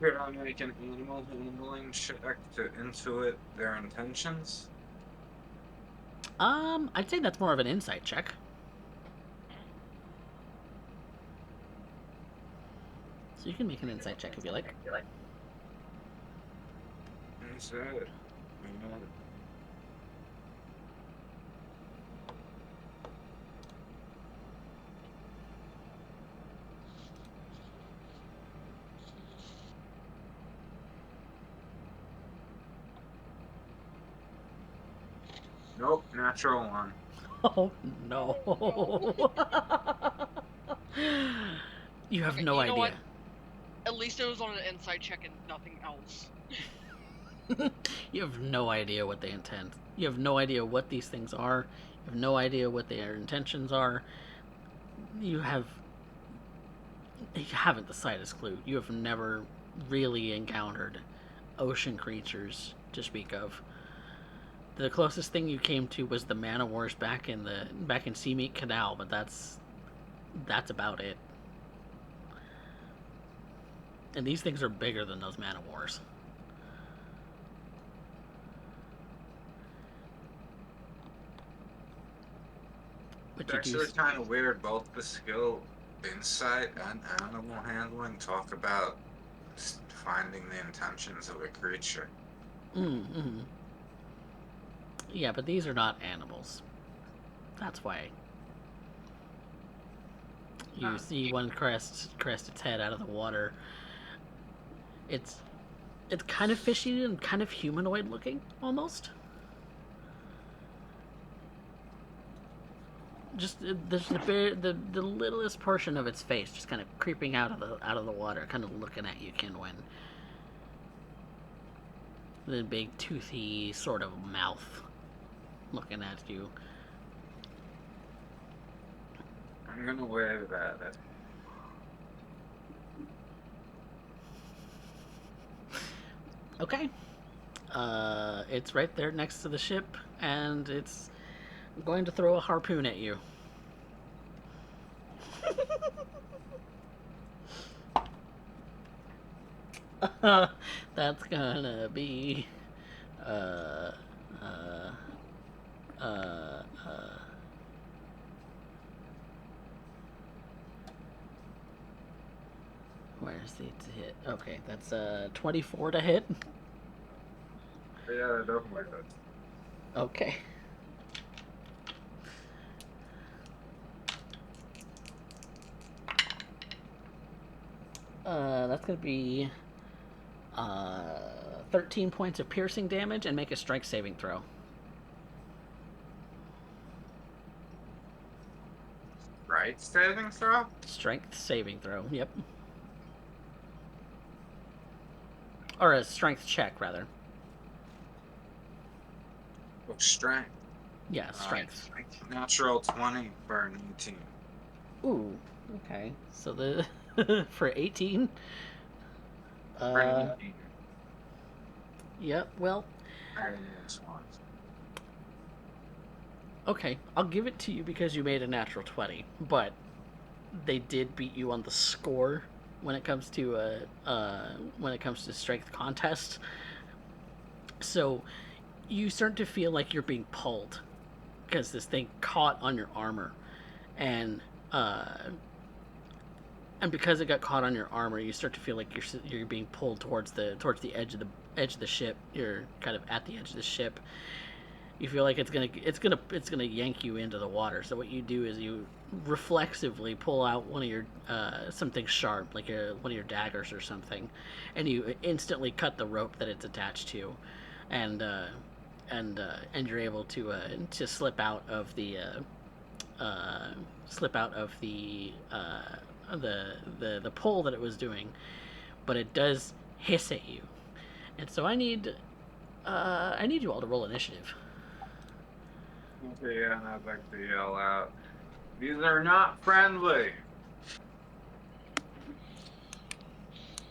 Could I make an animal handling check to intuit their intentions? I'd say that's more of an insight check. So you can make an insight check if you like. Insight. Nope, natural one. Oh no. You have no You know idea. what? At least it was on an inside check and nothing else. You have no idea what they intend. You have no idea what these things are. You have no idea what their intentions are. You haven't the slightest clue. You have never really encountered ocean creatures to speak of. The closest thing you came to was the man o' wars back in Seameat Canal, but that's about it. And these things are bigger than those man o' wars. But It's actually kind of weird. Both the skill insight and animal handling talk about finding the intentions of a creature. Mm-hmm. Yeah, but these are not animals. That's why. You see one crest its head out of the water. It's kind of fishy and kind of humanoid looking, almost. Just there's the littlest portion of its face just kind of creeping out of the water, kind of looking at you, Kinwin. The big toothy sort of mouth looking at you. I'm gonna wave at it. Okay. It's right there next to the ship, and it's going to throw a harpoon at you. That's gonna be where's the hit? Okay, that's 24 to hit. Yeah, definitely does. Okay. That's gonna be 13 points of piercing damage, and make a strike saving throw. right saving throw? Strength saving throw. Yep. Or a strength check, rather. Oh, strength. Yeah, strength. Natural 20 for an 18. Ooh. Okay. So the for 18. For an 18. Yep. Well. I didn't know this one. Okay, I'll give it to you because you made a natural 20, but they did beat you on the score when it comes to strength contest. So you start to feel like you're being pulled because this thing caught on your armor, and uh, and because it got caught on your armor, you start to feel like you're being pulled towards the edge of the ship. You're kind of at the edge of the ship. You feel like it's gonna yank you into the water. So what you do is you reflexively pull out one of your something sharp, like one of your daggers or something, and you instantly cut the rope that it's attached to, and you're able to slip out of the the pull that it was doing, but it does hiss at you, and so I need you all to roll initiative. Okay, yeah, and I'd like to yell out, "These are not friendly!"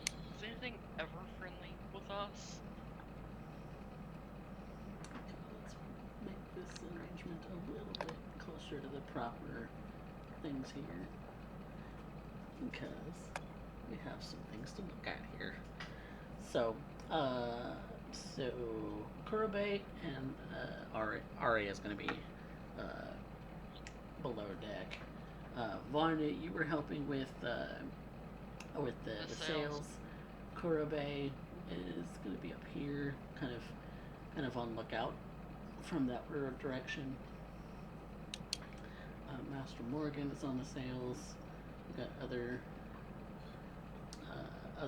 Is anything ever friendly with us? Let's make this arrangement a little bit closer to the proper things here, because we have some things to look at here. So, Kurobe and Ari is going to be below deck. Varna, you were helping with the sails. Kurobe is going to be up here, kind of on lookout from that direction. Master Morgan is on the sails. We've got other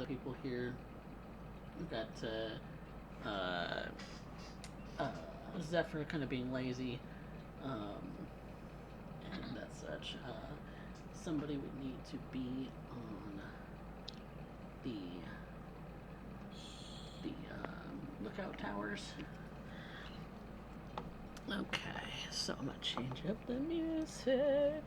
people here. We've got Zephyr kind of being lazy, and as such. Somebody would need to be on the lookout towers. Okay, so I'm gonna change up the music.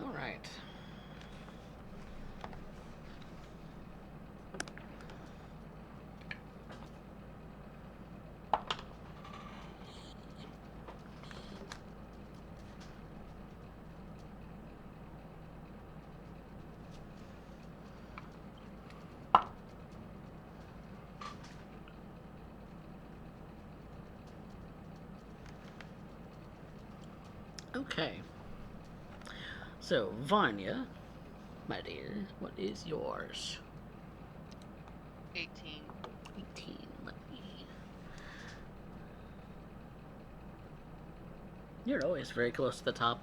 All right. Okay. So, Vanya, my dear, what is yours? 18. 18. Let me. You're always very close to the top.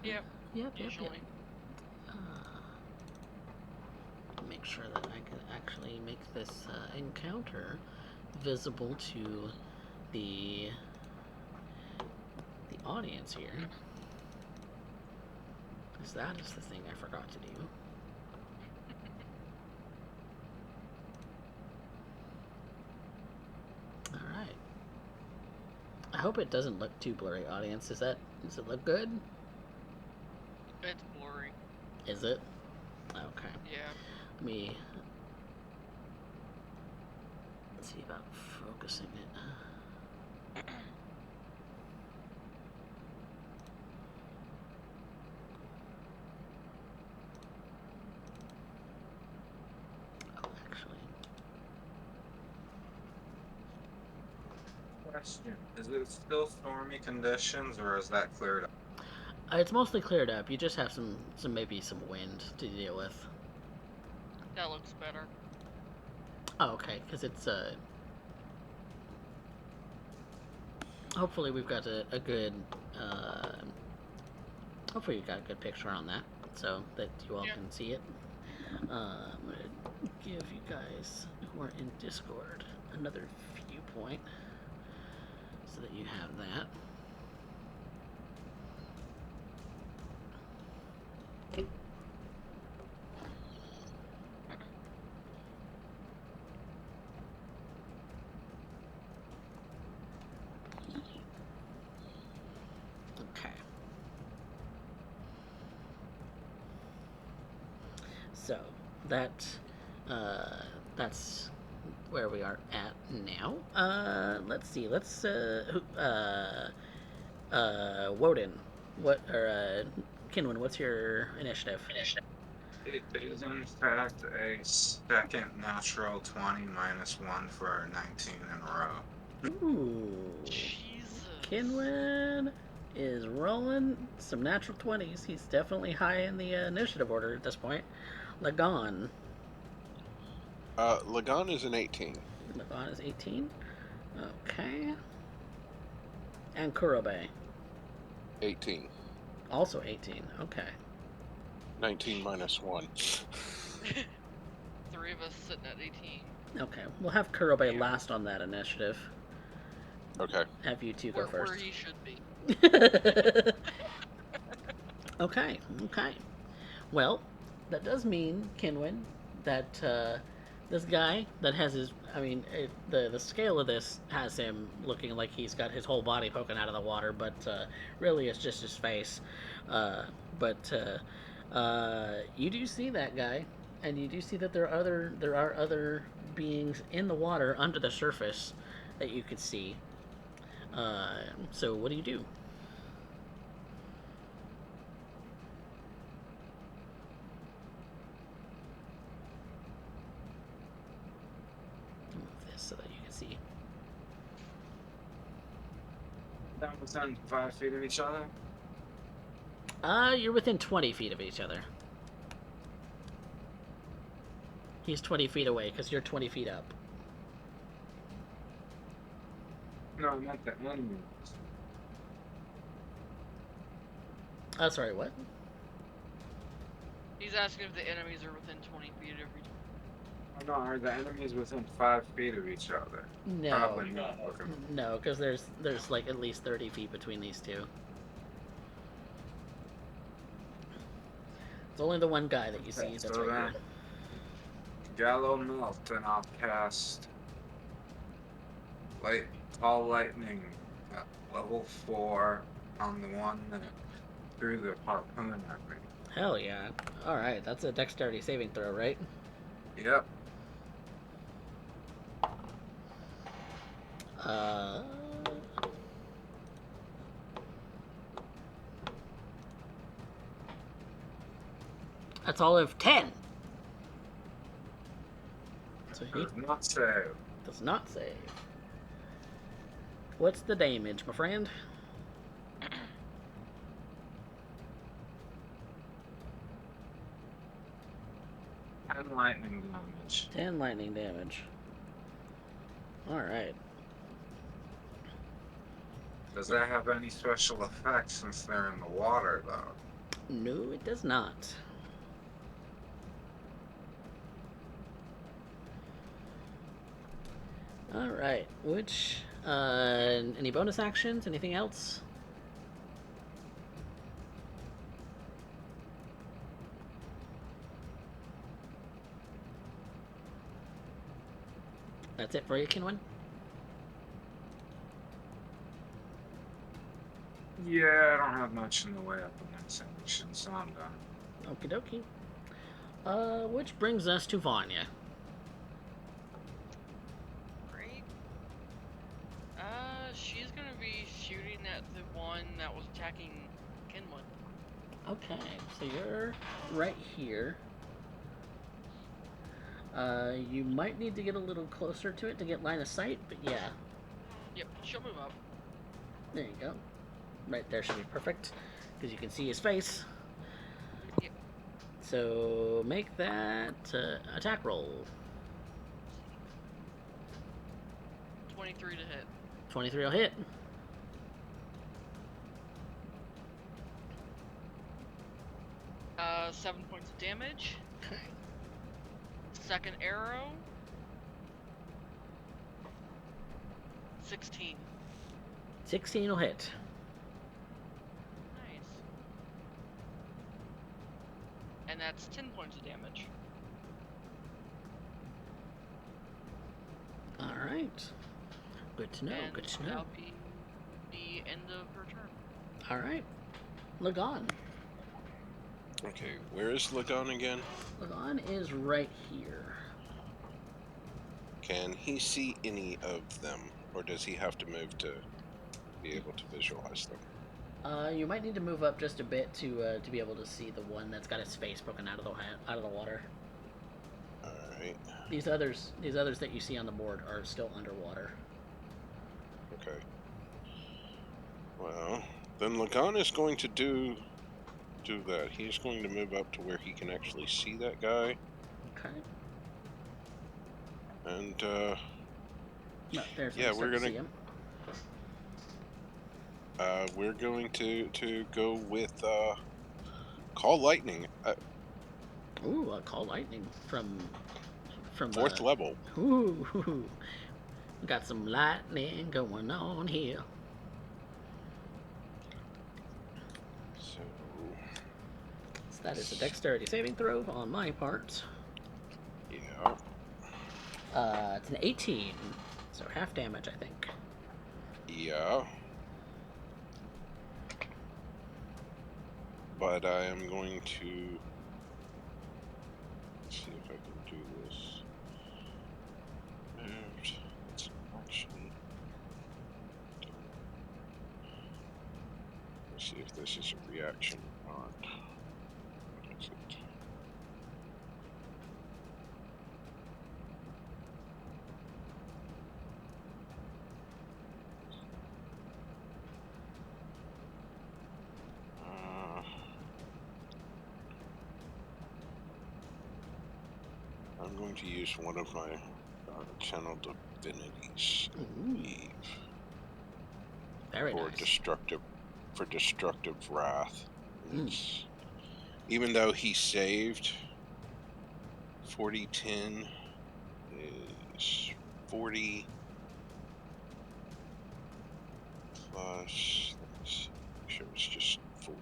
Yep. Yep. Usually. Make sure that I can actually make this encounter visible to the audience here, because that is the thing I forgot to do. All right. I hope it doesn't look too blurry, audience. Does it look good? It's blurry. Is it? Okay. Yeah. Let me see about focusing it. Oh, actually. Question: is it still stormy conditions, or is that cleared up? It's mostly cleared up. You just have some maybe some wind to deal with. That looks better. Oh, okay, because it's hopefully we've got a good hopefully you've got a good picture on that, so that you all can see it. I'm gonna give you guys who are in Discord another viewpoint so that you have that. Okay. So that's where we are at now. Let's see. Woden, Kinwin, what's your initiative? It is in fact a second natural 20 -1 for 19 in a row. Ooh, Jesus. Kinwin is rolling some natural 20s. He's definitely high in the initiative order at this point. Lagon. Lagan is an 18. Lagon is 18. Okay. And Kurobe. 18. Also 18. Okay. 19 -1. 3 of us sitting at 18. Okay. We'll have Kurobe Yeah. last on that initiative. Okay. Have you two go Where first. he should be. Okay. Well, that does mean, Kinwin, that this guy that has his, the scale of this has him looking like he's got his whole body poking out of the water, but really it's just his face. But you do see that guy, and you do see that there are other beings in the water under the surface that you could see. So what do you do? Move this so that you can see. That was within 5 feet of each other? You're within 20 feet of each other. He's 20 feet away because you're 20 feet up. No, I meant the enemies. Sorry, what? He's asking if the enemies are within 20 feet of each Oh, no, are the enemies within 5 feet of each other? No. Probably not. Okay. No, because there's like at least 30 feet between these two. It's only the one guy that you see Okay, that's so right then Gallo melt, and I'll cast tall lightning at level 4 on the one that threw the harpoon at me. here. Hell yeah. Alright, that's a dexterity saving throw, right? Yep. That's all of 10. So he Does not save. does not save. What's the damage, my friend? And lightning damage. 10 lightning damage. Alright. Does that have any special effects since they're in the water, though? No, it does not. Alright, which, any bonus actions? Anything else? That's it for you, Kinwin? Yeah, I don't have much in the way of bonus action, so I'm done. Okie dokie. Which brings us to Vanya. Right? She's gonna be shooting at the one that was attacking Kinwood. Okay, so you're right here. You might need to get a little closer to it to get line of sight, but yeah. Yep, she'll move up. There you go. Right there should be perfect, because you can see his face. Yep. So make that attack roll. 23 to hit. 23 will hit. Seven points of damage. Okay. second arrow. 16. 16 will hit. Nice. And that's 10 points of damage. All right. Good to know. And Good to know. that'll be the end of her turn. All right. Lagon. Okay, where is Lagon again? Lagon is right here. Can he see any of them, or does he have to move to be able to visualize them? You might need to move up just a bit to be able to see the one that's got his face poking out of the water. All right. These others that you see on the board are still underwater. Okay. Well, then Lagon is going to do that. He's going to move up to where he can actually see that guy, Okay. and No, there's yeah, we're gonna see him. we're going to go with Call Lightning, Ooh, call lightning from 4th level. Ooh, got some lightning going on here. So That is a dexterity saving throw on my part. yeah. It's an 18, so half damage, I think. Yeah. But I am going to see if I can do this. Moved. It's actually. Let's see if this is a reaction or not. What is it? I'm going to use one of my channel divinities, I believe, Very for nice. destructive wrath. Even though he saved, 40-10 is 40 plus. Let me see. Make sure it's just 40-10.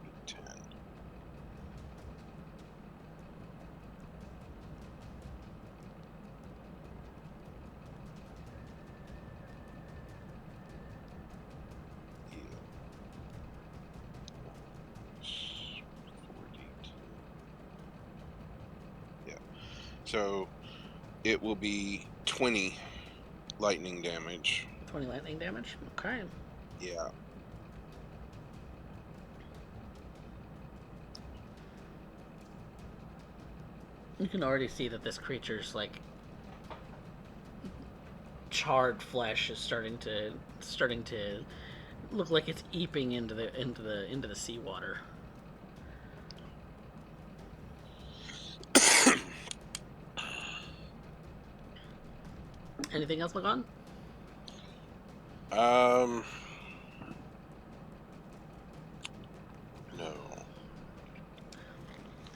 So it will be 20 lightning damage. 20 lightning damage? Okay. Yeah. You can already see that this creature's like charred flesh is starting to look like it's eeping into the seawater. Anything else, Lagon? No.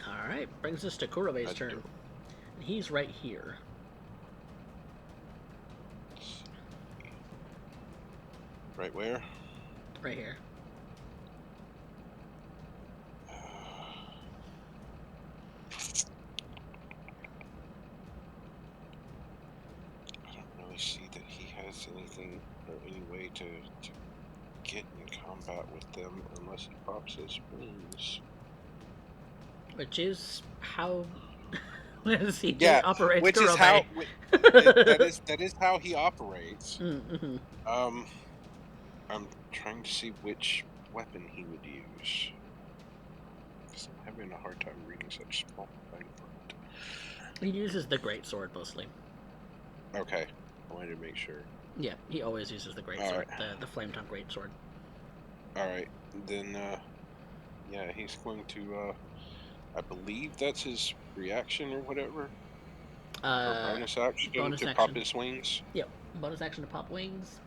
Alright, brings us to Kurobe's turn. And he's right here. Right where? Right here. I don't really see that he has anything or any way to get in combat with them unless he pops his wings. Which is how CJ Yeah, operates which Kurobe. is how that is how he operates. Mm-hmm. I'm trying to see which weapon he would use. Because I'm having a hard time reading such small fine print. He uses the greatsword mostly. Okay, I wanted to make sure. Yeah, he always uses the greatsword, Right. the flame tongue greatsword. Alright, then, yeah, he's going to, I believe that's his reaction or whatever. Or bonus action to pop his wings. Yep, bonus action to pop wings.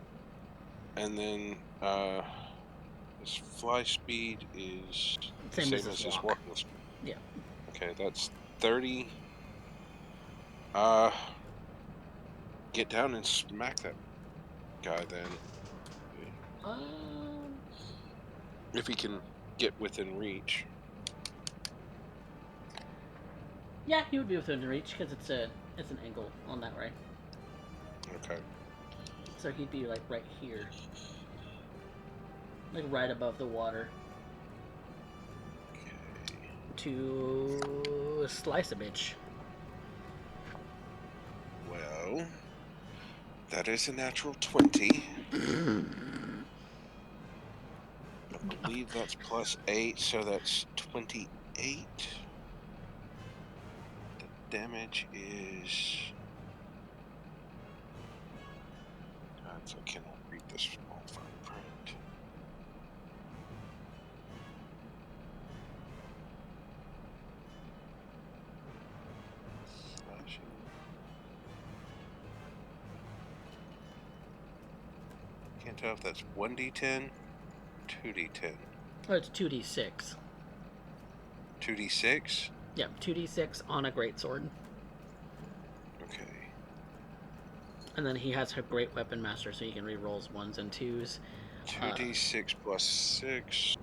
And then, his fly speed is the same as his walking speed. Yeah. Okay, that's 30. Uh, get down and smack that guy then. Um, If he can get within reach. yeah, he would be within reach because it's an angle on that way. Okay. So he'd be like right here, like right above the water to slice a bitch. Well, that is a natural 20. I believe that's plus 8, so that's 28. The damage is... God, I cannot read this small fine print. Slashing. Can't tell if that's 1d10, 2d10. Oh, it's 2d6. 2d6? Yeah, 2d6 on a greatsword. Okay. And then he has a great weapon master, so he can re-rolls 1s and 2s. 2d6 plus 6.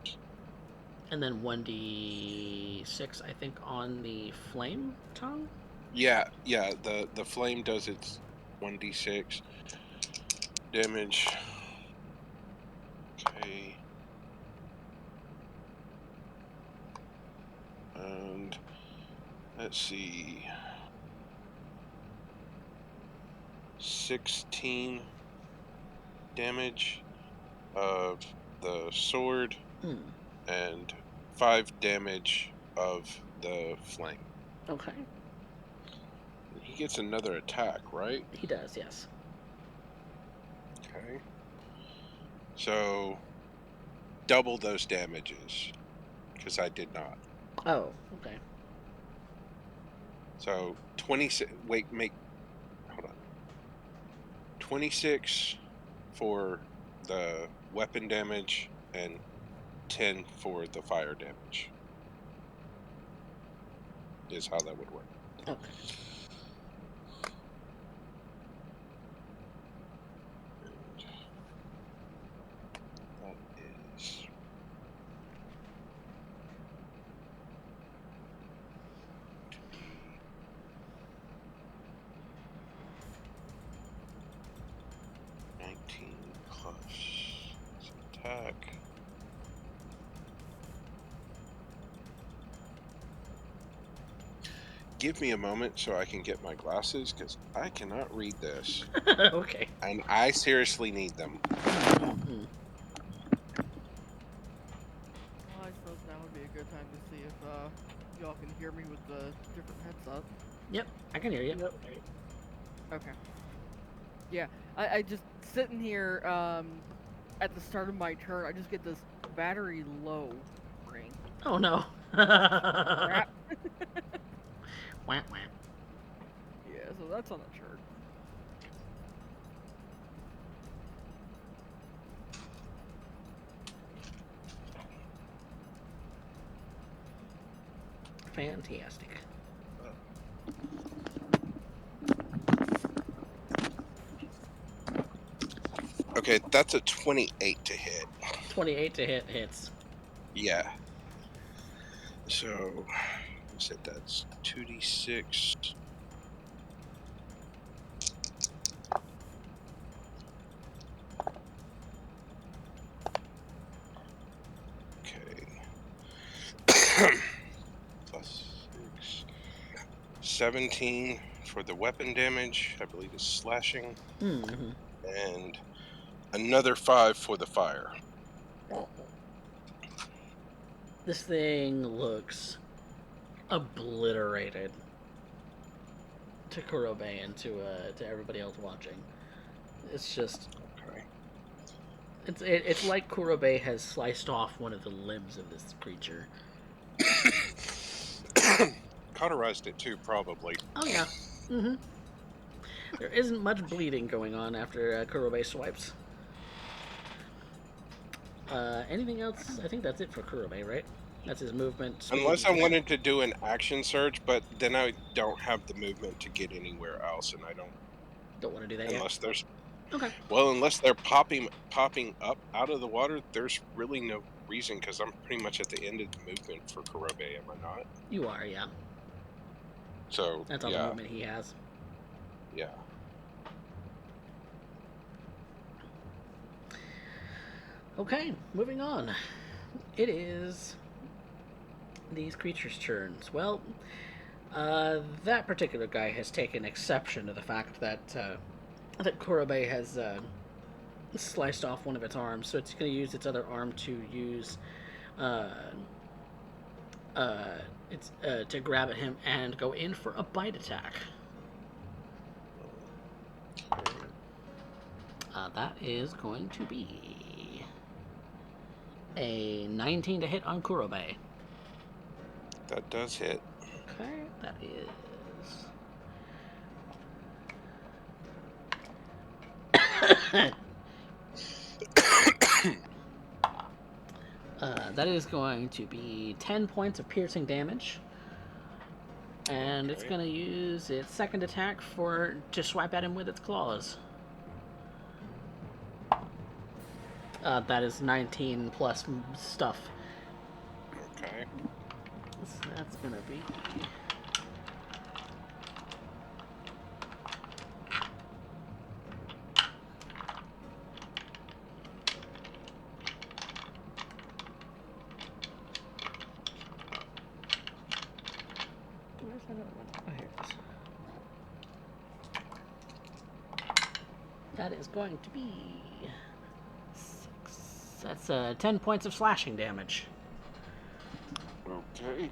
And then 1d6, I think, on the flame tongue? Yeah, the flame does its 1d6 damage. Okay. And let's see. 16 damage of the sword and 5 damage of the flame. Okay. He gets another attack, right? He does, yes. Okay. So double those damages, because I did not. Oh, okay. So 26. Wait, hold on. 26 for the weapon damage and 10 for the fire damage. Is how that would work. Okay. That is 19 plus his attack. Give me a moment so I can get my glasses, because I cannot read this. Okay. And I seriously need them. Mm-hmm. Well, I suppose now would be a good time to see if y'all can hear me with the different headset. Yep, I can hear you. Yep. Okay. Yeah, I just sitting here at the start of my turn, I just get this battery low ring. Oh no. Crap. Wah, wah. Yeah, so that's on the turn. Fantastic. Okay, that's a 28 to hit. 28 to hit hits. Yeah. So, you said that's 2d6. Okay. Plus 6. 17 for the weapon damage. I believe it's slashing. Mm-hmm. And another 5 for the fire. This thing looks obliterated to Kurobe and to everybody else watching. It's just Okay. it's like Kurobe has sliced off one of the limbs of this creature. Cauterized it too, probably. Oh yeah. Mm-hmm. There isn't much bleeding going on after Kurobe swipes. Anything else? I think that's it for Kurobe, right? That's his movement speed. Unless I wanted to do an action surge, but then I don't have the movement to get anywhere else, and I Don't want to do that yet. unless there's Okay. unless they're popping up out of the water, there's really no reason because I'm pretty much at the end of the movement for Kurobe, am I not? You are, yeah. So That's all the movement he has. yeah. Okay, moving on. It is these creatures' turns. Well, that particular guy has taken exception to the fact that that Kurobe has sliced off one of its arms, so it's going to use its other arm to use uh, it's to grab at him and go in for a bite attack. That is going to be a 19 to hit on Kurobe. That does hit. Okay, that is. That is going to be 10 points of piercing damage. And it's going to use its second attack to swipe at him with its claws. That is 19 plus stuff. Okay. So that's going to be... Where's that other one? Oh, here it is. That is going to be 6. That's 10 points of slashing damage. Okay.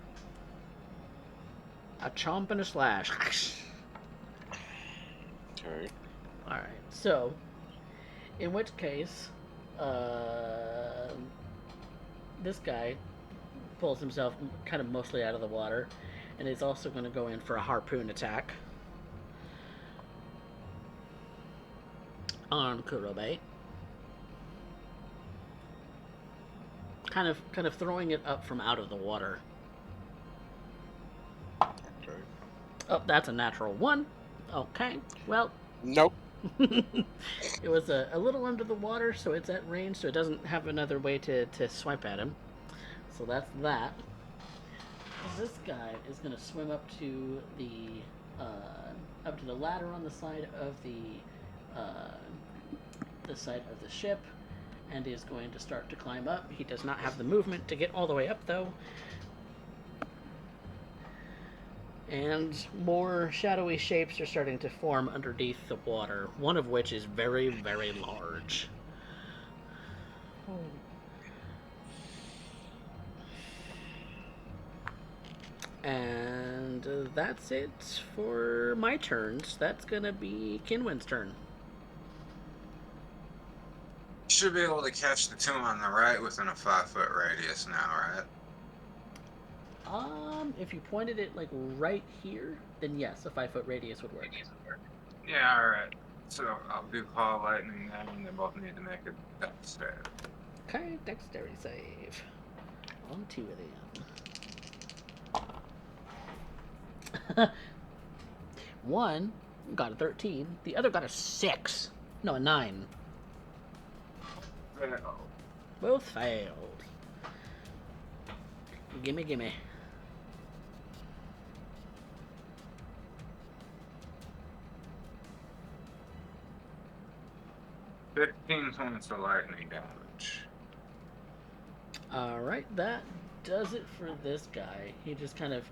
A chomp and a slash. Okay. Alright, so, in which case, this guy pulls himself kind of mostly out of the water, and is also going to go in for a harpoon attack on Kurobe. Kind of throwing it up from out of the water. Okay. Oh, that's a natural 1. Okay, well, Nope. it was a little under the water, so it's at range, so it doesn't have another way to swipe at him. So that's that. This guy is going to swim up to the ladder on the side of the ship, and is going to start to climb up. He does not have the movement to get all the way up, though. And more shadowy shapes are starting to form underneath the water, one of which is very, very large. And that's it for my turns. That's gonna be Kinwin's turn. Should be able to catch the two on the right within a 5-foot radius now, right? If you pointed it like right here, then yes, a 5-foot radius would work. Yeah, alright. So I'll do Call Lightning then, and they both need to make a death save. Okay, dexterity save. On 2 of them. One got a 13, the other got a 6. No, a 9. Fail. Both failed. Gimme, gimme. $15 points of lightning damage. Alright, that does it for this guy. He just kind of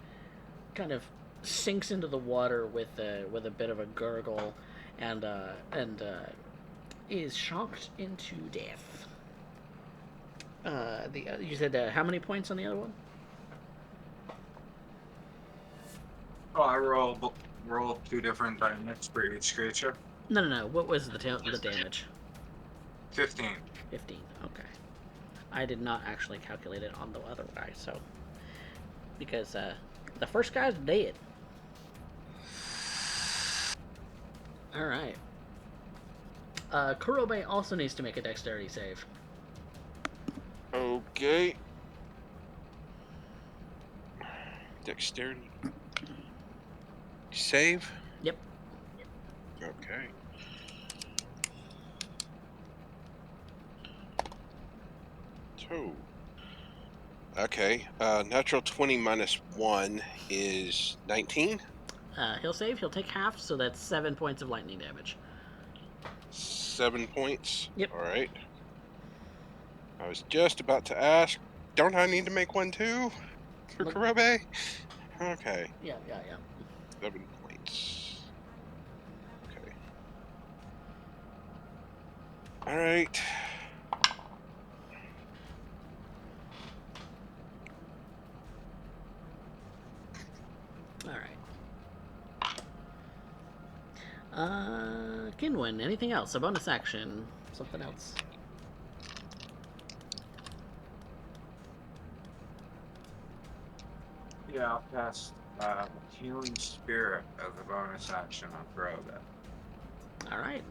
sinks into the water with a bit of a gurgle and is shocked into death. You said how many points on the other one? Oh, I roll 2 different damage for each creature. No. What was the damage? 15. 15. Okay. I did not actually calculate it on the other guy, so because the first guy's dead. All right. Kurobe also needs to make a dexterity save. Okay. Dexterity. Save? Yep. Okay. So. Okay. Natural 20 minus 1 is 19. He'll save. He'll take half, so that's 7 points of lightning damage. 7 points. Yep. All right. I was just about to ask, don't I need to make one too for Look- Kurobe? Okay. Yeah. 7 points. Okay. All right. All right. Kinwin, anything else? A bonus action? Something else? Yeah, I'll cast Healing Spirit as a bonus action on Kurobe. All right.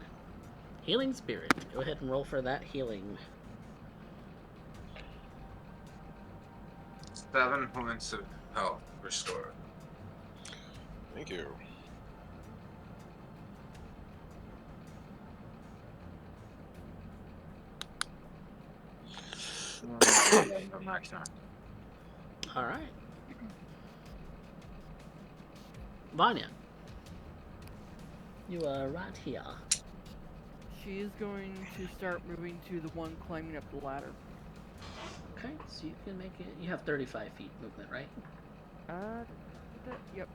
Healing Spirit. Go ahead and roll for that healing. 7 points of health restored. Thank you. My turn. All right. Vanya. You are right here. She is going to start moving to the one climbing up the ladder. Okay, so you can make it. You have 35 feet movement, right? Yep.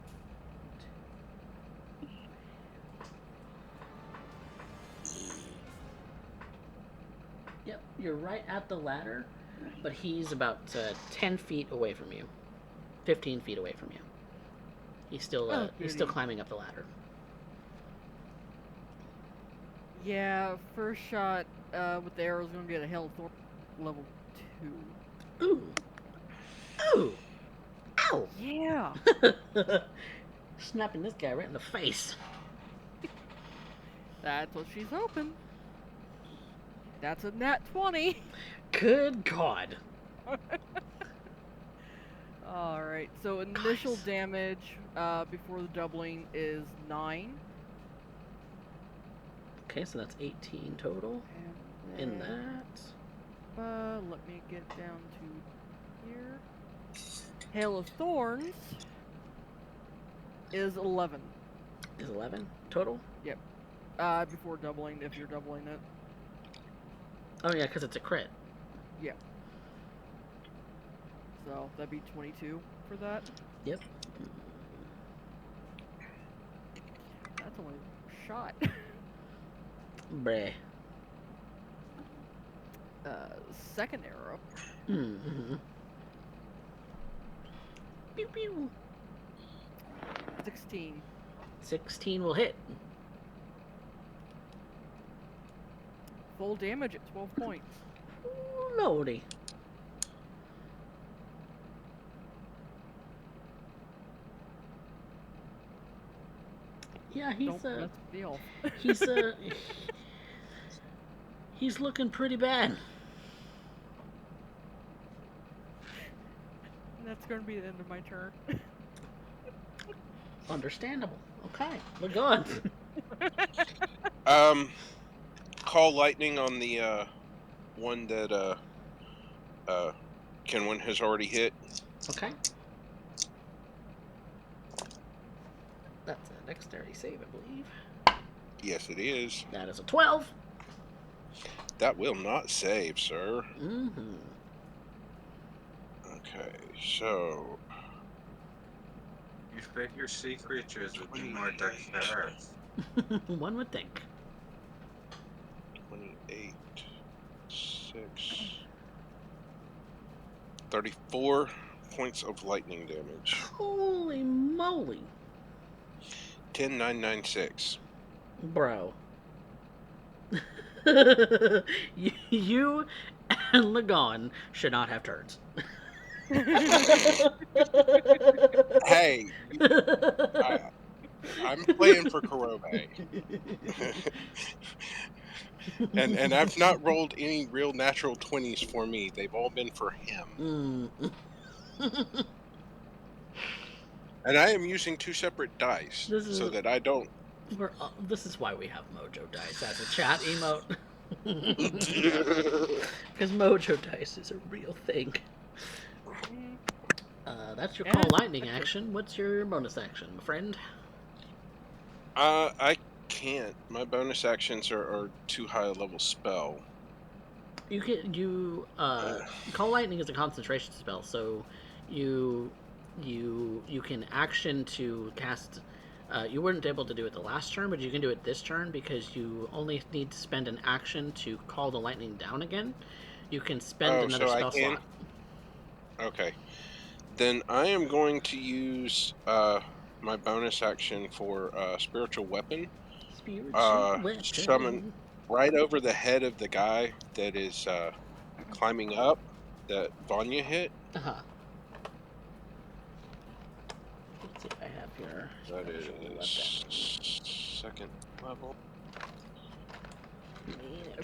Yep, you're right at the ladder, but he's about 10 feet away from you. 15 feet away from you. He's still climbing up the ladder. Yeah, first shot with the arrow is going to get a Hail of Thorn level 2. Ooh. Ooh. Ow. Yeah. Snapping this guy right in the face. That's what she's hoping. That's a nat 20. Good God. Alright, so initial Guys. damage before the doubling is 9. Okay, so that's 18 total. And In then, that. let me get down to here. Hail of Thorns is 11. Is 11 total? Yep. Before doubling, if you're doubling it. Oh, yeah, because it's a crit. Yeah. So, that'd be 22 for that. Yep. That's only a shot. Bleh. Second arrow. Mm-hmm. Pew pew. 16. 16 will hit. Full damage at 12 points. Ooh, lordy. Yeah, he's Don't mess with the elf. he's he's looking pretty bad. That's going to be the end of my turn. Understandable. Okay, we're going. Call lightning on the one that Kenwin has already hit. Okay. That's a dexterity save, I believe. Yes, it is. That is a 12. That will not save, sir. Mm-hmm. Okay, so You figure sea creatures would be more dexterous. One would think. 28, 6, 34 points of lightning damage. Holy moly. 10,996. Bro. You and Lagon should not have turns. Hey, I'm playing for Kurobe. and I've not rolled any real natural 20s for me. They've all been for him. Mm. And I am using 2 separate dice This so is that I don't. this is why we have Mojo Dice as a chat emote. Because Mojo Dice is a real thing. That's your And call it's lightning effective. action. What's your bonus action, my friend? I can't. My bonus actions are too high a level spell. Call lightning is a concentration spell, so you you can action to cast. You weren't able to do it the last turn, but you can do it this turn because you only need to spend an action to call the lightning down again. You can spend Oh, another so I spell can? slot. Okay. Then I am going to use my bonus action for spiritual weapon. Spiritual Summon weapon. right over the head of the guy that is climbing up that Vanya hit. Uh huh. Let's see what I have here. That Spiritual is weapon. 2nd level.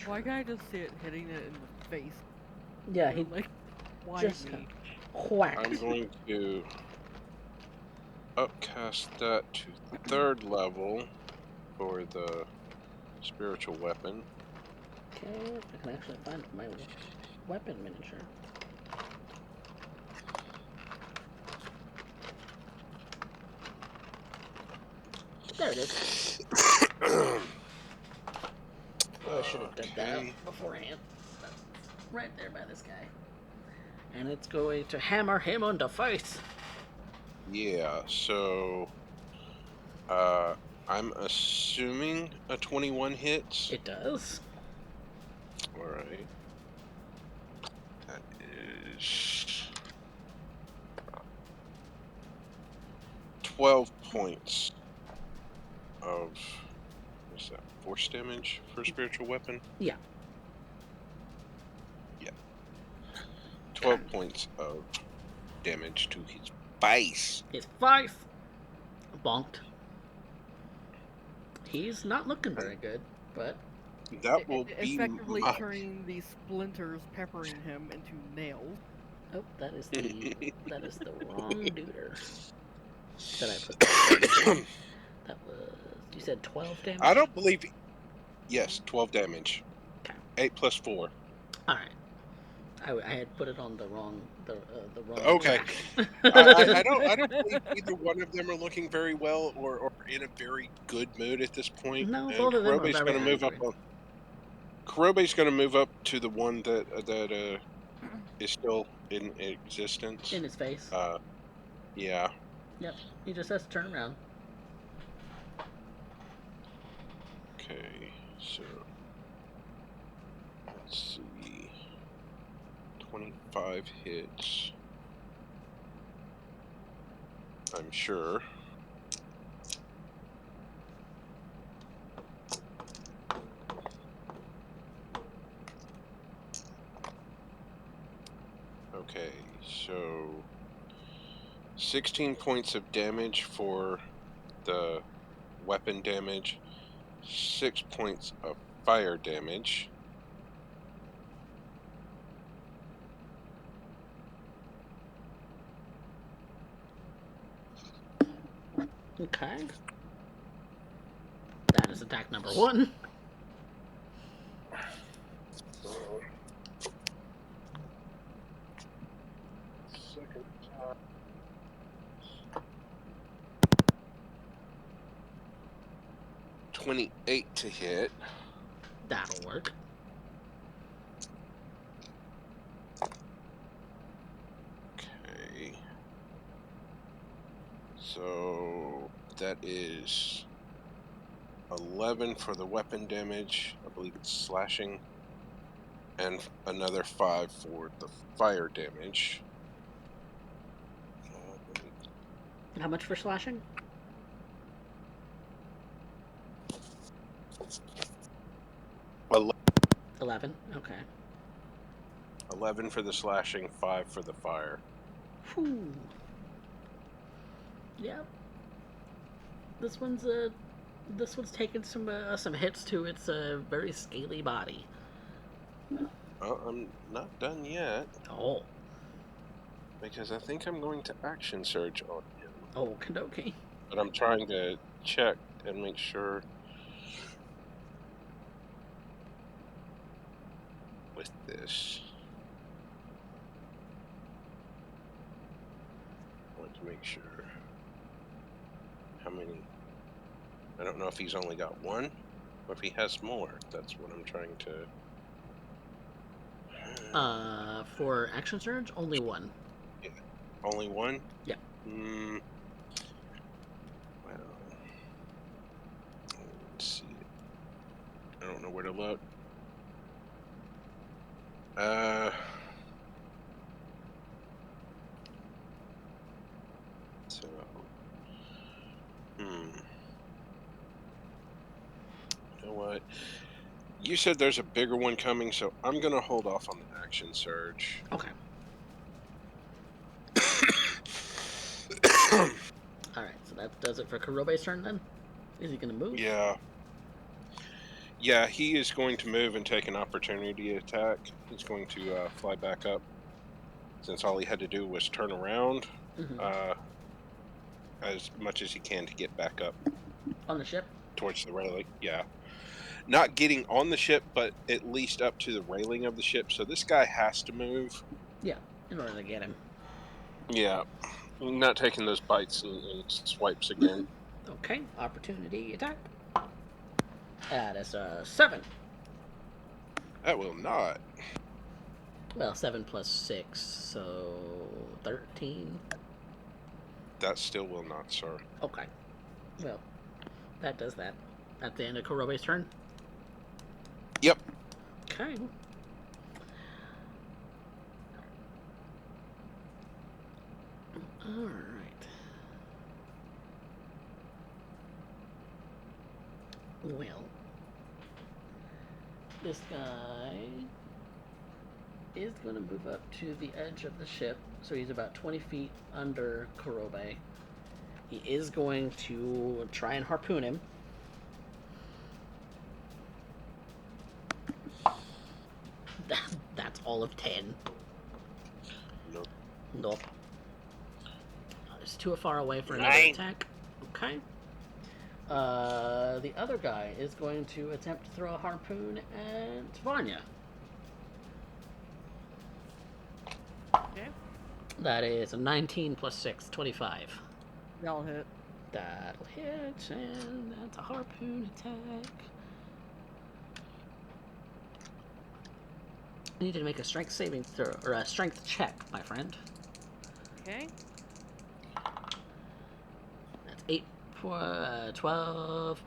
Why can't I just see it hitting it in the face? Yeah, he Like, why just me? whacked. I'm going to upcast that to 3rd level for the spiritual weapon. Okay, if I can actually find my weapon miniature. There it is. Oh, I should have dug that up beforehand. That's right there by this guy. And it's going to hammer him on the face. Yeah, so I'm assuming a 21 hits. It does. Alright. That is 12 points of, what's that, force damage for spiritual weapon? Yeah. Yeah. 12 points of damage to his face. His face. Bonked. He's not looking very good, but That will be Effectively my... turning these splinters, peppering him into nails. oh, that is the wrong duder that I put that. That was, you said 12 damage. I don't believe... Yes, 12 damage. Okay. 8 plus 4. All right. I had put it on the wrong Okay. track. I don't believe either one of them are looking very well or in a very good mood at this point. No, And both of them are Kurobe's very going to move up angry. on. Kurobe's going to move up to the one that is still in existence. In his face. Yeah. Yep. He just has to turn around. Okay. So let's see. 25 hits. I'm sure. Okay, so 16 points of damage for the weapon damage, 6 points of fire damage. Okay. That is attack number 1. Second attack. 28 to hit. That'll work. Okay. So that is 11 for the weapon damage. I believe it's slashing. And another 5 for the fire damage. How much for slashing? 11. Okay. 11 for the slashing, 5 for the fire. Whew. Yep. This one's taken some hits to its very scaly body. Well, I'm not done yet. Oh. Because I think I'm going to action surge on him. Oh, Kadoki. But I'm trying to check and make sure with this. I want to make sure how many. I don't know if he's only got one or if he has more. That's what I'm trying to. For action surge, only one. Only one? Yeah. Well, let's see. I don't know where to look. So, you know what? You said there's a bigger one coming, so I'm gonna hold off on the action surge. Okay. Alright, so that does it for Kurobe's turn then? Is he gonna move? Yeah. Yeah, he is going to move and take an opportunity attack. He's going to fly back up, since all he had to do was turn around as much as he can to get back up. On the ship? Towards the railing, yeah. Not getting on the ship, but at least up to the railing of the ship. So this guy has to move. Yeah, in order to get him. Yeah. Not taking those bites and swipes again. Okay, opportunity attack. That is 7. That will not. Well, 7 plus 6, so 13. That still will not, sir. Okay. Well, that does that. At the end of Kurobe's turn? Yep. Okay. Alright. Well, this guy is going to move up to the edge of the ship, so he's about 20 feet under Kurobe. He is going to try and harpoon him. That's all of 10. Nope. Nope. It's too far away for another 9. attack. Okay. The other guy is going to attempt to throw a harpoon at Vanya. Okay. That is a 19 plus 6, 25. That'll hit. That'll hit, and that's a harpoon attack. I need to make a strength saving throw, or a strength check, my friend. Okay. That's 12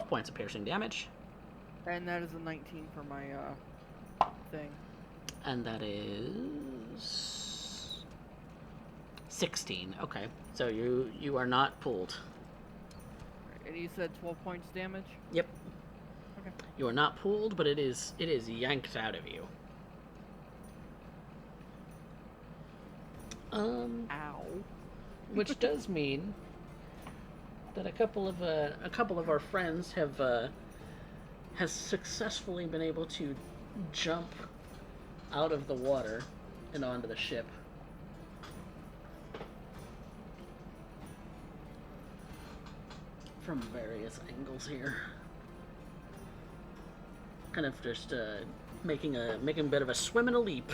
points of piercing damage. And that is a 19 for my thing. And that is 16. Okay, so you are not pulled. And you said 12 points damage? Yep. Okay. You are not pulled, but it is yanked out of you. Ow. Which does mean that a couple of our friends has successfully been able to jump out of the water and onto the ship. From various angles here. Kind of just making a bit of a swim and a leap.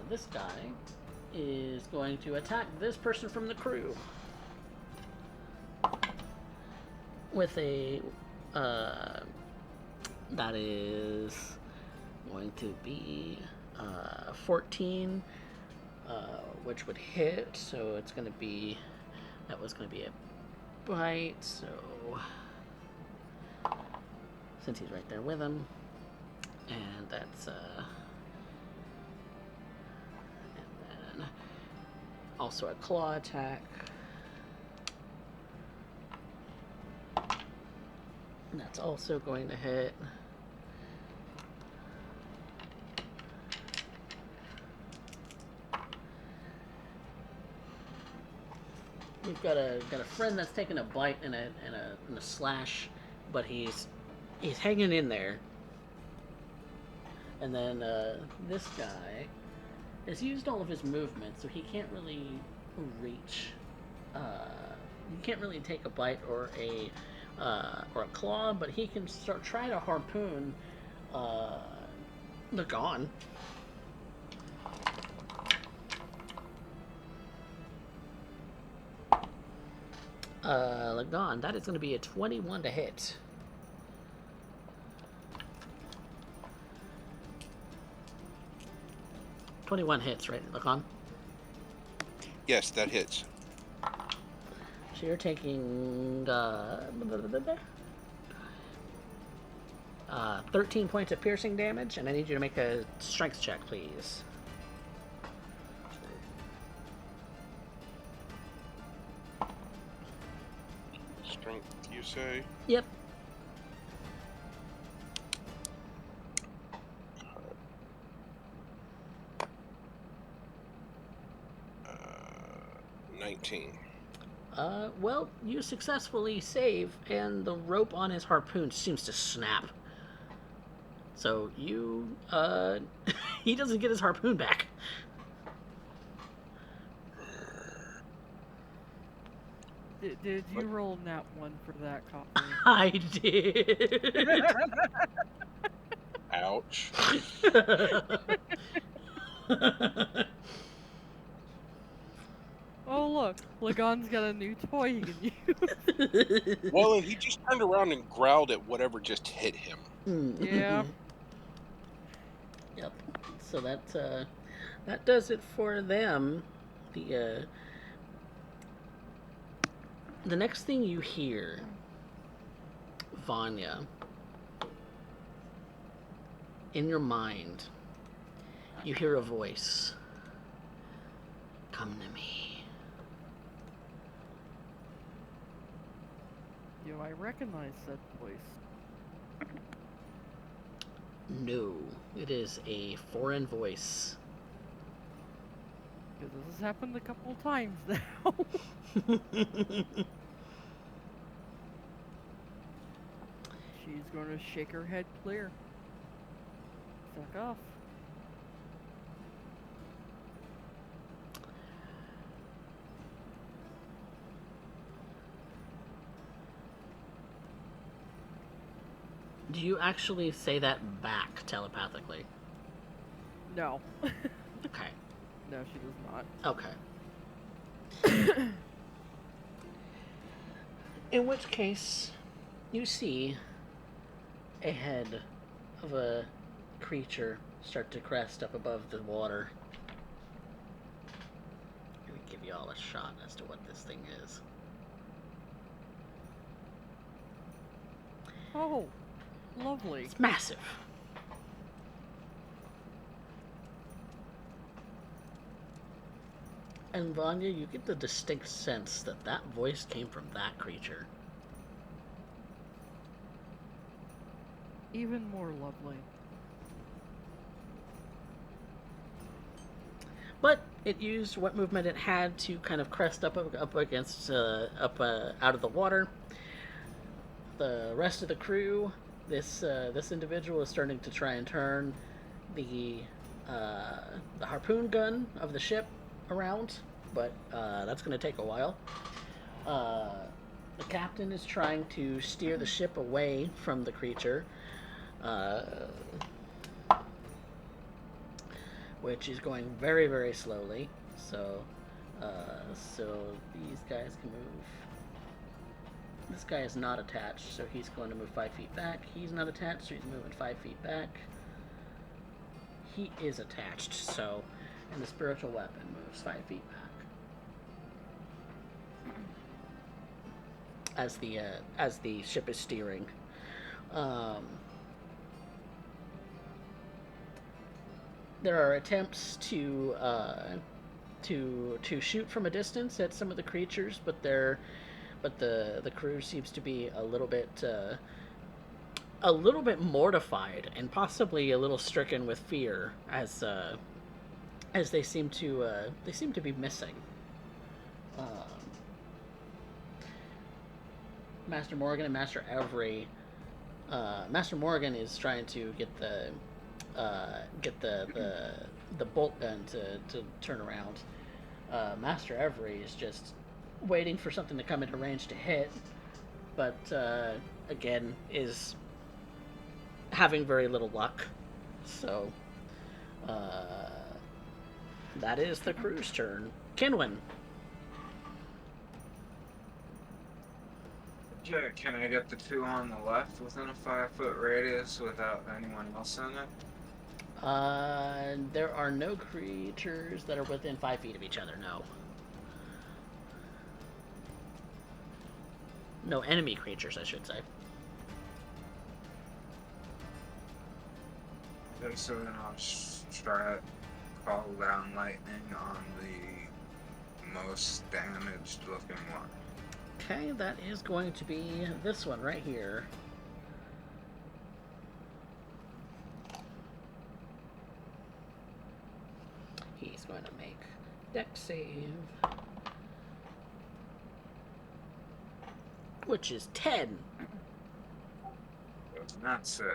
This guy is going to attack this person from the crew with a that is going to be 14, which would hit. So it's going to be that was going to be a bite. So since he's right there with him, and that's also a claw attack. And that's also going to hit. We've got a friend that's taking a bite and a slash, but he's hanging in there. And then this guy has used all of his movement, so he can't really reach. He can't really take a bite or a claw, but he can start try to harpoon the Gone. Lagon, that is going to be a 21 to hit. "21 hits, right, Lagon?" Yes, that hits. So you're taking 13 points of piercing damage, and I need you to make a strength check, please. Strength, you say? Yep. Uh, 19. Well, you successfully save, and the rope on his harpoon seems to snap. So you, he doesn't get his harpoon back. Did you roll nat 1 for that copy? I did. Ouch. Oh look, Lagon's got a new toy he can use. Well, and he just turned around and growled at whatever just hit him. Yeah. Yep. So that does it for them. The next thing you hear, Vanya, in your mind, you hear a voice. "Come to me." Do I recognize that voice? No, it is a foreign voice. Because this has happened a couple times now. She's going to shake her head clear. Fuck off. Do you actually say that back telepathically? No. Okay. No, she does not. Okay. In which case, you see a head of a creature start to crest up above the water. Let me give you all a shot as to what this thing is. Oh, lovely. It's massive. And Vanya, you get the distinct sense that that voice came from that creature. Even more lovely. But it used what movement it had to kind of crest up against out of the water. The rest of the crew, this individual is starting to try and turn the harpoon gun of the ship around, but that's going to take a while. The captain is trying to steer the ship away from the creature, which is going very, very slowly. So these guys can move. This guy is not attached, so he's going to move 5 feet back. He's not attached, so he's moving 5 feet back. He is attached, so, and the spiritual weapon moves 5 feet back. As the ship is steering. There are attempts to shoot from a distance at some of the creatures, but the crew seems to be a little bit mortified and possibly a little stricken with fear as they seem to be missing. Master Morgan and Master Avery. Master Morgan is trying to get the the bolt gun to turn around. Master Every is just waiting for something to come into range to hit, but again is having very little luck. So that is the crew's turn. Kinwin. Yeah, can I get the two on the left within a 5-foot radius without anyone else in it? There are no creatures that are within 5 feet of each other. No. No enemy creatures, I should say. Okay, so then I'll try to call down lightning on the most damaged looking one. Okay, that is going to be this one right here. He's going to make dex save, which is 10. It's not so.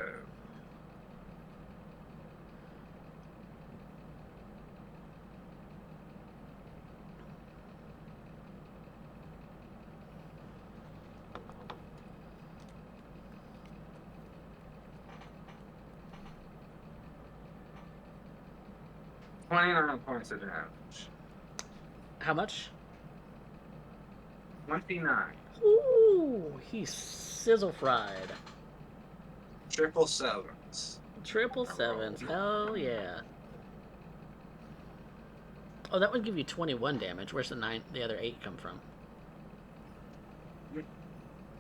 $29 points of damage. How much? 29. Ooh, he's sizzle fried. Triple sevens. Triple sevens. Hell yeah. Oh, that would give you 21 damage. Where's the other 8 come from?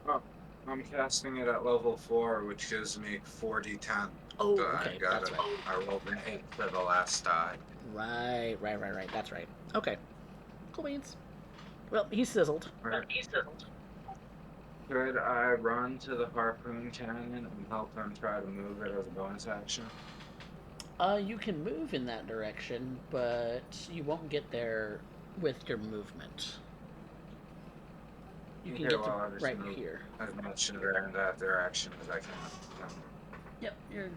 Oh, I'm casting it at level 4, which gives me 4d10. Oh, So okay, I got that's it. right. I rolled an 8 for the last die. Right. That's right. Okay. Cool beans. Well, he's sizzled. Right. Could I run to the harpoon cannon and help them try to move it as a bonus action? You can move in that direction, but you won't get there with your movement. You can Okay, get well, I'll to just right move here. as much in that direction as I can. Yep, you're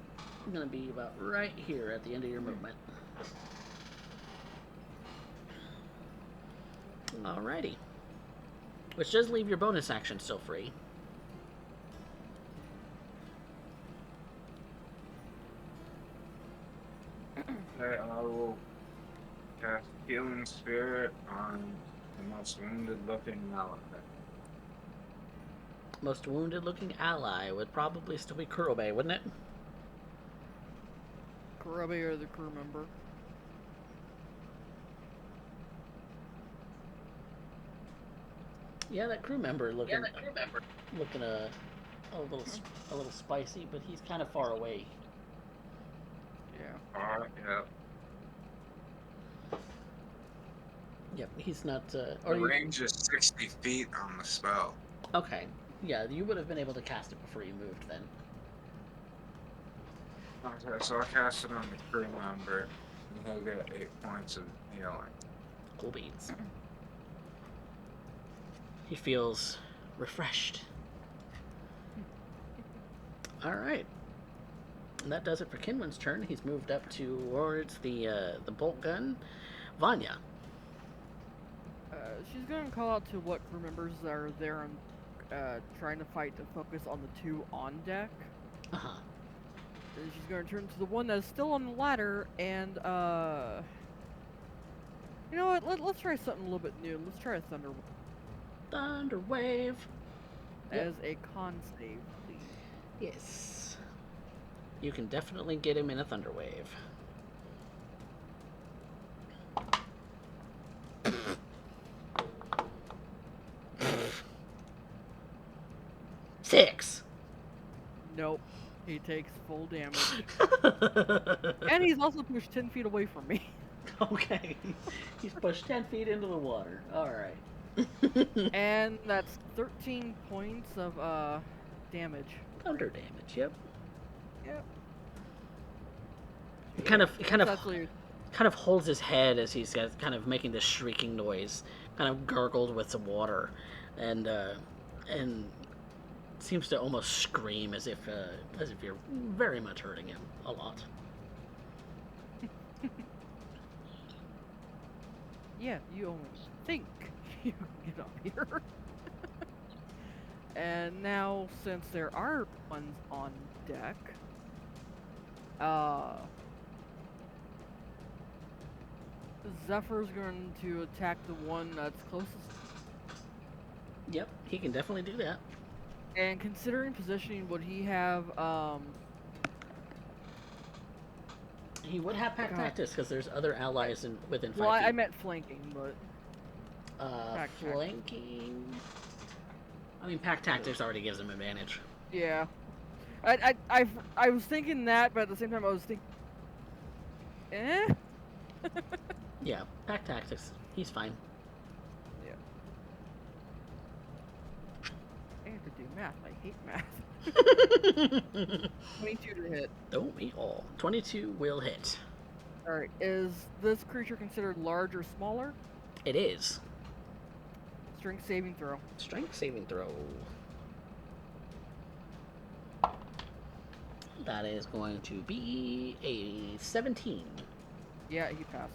gonna be about right here at the end of your movement. Alrighty. Which does leave your bonus action still free. Okay, I will cast Healing Spirit on the most wounded looking ally. Most wounded looking ally would probably still be Kurobe, wouldn't it? Kurobe or the crew member. Yeah, that crew member looking looking a little spicy, but he's kind of far away. Yeah. Alright, yeah. Yep, he's not. The range is 60 feet on the spell. Okay, yeah, you would have been able to cast it before you moved then. Okay, so I cast it on the crew member, and he'll get 8 points of healing. Cool beans. He feels refreshed. Alright. And that does it for Kinwin's turn. He's moved up towards the bolt gun. Vanya. She's gonna call out to what crew members are there and trying to fight to focus on the two on deck. Uh-huh. And she's gonna turn to the one that's still on the ladder and you know what? Let's try something a little bit new. Let's try a thunder Thunder Wave. as a con save, please. Yes. You can definitely get him in a Thunder Wave. Six. Nope. He takes full damage. And he's also pushed 10 feet away from me. Okay. He's pushed 10 feet into the water. Alright. And that's 13 points of damage. Thunder damage, yep. Yep. Kind It's actually of holds his head as he's kind of making this shrieking noise, kind of gurgled with some water, and seems to almost scream as if you're very much hurting him a lot. yeah, you only think you can get up here. And now, since there are ones on deck, Zephyr's going to attack the one that's closest. Yep, he can definitely do that. And considering positioning, would he have, He would have pack God. tactics because there's other allies within 5 well, I feet. meant flanking, but pack tactics. Flanking. I mean, pack tactics already gives him advantage. Yeah. I was thinking that, but at the same time I was thinking, eh? Yeah, pack tactics. He's fine. Yeah. I have to do math. I hate math. 22 to hit. Don't we all? 22 will hit. Alright, is this creature considered large or smaller? It is. Strength saving throw. Strength saving throw. That is going to be a 17. Yeah, he passes.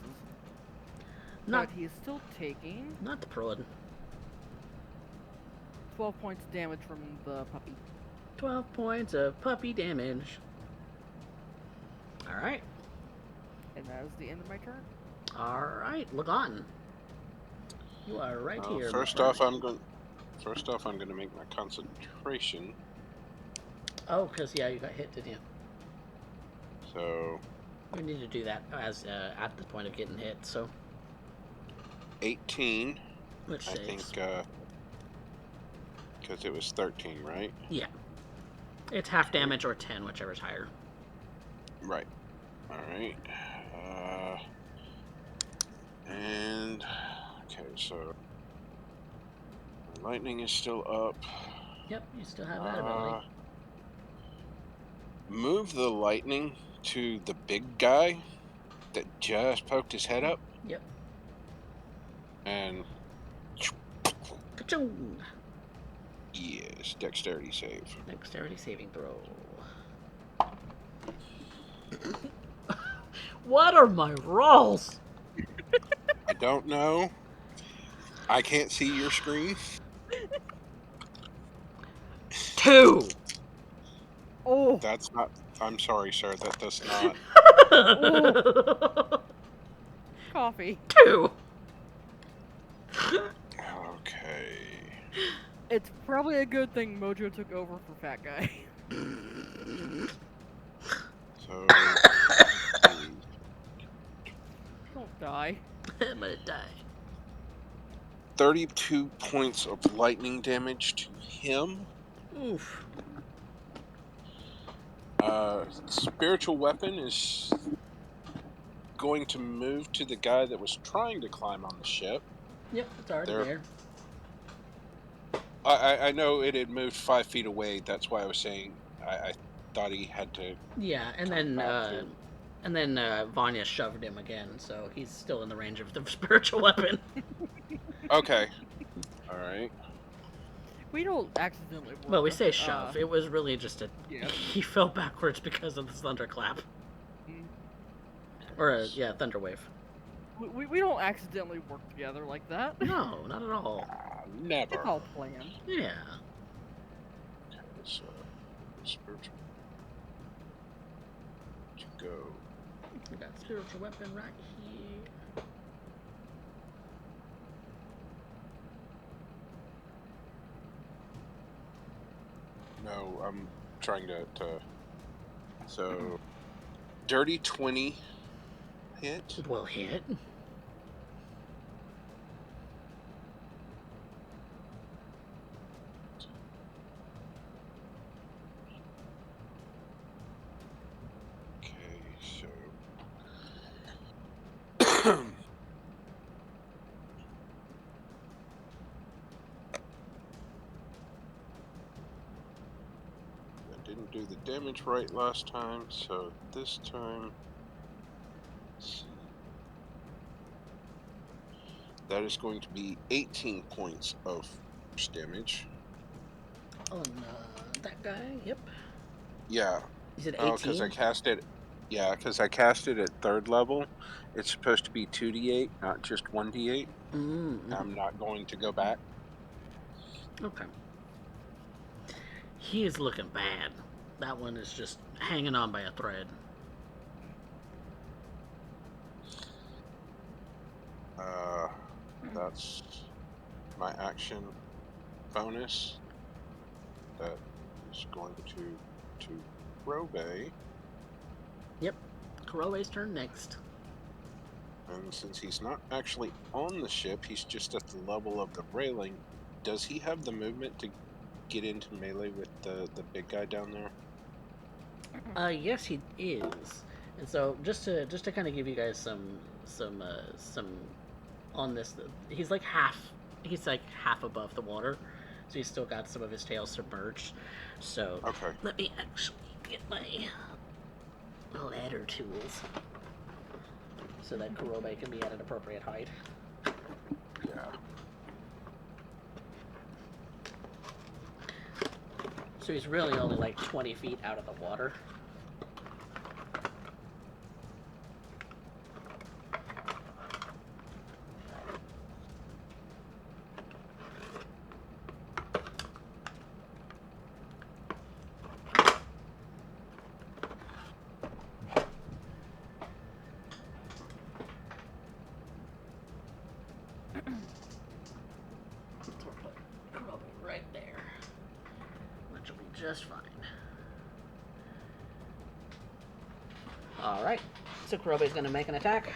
Not, But he is still taking not the prod. 12 points of damage from the puppy. 12 points of puppy damage. Alright. And that is the end of my turn. Alright, Lagan. You are right here. First my off, friend. I'm going to make my concentration. Oh, because, yeah, you got hit, didn't you? So, We need to do that as at the point of getting hit, so. 18. Which I saves. think, because it was 13, right? Yeah. It's half damage or 10, whichever's higher. Right. Alright. And, okay, so, lightning is still up. Yep, you still have that ability. Move the lightning to the big guy that just poked his head up. Yep. And Ka-chung! yes, dexterity save. Dexterity saving throw. What are my rolls? I don't know. I can't see your screen. 2! Oh! That's not. I'm sorry, sir. That does not. Coffee. 2! Okay. It's probably a good thing Mojo took over for Fat Guy. So. Don't die. I'm gonna die. 32 points of lightning damage to him. Oof. Spiritual weapon is going to move to the guy that was trying to climb on the ship. Yep, it's already There. there. I know it had moved 5 feet away. That's why I was saying I thought he had to. Yeah, and come then back to- Vanya shoved him again, so he's still in the range of the spiritual weapon. Okay. All right. We don't accidentally work Well, we with, say shove. It was really just a. yeah. He fell backwards because of the thunderclap. Mm. Or yeah, thunderwave. We don't accidentally work together like that. No, not at all. Never. It's all planned. Yeah. Okay, so spiritual. To go. We got spiritual weapon right here. No, I'm trying to. So, dirty 20 hit. Will hit. Okay, so. I didn't do the damage right last time, so this time. Let's see. That is going to be 18 points of force damage. On that guy. Yep. Yeah. You said Oh, because 18. I cast it. Yeah, because I cast it at 3rd level. It's supposed to be 2d8, not just 1d8. Mm-hmm. I'm not going to go back. Okay. He is looking bad. That one is just hanging on by a thread. That's my action bonus. That is going to Robe. Yep. Kurobe's turn next. And since he's not actually on the ship, he's just at the level of the railing. Does he have the movement to get into melee with the big guy down there? Yes, he is. And so just to kind of give you guys some on this, he's like half above the water, so he's still got some of his tail submerged. So Okay. let me actually get my ladder tools so that Kurobe can be at an appropriate height. Yeah. So he's really only like 20 feet out of the water. Right there, which will be just fine. All right, so Kurobe's going to make an attack.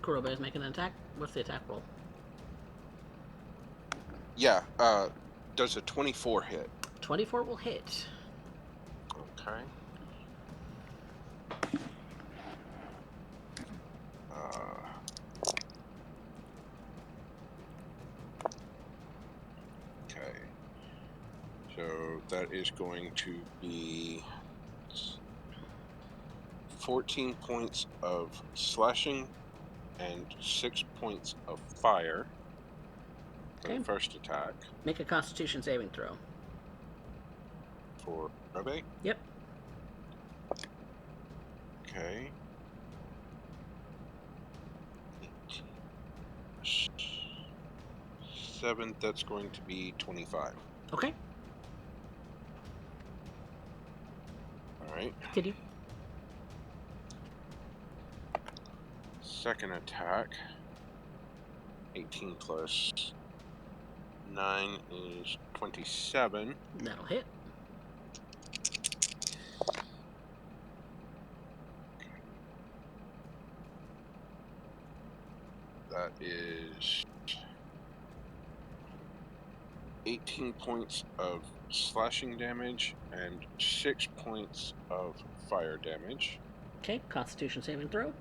Kurobe is making an attack. What's the attack roll? Yeah. Does a 24 hit? 24 will hit. Okay. Okay. So that is going to be 14 points of slashing and 6 points of fire for Okay. the first attack. Make a Constitution saving throw. For Robe? Yep. Okay. 7, that's going to be 25. Okay. Alright. Continue. Second attack. 18 plus 9 is 27. That'll hit. That is 18 points of slashing damage and 6 points of fire damage. Okay. Constitution saving throw.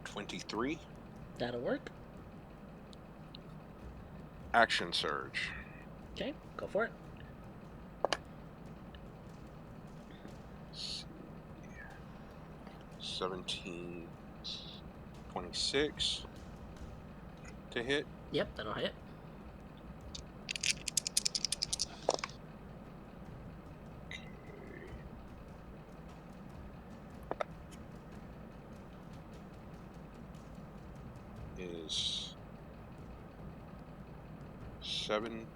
23. That'll work. Action surge. Okay. Go for it. 17, 26 to hit. Yep, that'll hit. Is 17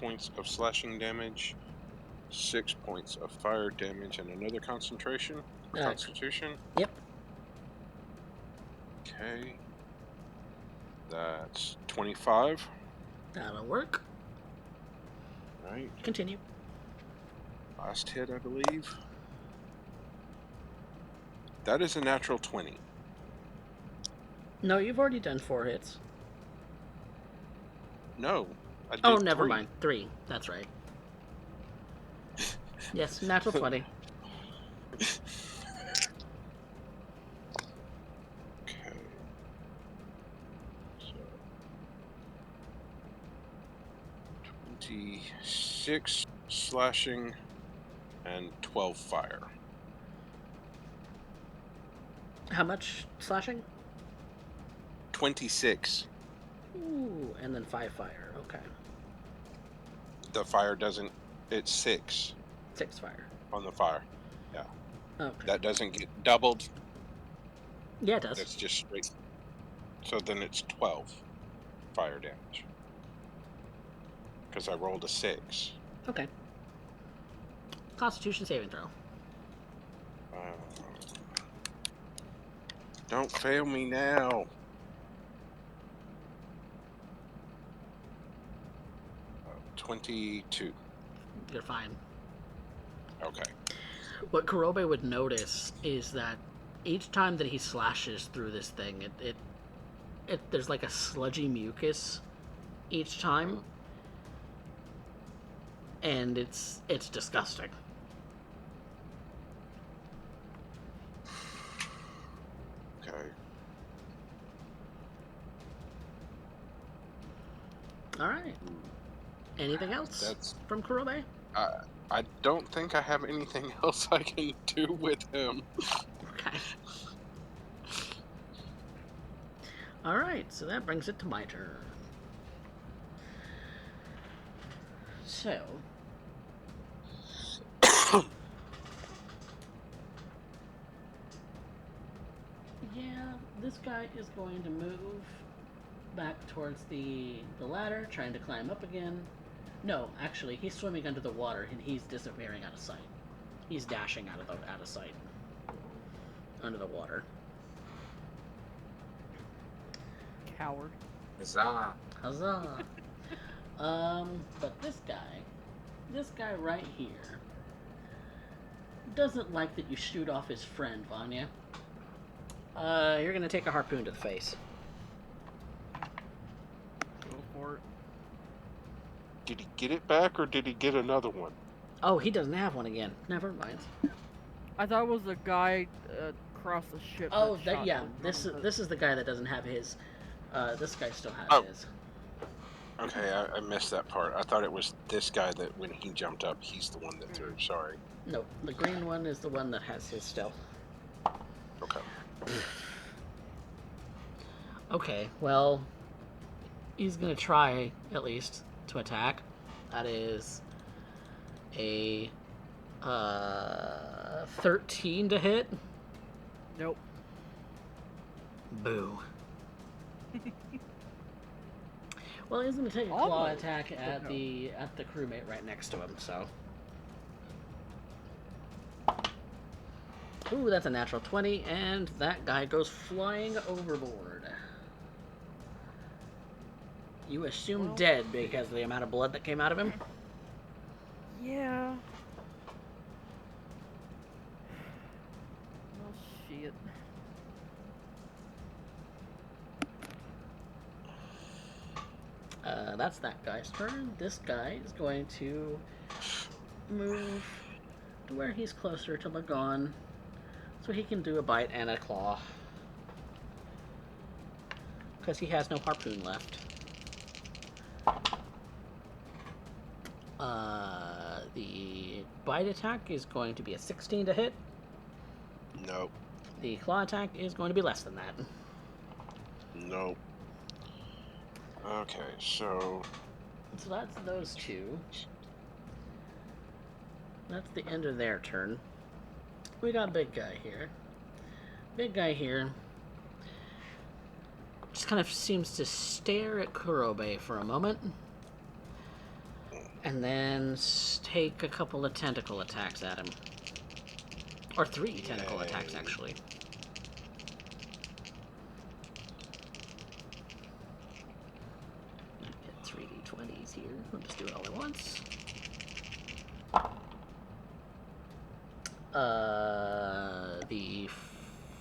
points of slashing damage, 6 points of fire damage, and another concentration. Constitution. Yep. Okay. That's 25. That'll work. Right. Continue. Last hit, I believe. That is a natural 20. No, you've already done 4 hits. No. I did Oh, never 3. mind. 3. That's right. Yes, natural 20. Okay. 20 26 slashing and 12 fire. How much slashing? 26. Ooh, and then 5 fire. Okay. The fire doesn't. It's 6 6 fire. on the fire. Yeah. Okay. That doesn't get doubled. Yeah, it does. That's just straight. So then it's 12 fire damage. Because I rolled a 6. Okay. Constitution saving throw. Don't fail me now. 22. You're fine. Okay. What Kurobe would notice is that each time that he slashes through this thing, it there's like a sludgy mucus each time, and it's disgusting. Okay. All right. Anything else That's. from Kurobe? I don't think I have anything else I can do with him. Okay. All right, so that brings it to my turn. So, yeah, this guy is going to move back towards the ladder, trying to climb up again. No, actually, he's swimming under the water and he's disappearing out of sight. He's dashing out of sight under the water. Coward. Huzzah. Huzzah! But this guy right here, doesn't like that you shoot off his friend, Vanya. You're gonna take a harpoon to the face. Go for it. Did he get it back or did he get another one? Oh, he doesn't have one again. Never mind. I thought it was the guy across the ship. Oh, that shot yeah. him, This not the- is the guy that doesn't have his. This guy still has Oh. his. Okay, I missed that part. I thought it was this guy that when he jumped up, he's the one that threw. Sorry. No, the green one is the one that has his still. Okay. Okay, well, he's gonna try at least to attack. That is a 13 to hit. Nope. Boo. Well, he's gonna take a claw Almost. attack at No. the crewmate right next to him. So, ooh, that's a natural 20, and that guy goes flying overboard. You assume Well- dead because of the amount of blood that came out of him. Yeah. Well, shit. That's that guy's turn. This guy is going to move to where he's closer to Lagon, so he can do a bite and a claw. Because he has no harpoon left. The bite attack is going to be a 16 to hit. Nope. The claw attack is going to be less than that. Nope. Okay, so So that's those two. That's the end of their turn. We got big guy here. Big guy here just kind of seems to stare at Kurobe for a moment. And then take a couple of tentacle attacks at him. Or 3 tentacle attacks, actually. Get 3d20s here. We'll just do it all at once. The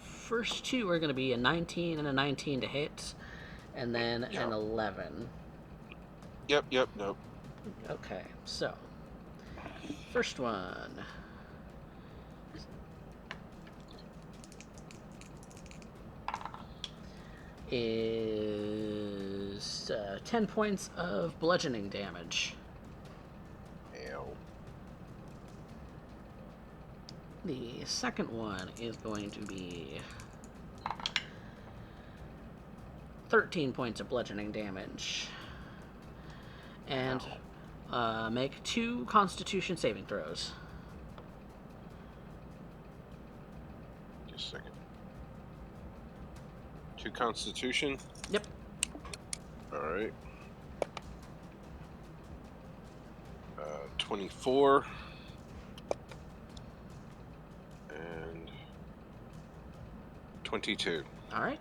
first two are going to be a 19 and a 19 to hit, and then Yeah. an 11. Yep, nope. Okay, so first one is 10 points of bludgeoning damage. The second one is going to be 13 points of bludgeoning damage. And make 2 Constitution saving throws. Just a second. 2 Constitution. Yep. All right. 24. And 22. All right.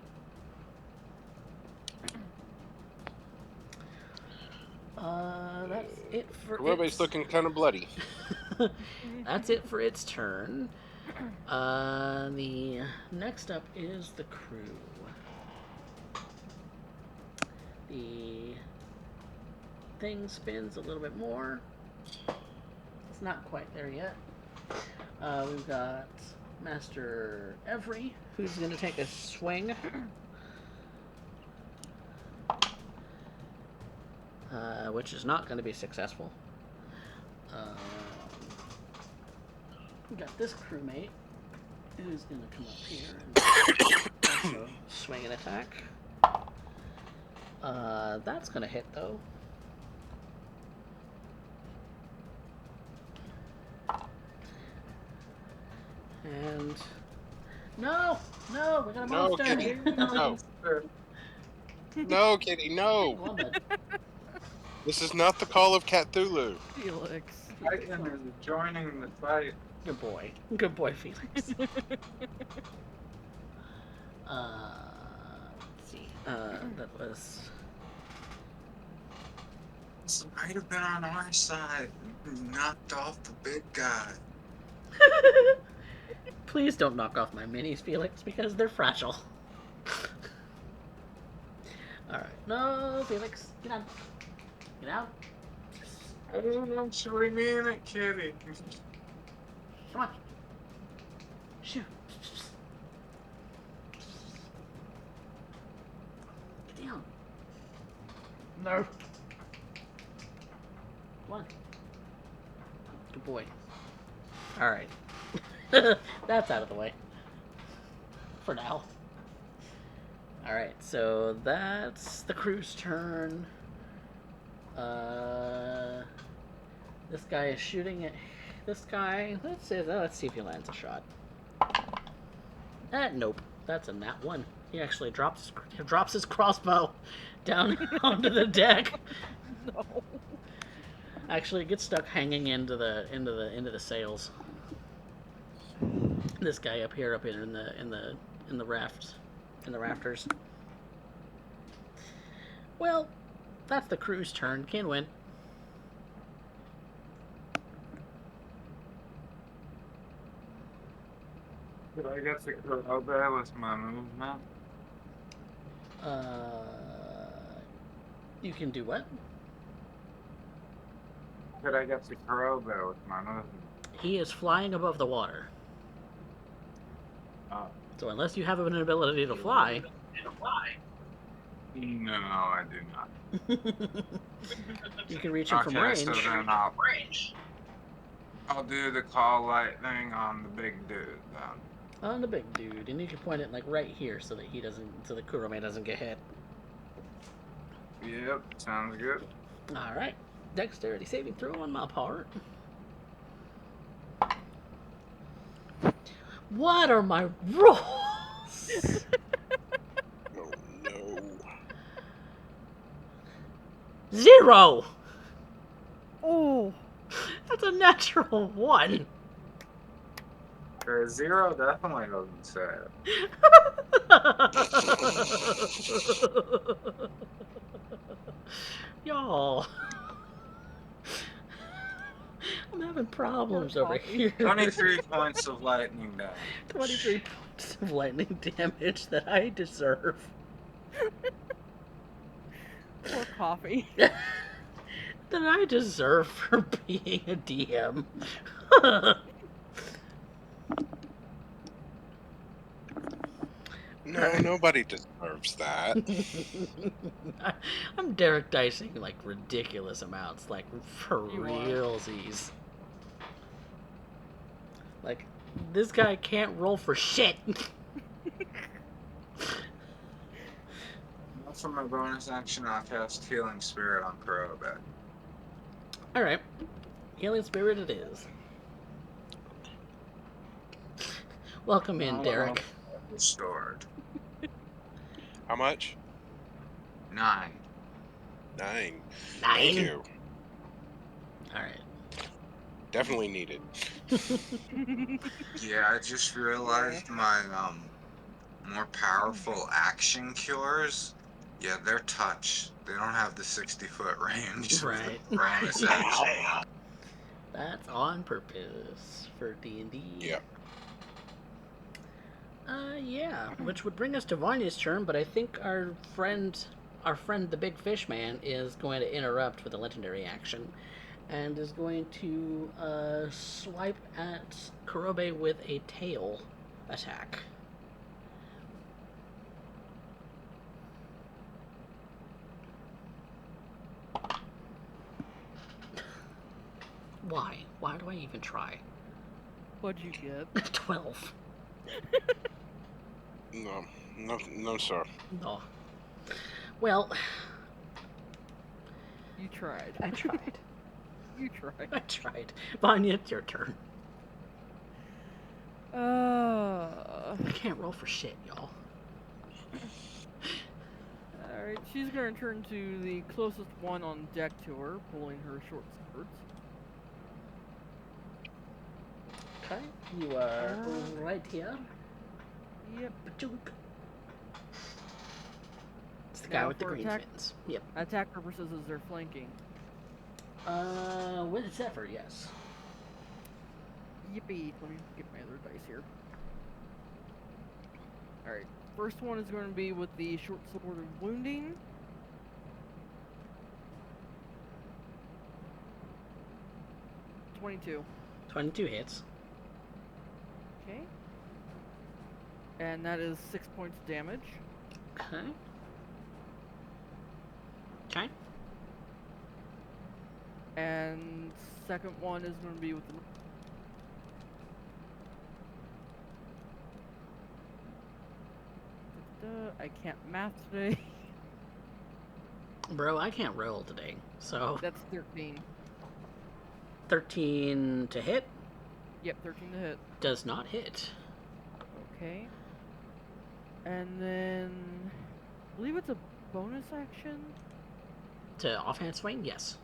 That's it for Everybody's its... looking kind of bloody. That's it for its turn. The next up is the crew. The thing spins a little bit more. It's not quite there yet. We've got Master Every, who's going to take a swing. Which is not going to be successful. We've got this crewmate, who's going to come up here and also swing an attack. That's going to hit, though. And... No! No! We got a monster! Kitty! No! No, Kitty, no! Woman. This is not the call of Cthulhu. Felix. Titan is joining the fight. Good boy. Good boy, Felix. Let's see. That was... This might have been on our side. Knocked off the big guy. Please don't knock off my minis, Felix, because they're fragile. Alright. No, Felix. Get out. Get out. I don't know, should we mean it, Kitty? Come on. Shoot. Get down. No. Come on. Good boy. Alright. That's out of the way. For now. Alright, so that's the crew's turn. This guy is shooting at this guy. Let's see if he lands a shot. Nope. That's a nat 1. He actually drops his crossbow down onto the deck. No. Actually, it gets stuck hanging into the sails. This guy up here in the rafters. Well, that's the crew's turn. Can win. Did I get to go out there with my movement? You can do what? Did I get to crow there with my movement? He is flying above the water. Oh. So unless you have an ability to fly... No, I do not. You can reach him from range. So then I'll do the call lightning on the big dude then. On the big dude, and you can point it like right here so that so the Kurome doesn't get hit. Yep, sounds good. Alright. Dexterity saving throw on my part. What are my rolls? Oh no. 0! Oh. That's a natural 1. 0 definitely doesn't say it. Y'all. I'm having problems over here. 23 points of lightning damage. 23 points of lightning damage that I deserve. Poor coffee. That I deserve for being a DM. No, nobody deserves that. I'm Derek dicing like ridiculous amounts, like for You are. realsies. Like This guy can't roll for shit. Now for my bonus action, I'll cast Healing Spirit on Kurobe. Alright. Healing Spirit it is. Welcome in, Not Derek. Restored. How much? 9. 9. 9. Thank you. Alright. Definitely needed. Yeah, I just realized my more powerful action cures. Yeah, they're touch. They don't have the 60-foot range with the Right. bonus action. That's on purpose for D&D. Yeah. Yeah, which would bring us to Vanya's turn, but I think our friend the Big Fish Man, is going to interrupt with a legendary action, and is going to swipe at Kurobe with a tail attack. Why? Why do I even try? What'd you get? 12. No, sir. No. Well, You tried. I tried. You tried. I tried. Vanya, it's your turn. I can't roll for shit, y'all. Alright, she's gonna turn to the closest one on deck to her, pulling her short skirts. Okay, you are right here. Yep. Ba-chunk. It's the Now guy with the for green attack- fins. Yep. Attack purposes as they're flanking. With Zephyr, yes. Yippee! Let me get my other dice here. Alright, first one is going to be with the short sword of wounding. .22. 22 hits. Okay. And that is 6 points of damage. Okay. Okay. And second one is going to be with the... I can't math today. Bro, I can't roll today. So, That's 13. 13 to hit Yep, 13 to hit. does not hit. Okay. And then... I believe it's a bonus action? To offhand swing, yes.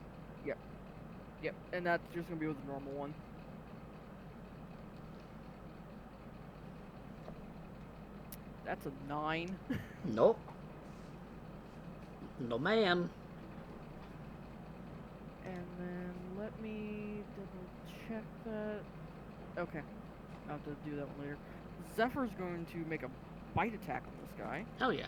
Yep, and that's just going to be with the normal one. That's a 9. Nope. No, ma'am. And then let me double check that. Okay. I'll have to do that one later. Zephyr's going to make a bite attack on this guy. Hell yeah.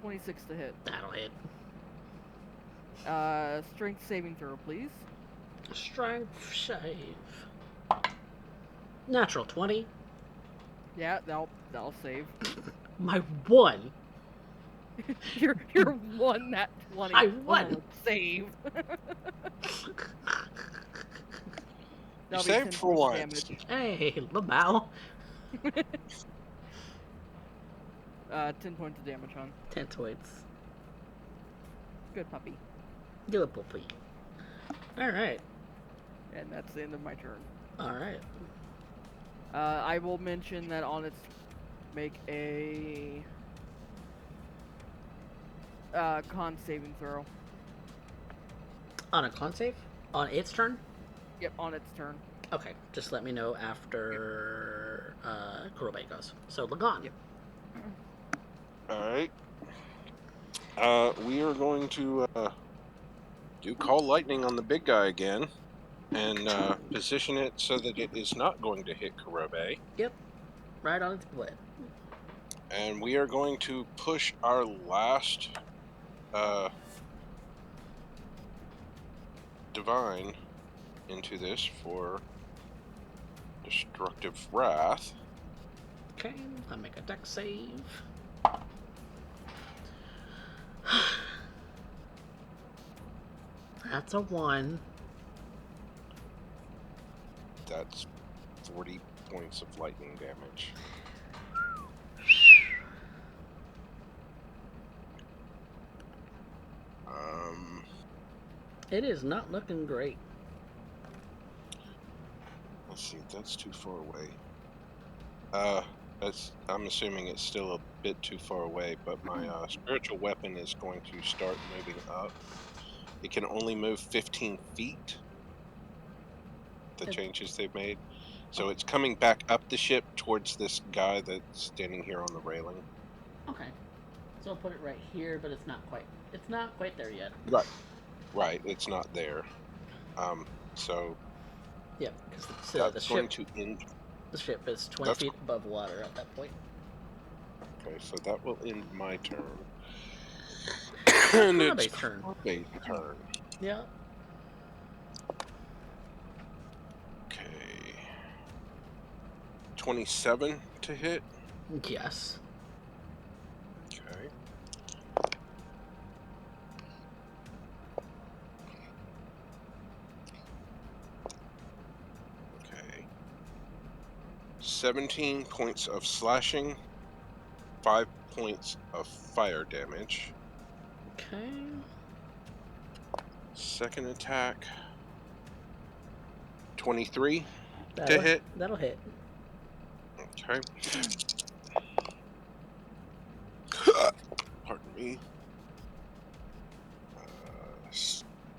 .26 to hit. That'll hit. Strength saving throw, please. Strength save. Natural 20. Yeah, that'll save. My one. you're one nat 20. I won. Oh, save. You That'll be saved 10 for points once. of Hey, Lamau. 10 points of damage, hon. 10 points. Good puppy. Do it, puppy. Alright. And that's the end of my turn. Alright. I will mention that on its make a con saving throw. On a con save? On its turn? Yep, on its turn. Okay, just let me know after Kurobe goes. So, Lagan. Yep. Alright. We are going to do Call Lightning on the big guy again. And position it so that it is not going to hit Kurobe. Yep. Right on its butt. And we are going to push our last divine into this for destructive wrath. Okay, I'll make a dex save. That's a 1. That's 40 points of lightning damage. It is not looking great. Let's see, that's too far away. I'm assuming it's still a bit too far away, but my spiritual weapon is going to start moving up. It can only move 15 feet. The changes they've made. So it's coming back up the ship towards this guy that's standing here on the railing. Okay. So I'll put it right here, but it's not quite there yet. Right, it's not there. So yeah, because the ship to end. The ship is 20 feet above water at that point. Okay, so that will end my turn. And it's turn. Yeah. Okay. 27 to hit? Yes. Okay. Okay. 17 points of slashing, 5 points of fire damage. Okay. Second attack. 23 to hit. That'll hit. Okay. Pardon me.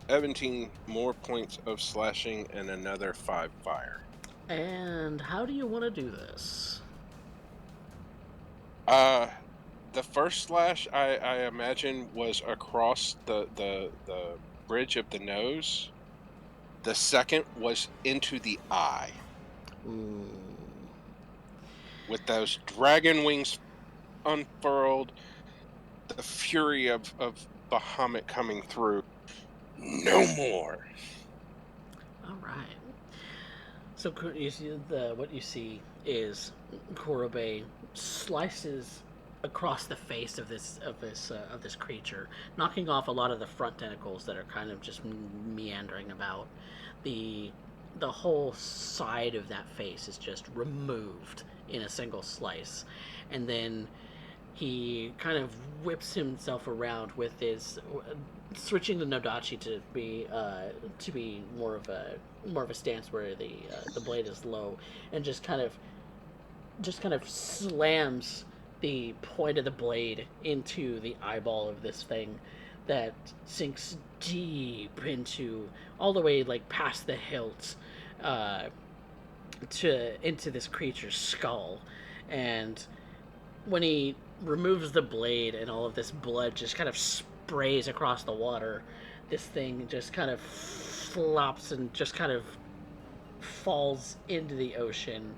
17 more points of slashing and another 5 fire. And how do you want to do this? The first slash I imagine was across the bridge of the nose. The second was into the eye. Ooh. With those dragon wings unfurled, the fury of Bahamut coming through. No more. All right. So you see what you see is Kurobe slices across the face of this creature, knocking off a lot of the front tentacles that are kind of just meandering about. The whole side of that face is just removed in a single slice, and then he kind of whips himself around with his switching the Nodachi to be more of a stance where the blade is low, and just kind of slams the point of the blade into the eyeball of this thing that sinks deep into all the way like past the hilt into this creature's skull. And when he removes the blade and all of this blood just kind of sprays across the water, this thing just kind of flops and just kind of falls into the ocean,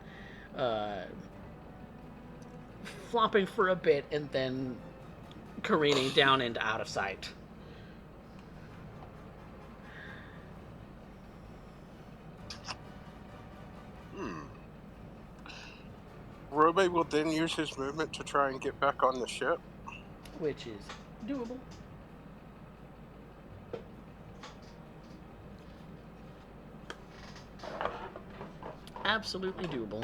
flopping for a bit and then careening down and out of sight. Robe will then use his movement to try and get back on the ship. Which is doable. Absolutely doable.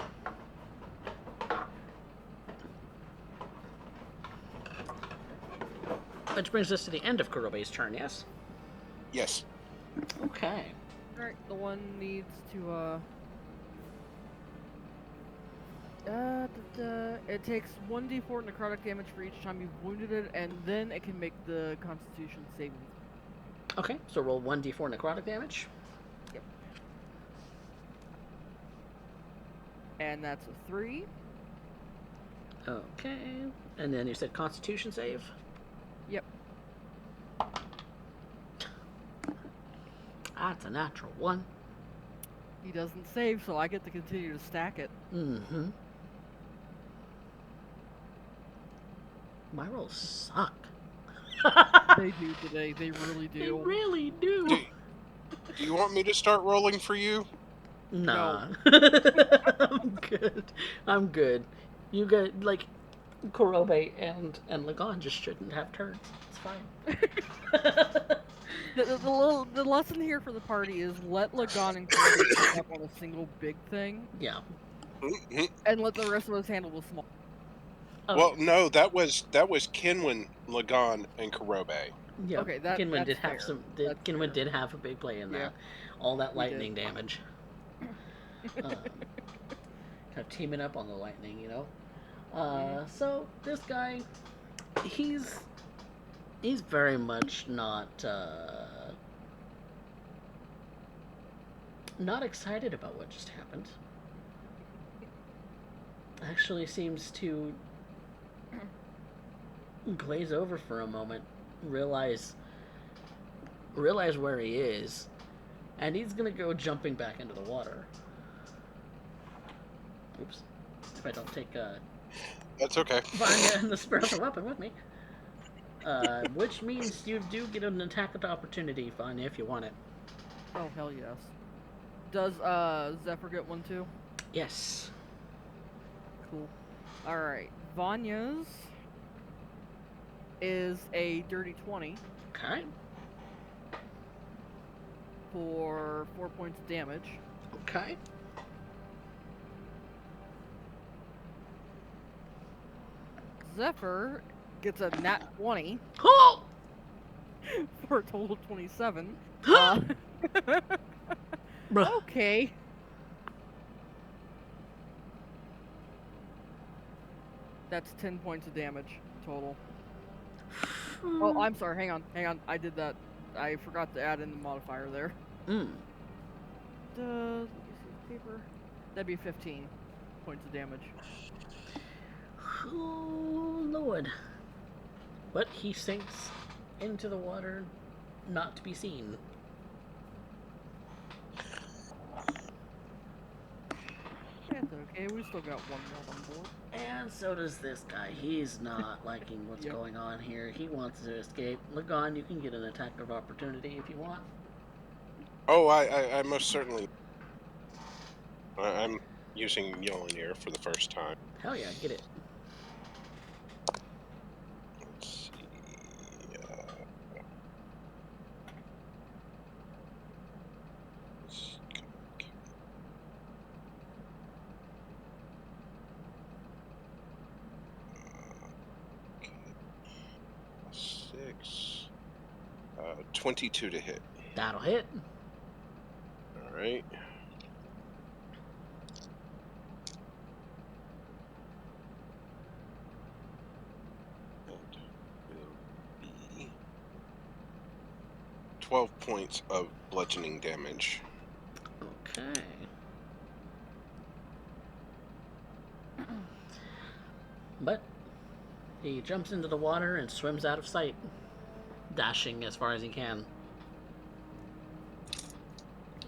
Which brings us to the end of Kurobe's turn, yes? Yes. Okay. Alright, the one needs to, it takes 1d4 necrotic damage for each time you've wounded it, and then it can make the Constitution saving. Okay, so roll 1d4 necrotic damage. Yep. And that's a 3. Okay. And then you said Constitution save? Yep. That's a natural 1. He doesn't save, so I get to continue to stack it. Mm-hmm. My rolls suck. They do today. They really do. They really do. Do you want me to start rolling for you? Nah. I'm good. You guys, like, Kurobe and Lagan just shouldn't have turns. It's fine. The lesson here for the party is let Lagan and Kirby pick up on a single big thing, Yeah. and let the rest of us handle the small. Oh, Well, no, that was Kinwin, Lagan, and Karobe. yeah. Okay, Kinwin that's did have fair. some. That's Kinwin fair. did have a big play in Yeah, that. All that he did. lightning damage. Um, kind of teaming up on the lightning, you know. So this guy, he's he's very much not excited about what just happened. Actually, seems to glaze over for a moment, realize realize where he is, and he's gonna go jumping back into the water. Oops. If I don't take That's okay. Vanya and the Sparrow weapon with me. Which means you do get an attack opportunity, Vanya, if you want it. Oh hell yes. Does Zephyr get one too? Yes. Cool. All right, Vanya's is a dirty 20 Okay. for 4 points of damage. Okay. Zephyr gets a nat 20 Oh! for a total of 27. Bruh. Okay. That's 10 points of damage total. Oh, I'm sorry. Hang on. I did that. I forgot to add in the modifier there. Mm. Let me see paper. That'd be 15 points of damage. Oh, Lord. But he sinks into the water, not to be seen. That's okay. We still got one more on board. And so does this guy. He's not liking what's Yep. going on here. He wants to escape. Lagan, you can get an attack of opportunity if you want. Oh, I most certainly. I'm using Mjolnir for the first time. Hell yeah, get it. Let's see. Let's go. Okay. 6. 22 to hit. That'll hit. All right. And will be 12 points of bludgeoning damage. Okay. But he jumps into the water and swims out of sight, dashing as far as he can.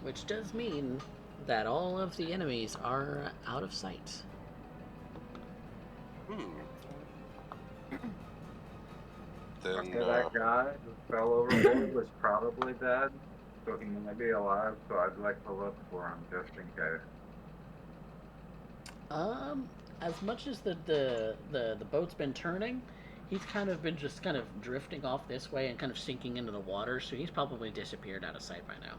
Which does mean that all of the enemies are out of sight. Then Okay, that guy who fell overboard was probably dead, so he might be alive, so I'd like to look for him just in case. As much as the boat's been turning, he's kind of been just kind of drifting off this way and kind of sinking into the water, so he's probably disappeared out of sight by now.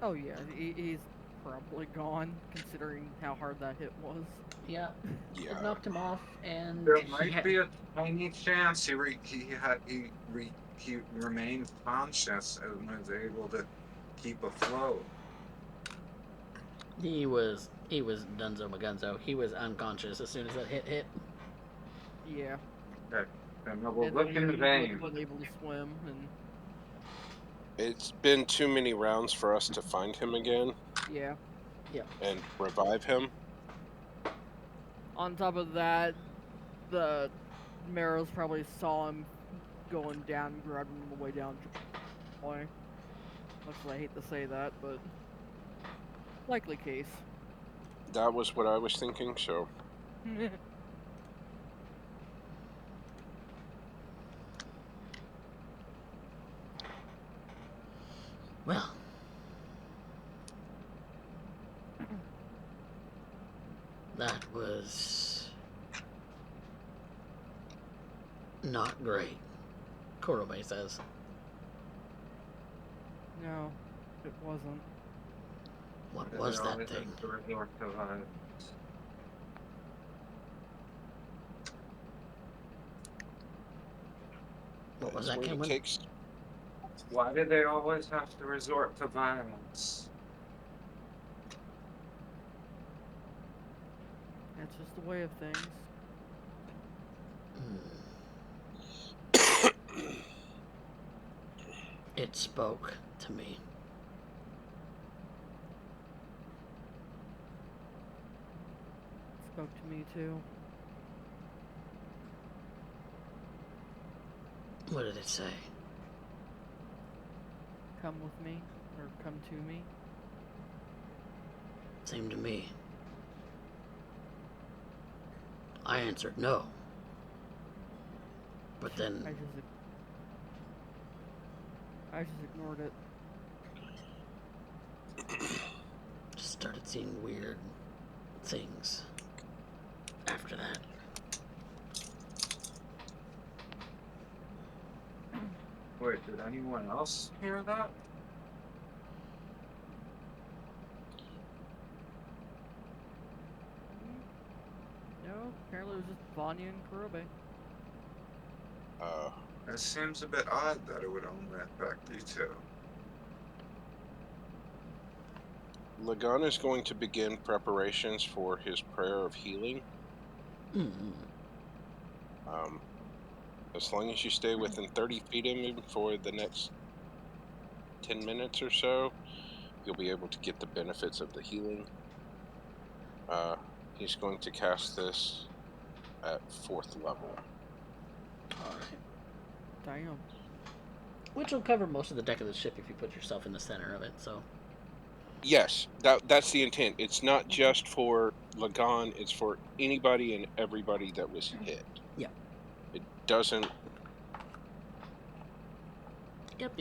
Oh yeah, he's probably gone, considering how hard that hit was. Yeah, yeah. it knocked him off, and There might be a tiny chance he remained conscious and was able to keep afloat. he was Dunzo Magunzo. He was unconscious as soon as that hit. Yeah. Okay, then we'll And look then in he vain. wasn't able to swim, and It's been too many rounds for us to find him again yeah. and revive him. On top of that, the Marrows probably saw him going down and grabbed him on the way down. Much as I hate to say that, but likely case. That was what I was thinking, so. Well, that was not great, Korobe says. No, it wasn't. What They was that always thing? have to resort to violence. What was That's that, what it Cameron? takes. Why do they always have to resort to violence? That's just the way of things. It spoke to me. Spoke to me too. What did it say? Come with me, or come to me. Same to me. I answered no. But then I just ignored it. just started seeing weird things after that. Wait, did anyone else hear that? No, apparently it was just Vanya and Kurobe. It seems a bit odd that it would only affect you two. Lagan is going to begin preparations for his prayer of healing. As long as you stay within 30 feet of him for the next 10 minutes or so, you'll be able to get the benefits of the healing. He's going to cast this at 4th level. Alright. Damn. Which will cover most of the deck of the ship if you put yourself in the center of it, so. Yes, that's the intent. It's not just for Lagan, it's for anybody and everybody that was hit. Yeah. It doesn't... Yep.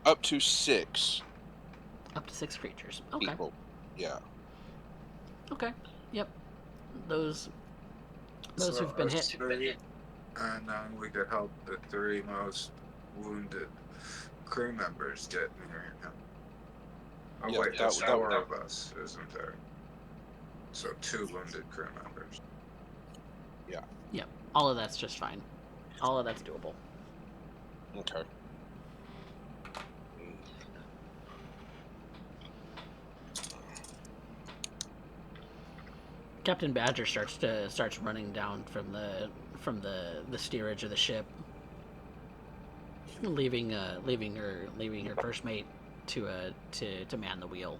Up to 6 Up to 6 creatures. Okay. people. Yeah. Okay. Yep. Those So who've been us hit. three, and then we could help the 3 most wounded crew members get near him. Oh Yeah, wait, that- there's that- 4 of us, isn't there? So 2 wounded crew members. Yep. All of that's just fine. All of that's doable. Okay. Captain Badger starts running down from the steerage of the ship, leaving her first mate to man the wheel.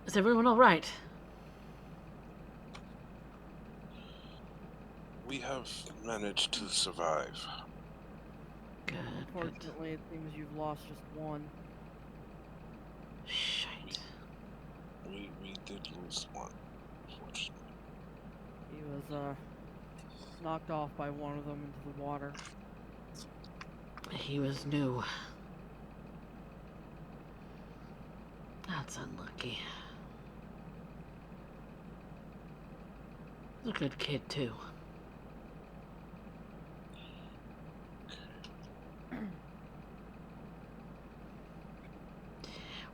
Is everyone all right? We have managed to survive. Good. Unfortunately, it seems you've lost just one. Shite. We did lose one, unfortunately. He was knocked off by one of them into the water. He was new. That's unlucky. He's a good kid too.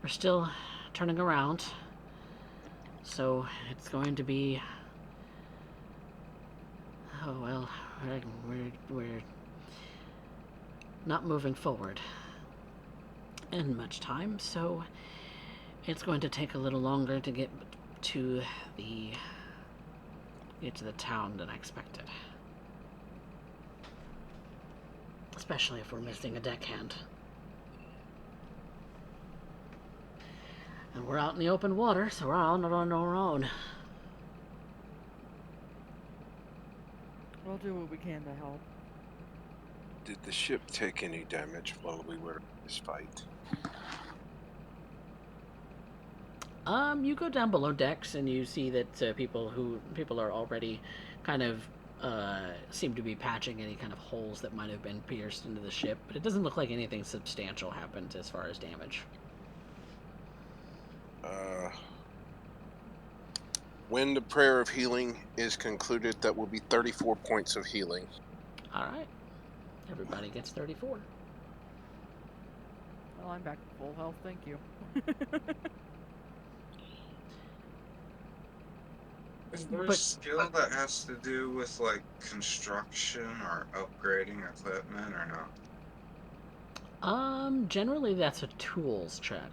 We're still turning around, so it's going to be. Oh well, we're not moving forward in much time, so it's going to take a little longer to get to the town than I expected. Especially if we're missing a deckhand. And we're out in the open water, so we're out on our own. We'll do what we can to help. Did the ship take any damage while we were in this fight? You go down below decks and you see that people are already kind of seem to be patching any kind of holes that might have been pierced into the ship, but it doesn't look like anything substantial happened as far as damage. When the prayer of healing is concluded, that will be 34 points of healing. All right, everybody gets 34. Well, I'm back to full health, thank you. Is there a But skill that has to do with like construction or upgrading equipment or no? generally that's a tools check.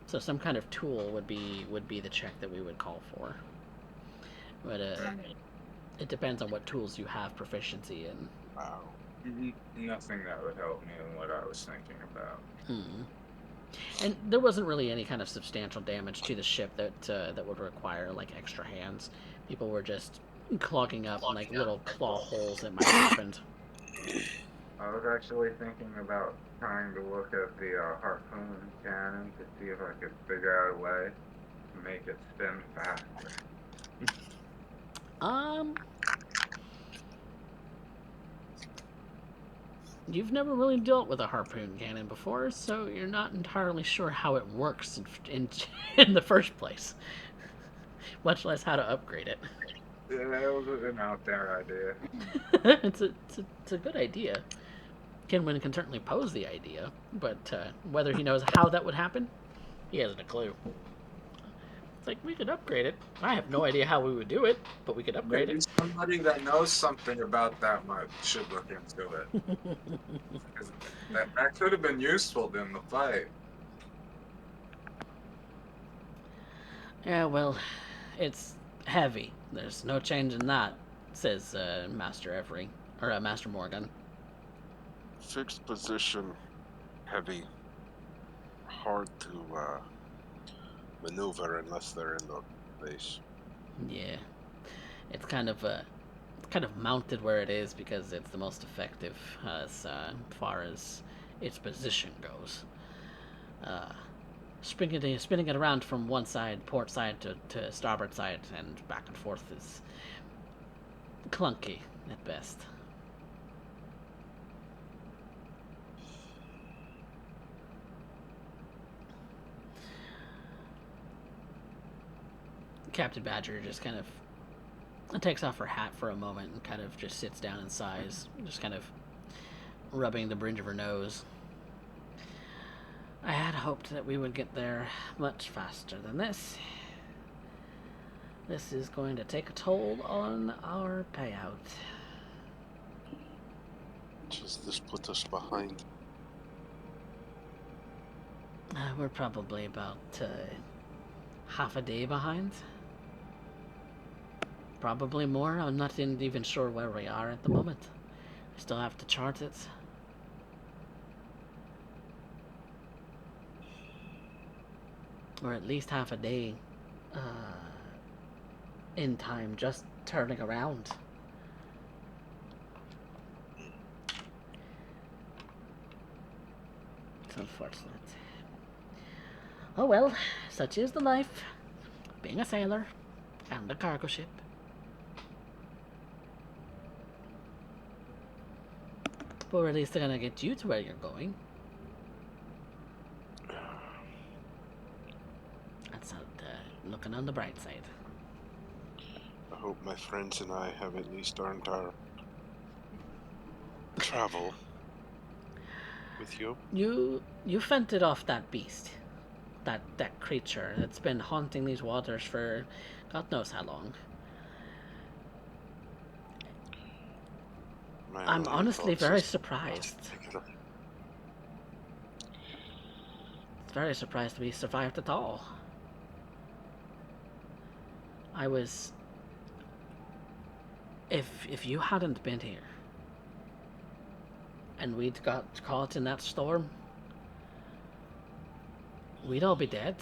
So some kind of tool would be the check that we would call for. But it depends on what tools you have proficiency in. Wow. Nothing that would help me in what I was thinking about. Hmm. And there wasn't really any kind of substantial damage to the ship that would require like extra hands. People were just clogging up like little claw holes that might have happened. I was actually thinking about trying to look at the harpoon cannon to see if I could figure out a way to make it spin faster. Um, you've never really dealt with a harpoon cannon before, so you're not entirely sure how it works in the first place, much less how to upgrade it. Yeah, that was an out there idea. It's a good idea. Kinwin can certainly pose the idea, but whether he knows how that would happen, he hasn't a clue. It's like, we could upgrade it. I have no idea how we would do it, but we could upgrade Maybe it. somebody that knows something about that should look into it. 'Cause that could have been useful in the fight. Yeah, well, it's heavy. There's no change in that, says Master Every, or Master Morgan. Fixed position, heavy, hard to maneuver unless they're in the base. Yeah, it's kind of mounted where it is because it's the most effective as far as its position goes. Uh, spinning it around from one side, port side to starboard side, and back and forth is clunky at best. Captain Badger just kind of takes off her hat for a moment and kind of just sits down and sighs, just kind of rubbing the bridge of her nose. I had hoped that we would get there much faster than this. This is going to take a toll on our payout. Does this put us behind? We're probably about half a day behind. Probably more. I'm not even sure where we are at the moment. I still have to chart it. Or at least half a day uh, in time just turning around. It's unfortunate. Oh well, such is the life. Being a sailor and a cargo ship. But at least they're gonna get you to where you're going. That's not looking on the bright side. I hope my friends and I have at least earned our travel with you. You fended off that beast, that creature that's been haunting these waters for God knows how long. I'm honestly very surprised. Very surprised we survived at all. I was. If you hadn't been here, and we'd got caught in that storm, we'd all be dead.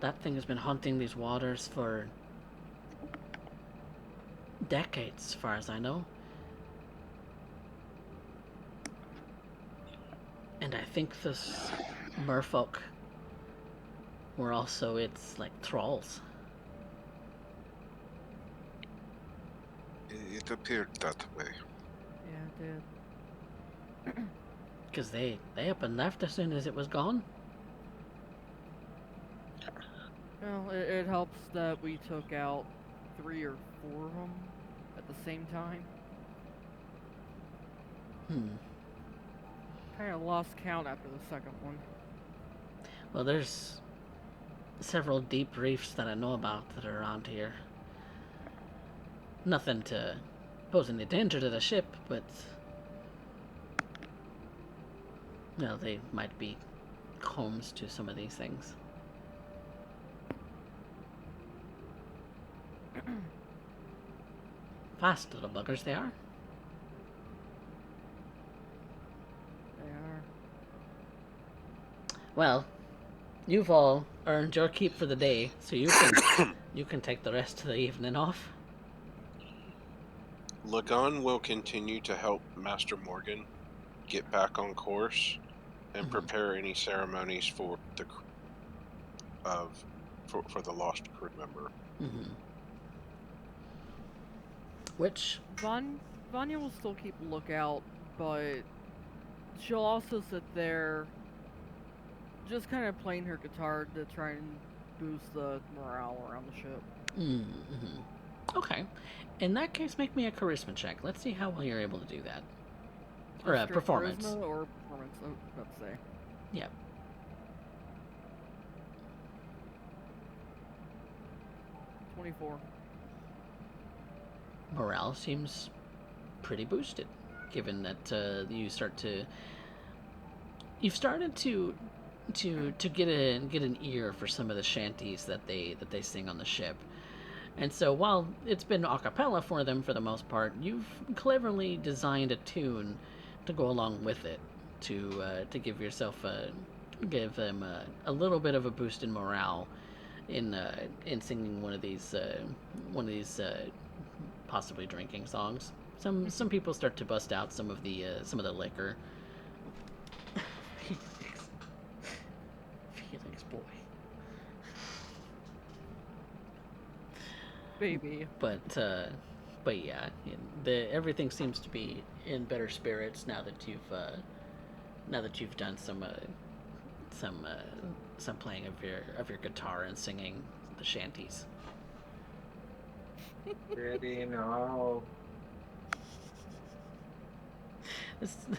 That thing has been haunting these waters for decades, as far as I know. And I think this merfolk were also its, like, thralls. It appeared that way. Yeah, it did. Because they up and left as soon as it was gone. Well, it helps that we took out 3 or 4 of them at the same time. Kind of lost count after the second one. Well, there's several deep reefs that I know about that are around here. Nothing to pose any danger to the ship, but they might be homes to some of these things. Fast little buggers they are. They are. Well, you've all earned your keep for the day, so you can take the rest of the evening off. Lagan will continue to help Master Morgan get back on course and prepare any ceremonies for the for the lost crew member. Which Vanya will still keep a lookout, but she'll also sit there, just kind of playing her guitar to try and boost the morale around the ship. Okay. In that case, make me a charisma check. Let's see how well you're able to do that. Or a performance. Charisma or performance, let's say. Yep. $24. Morale seems pretty boosted, given that you've started to get an ear for some of the shanties that they sing on the ship. And so while it's been a cappella for them for the most part, you've cleverly designed a tune to go along with it to give them a little bit of a boost in morale in singing one of these possibly drinking songs. Some people start to bust out some of the liquor. Felix boy. Baby. But yeah, everything seems to be in better spirits now that you've done some playing of your guitar and singing the shanties. Really, no.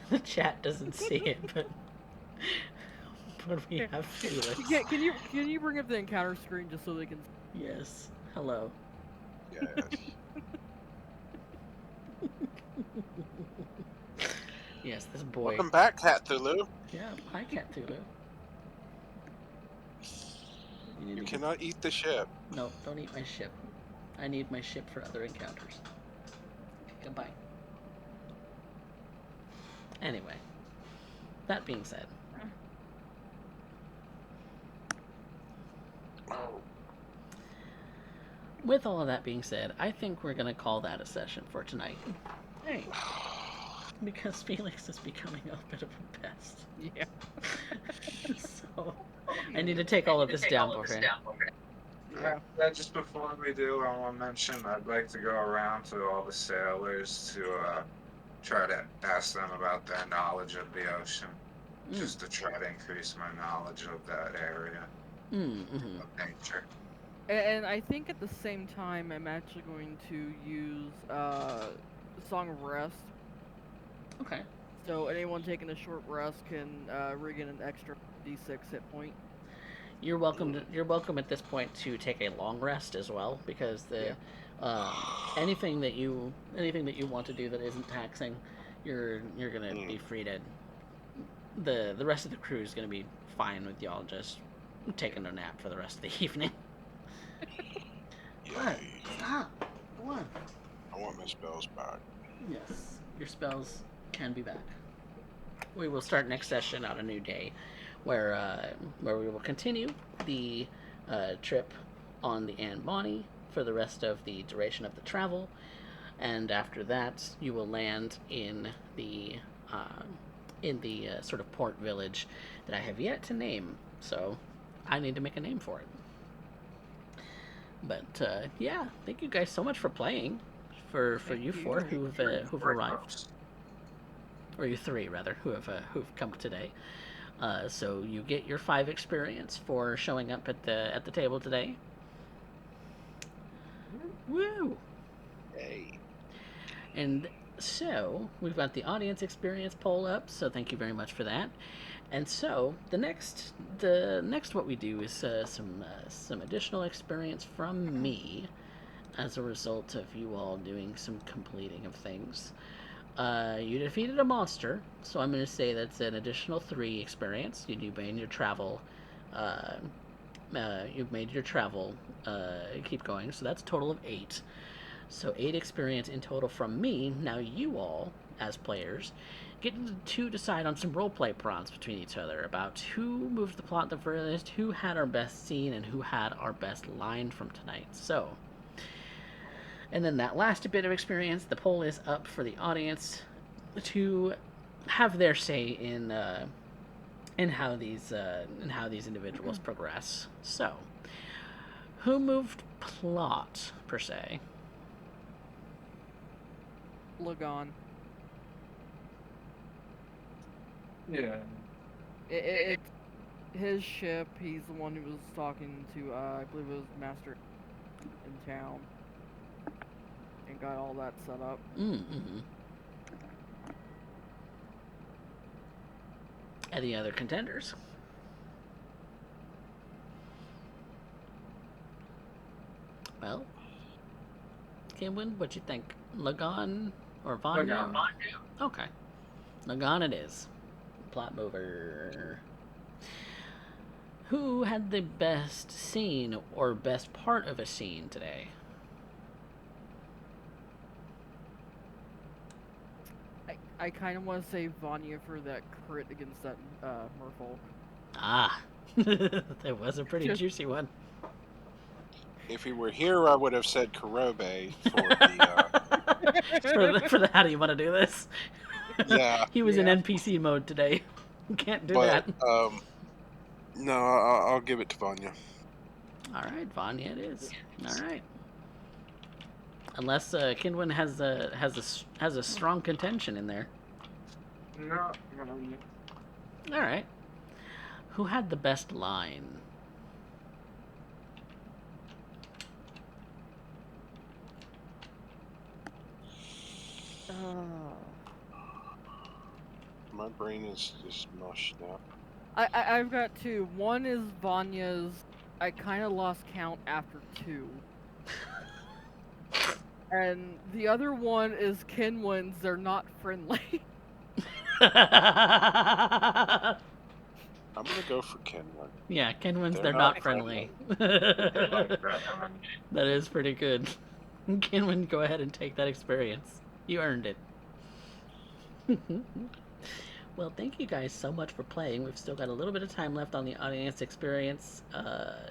The chat doesn't see it, but we have Felix. Yeah, can you bring up the encounter screen just so they can? Yes. Hello. Yes. Yes, this boy. Welcome back, Cat Thulu. Yeah, hi, Cat Thulu. You cannot eat the ship. No, don't eat my ship. I need my ship for other encounters. Goodbye. Anyway, that being said. With all of that being said, I think we're going to call that a session for tonight. Hey. Because Felix is becoming a bit of a pest. Yeah. So, I need to take all of this down for him. Just before we do, I want to mention I'd like to go around to all the sailors to try to ask them about their knowledge of the ocean, just to try to increase my knowledge of that area of nature. And I think at the same time, I'm actually going to use Song of Rest. Okay. So anyone taking a short rest can rig in an extra D6 hit point. You're welcome at this point to take a long rest as well, because anything that you want to do that isn't taxing, you're gonna be free to. The rest of the crew is gonna be fine with y'all just taking a nap for the rest of the evening. What? Stop! What? I want my spells back. Yes, your spells can be back. We will start next session on a new day, where we will continue the trip on the Anne Bonny for the rest of the duration of the travel, and after that you will land in the sort of port village that I have yet to name. So I need to make a name for it. But yeah, thank you guys so much for playing. For you four who've arrived, or you three rather, who've come today. So you get your 5 experience for showing up at the table today. Woo! Hey. And So we've got the audience experience poll up. So thank you very much for that. And so the next what we do is some additional experience from me as a result of you all doing some completing of things. You defeated a monster, so I'm going to say that's an additional 3 experience. You've made your travel. You've made your travel keep going, so that's a total of 8. So 8 experience in total from me. Now you all, as players, get to decide on some roleplay prompts between each other about who moved the plot the furthest, who had our best scene, and who had our best line from tonight. So, and then that last bit of experience, the poll is up for the audience to have their say in how these individuals progress. So, who moved plot per se? Lagon. Yeah. It's his ship. He's the one who was talking to, I believe it was Master in town. And got all that set up. Mm-hmm. Any other contenders? Well, Kinwin, what you think? Lagan or Vanya? Lagan. Okay. Lagan it is. Plot mover. Who had the best scene or best part of a scene today? I kind of want to say Vanya for that crit against that merfolk. Ah, that was a pretty Just- juicy one. If he were here, I would have said Karobe for the. for the how do you want to do this? Yeah. He was Yeah. in NPC mode today. Can't do But that. no, I'll give it to Vanya. All right, Vanya it is. All right. Unless Kinwin has a strong contention in there. No. All right. Who had the best line? My brain is just mush now. I've got 2. One is Vanya's. I kind of lost count after 2. And the other one is Kinwin's. They're not friendly. I'm gonna go for Kenwin. Yeah, Kinwin's they're They're not not friendly. I like that one. That is pretty good. Kinwin, go ahead and take that experience. You earned it. Well, thank you guys so much for playing. We've still got a little bit of time left on the audience experience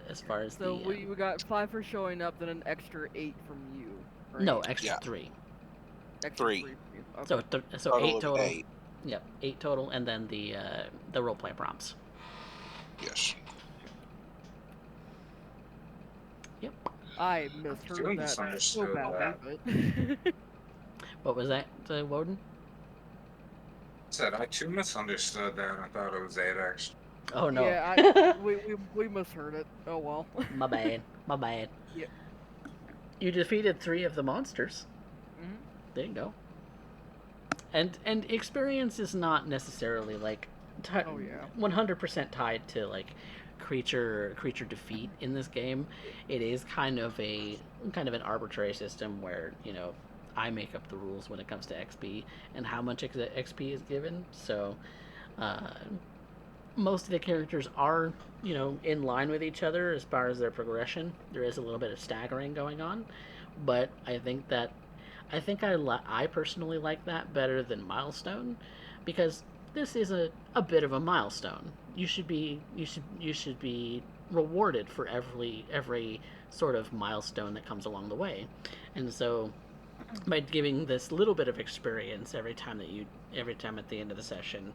as far as So the... we got 5 for showing up, then an extra 8 from you. Right? No, extra Yeah. 3. Extra 3. from you. Okay. So Total 8 of total. 8. Yep, 8 total, and then the roleplay prompts. Yes. Yep. I misheard that so misunderstood badly, but... What was that, Woden? Said I too misunderstood that. I thought it was 8 extra. Oh no. Yeah, we misheard it. Oh well. My bad. My bad. Yeah. You defeated 3 of the monsters. Mhm. There you go. And experience is not necessarily like Oh, yeah. 100% tied to like creature defeat in this game. It is kind of an arbitrary system where, you know, I make up the rules when it comes to XP and how much XP is given. So most of the characters are, you know, in line with each other as far as their progression. There is a little bit of staggering going on, but I think I personally like that better than milestone, because this is a bit of a milestone. You should be rewarded for every sort of milestone that comes along the way, and so by giving this little bit of experience every time at the end of the session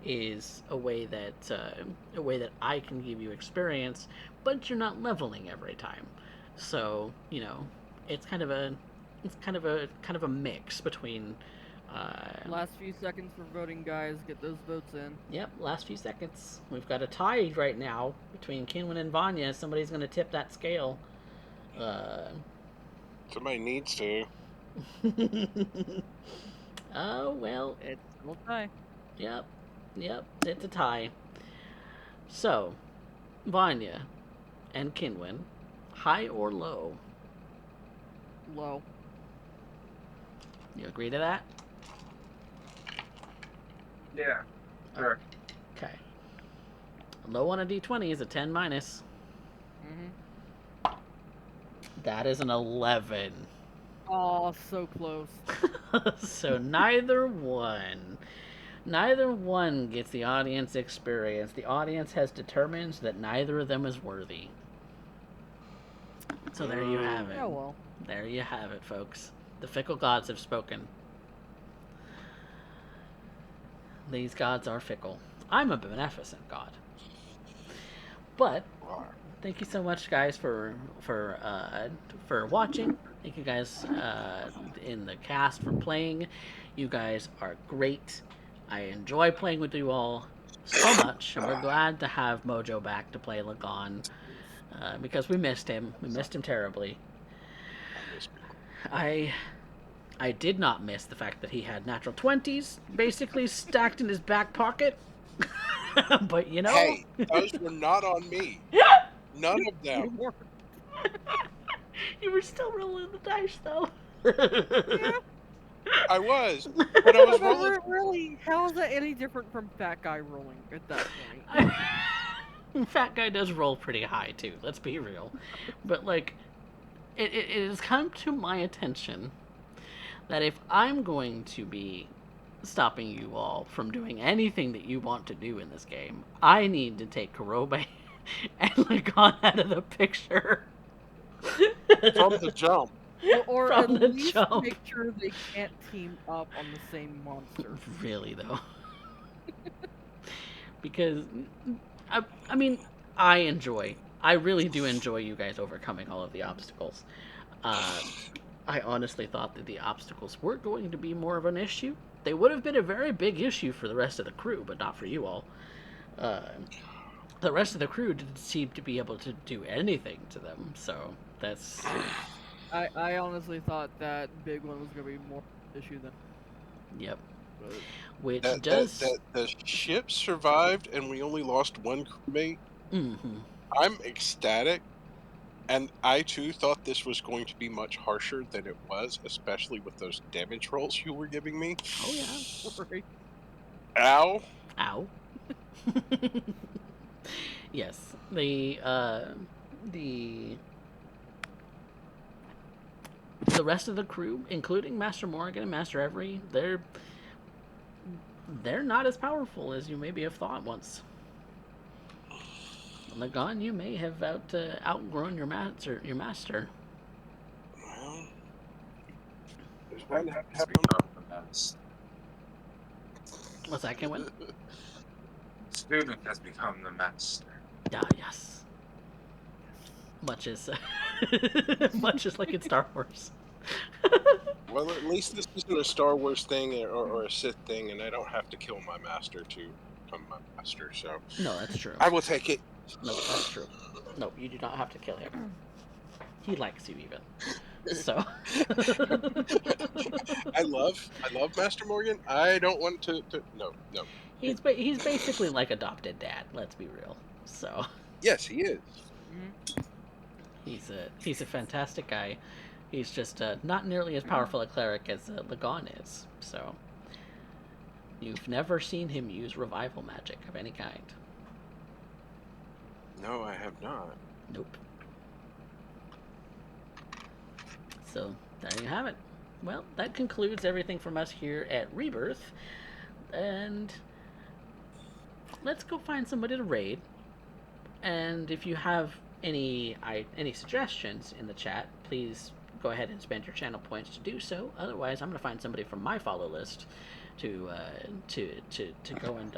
is a way that I can give you experience, but you're not leveling every time. So, you know, it's kind of a mix between Last few seconds for voting, guys. Get those votes in. Yep, last few seconds. We've got a tie right now between Kinwin and Vanya. Somebody's going to tip that scale. Somebody needs to. Oh, well, It's still tie. yep, yep, it's a tie. So, Vanya and Kinwin, high or low? Low. You agree to that? Yeah. Sure. Okay. Low on a d20 is a 10 minus. Mm-hmm. That is an 11. Oh, so close. So neither one gets the audience experience. The audience has determined that neither of them is worthy. So there you have it. Oh well. There you have it, folks. The fickle gods have spoken. These gods are fickle. I'm a beneficent god. But thank you so much, guys, for watching. Thank you guys in the cast for playing. You guys are great. I enjoy playing with you all so much, and we're glad to have Mojo back to play Lagon because we missed him. We missed him terribly. I I did not miss the fact that he had natural 20s basically stacked in his back pocket. But you know, Hey, those were not on me. None of You them. were- you were still rolling the dice though. Yeah, I was, but I was but rolling. really, how is that any different from Fat Guy rolling at that point? Fat guy does roll pretty high too. Let's be real, but like, it has come to my attention that if I'm going to be stopping you all from doing anything that you want to do in this game, I need to take Karobe and Lagon out of the picture. From the jump. Or at From the least jump. make sure they can't team up on the same monster. Really, though. Because, I mean, I really do enjoy you guys overcoming all of the obstacles. I honestly thought that the obstacles were going to be more of an issue. They would have been a very big issue for the rest of the crew, but not for you all. Uh, the rest of the crew didn't seem to be able to do anything to them, so that's. I honestly thought that big one was gonna be more issue than. Yep. But Which That does. the ship survived, and we only lost one crewmate. Mm-hmm. I'm ecstatic, and I too thought this was going to be much harsher than it was, especially with those damage rolls you were giving me. Oh, yeah. right. Ow! Ow. Yes. The the rest of the crew, including Master Morgan and Master Every, they're not as powerful as you maybe have thought once. Lagon, you may have outgrown your master. Well, It's become the master. What's that, Kenwin? Student has become the master. Ah, yes. Much as, much as like in Star Wars. Well, at least this isn't a Star Wars thing or a Sith thing, and I don't have to kill my master to become my master. So No, that's true. I will take it. No, that's true. No, you do not have to kill him. He likes you even. So I love Master Morgan. I don't want to no. he's basically like adopted dad. Let's be real. So Yes, he is. Mhm. he's a fantastic guy. He's just not nearly as powerful a cleric as Lagon is. So you've never seen him use revival magic of any kind. No, I have not. Nope. So there you have it. Well, that concludes everything from us here at Rebirth, and let's go find somebody to raid. And if you have any suggestions in the chat, please go ahead and spend your channel points to do so. Otherwise, I'm going to find somebody from my follow list to go and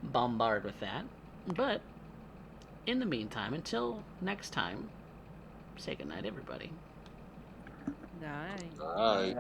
bombard with that. But in the meantime, until next time, say goodnight, everybody. Nice. All right.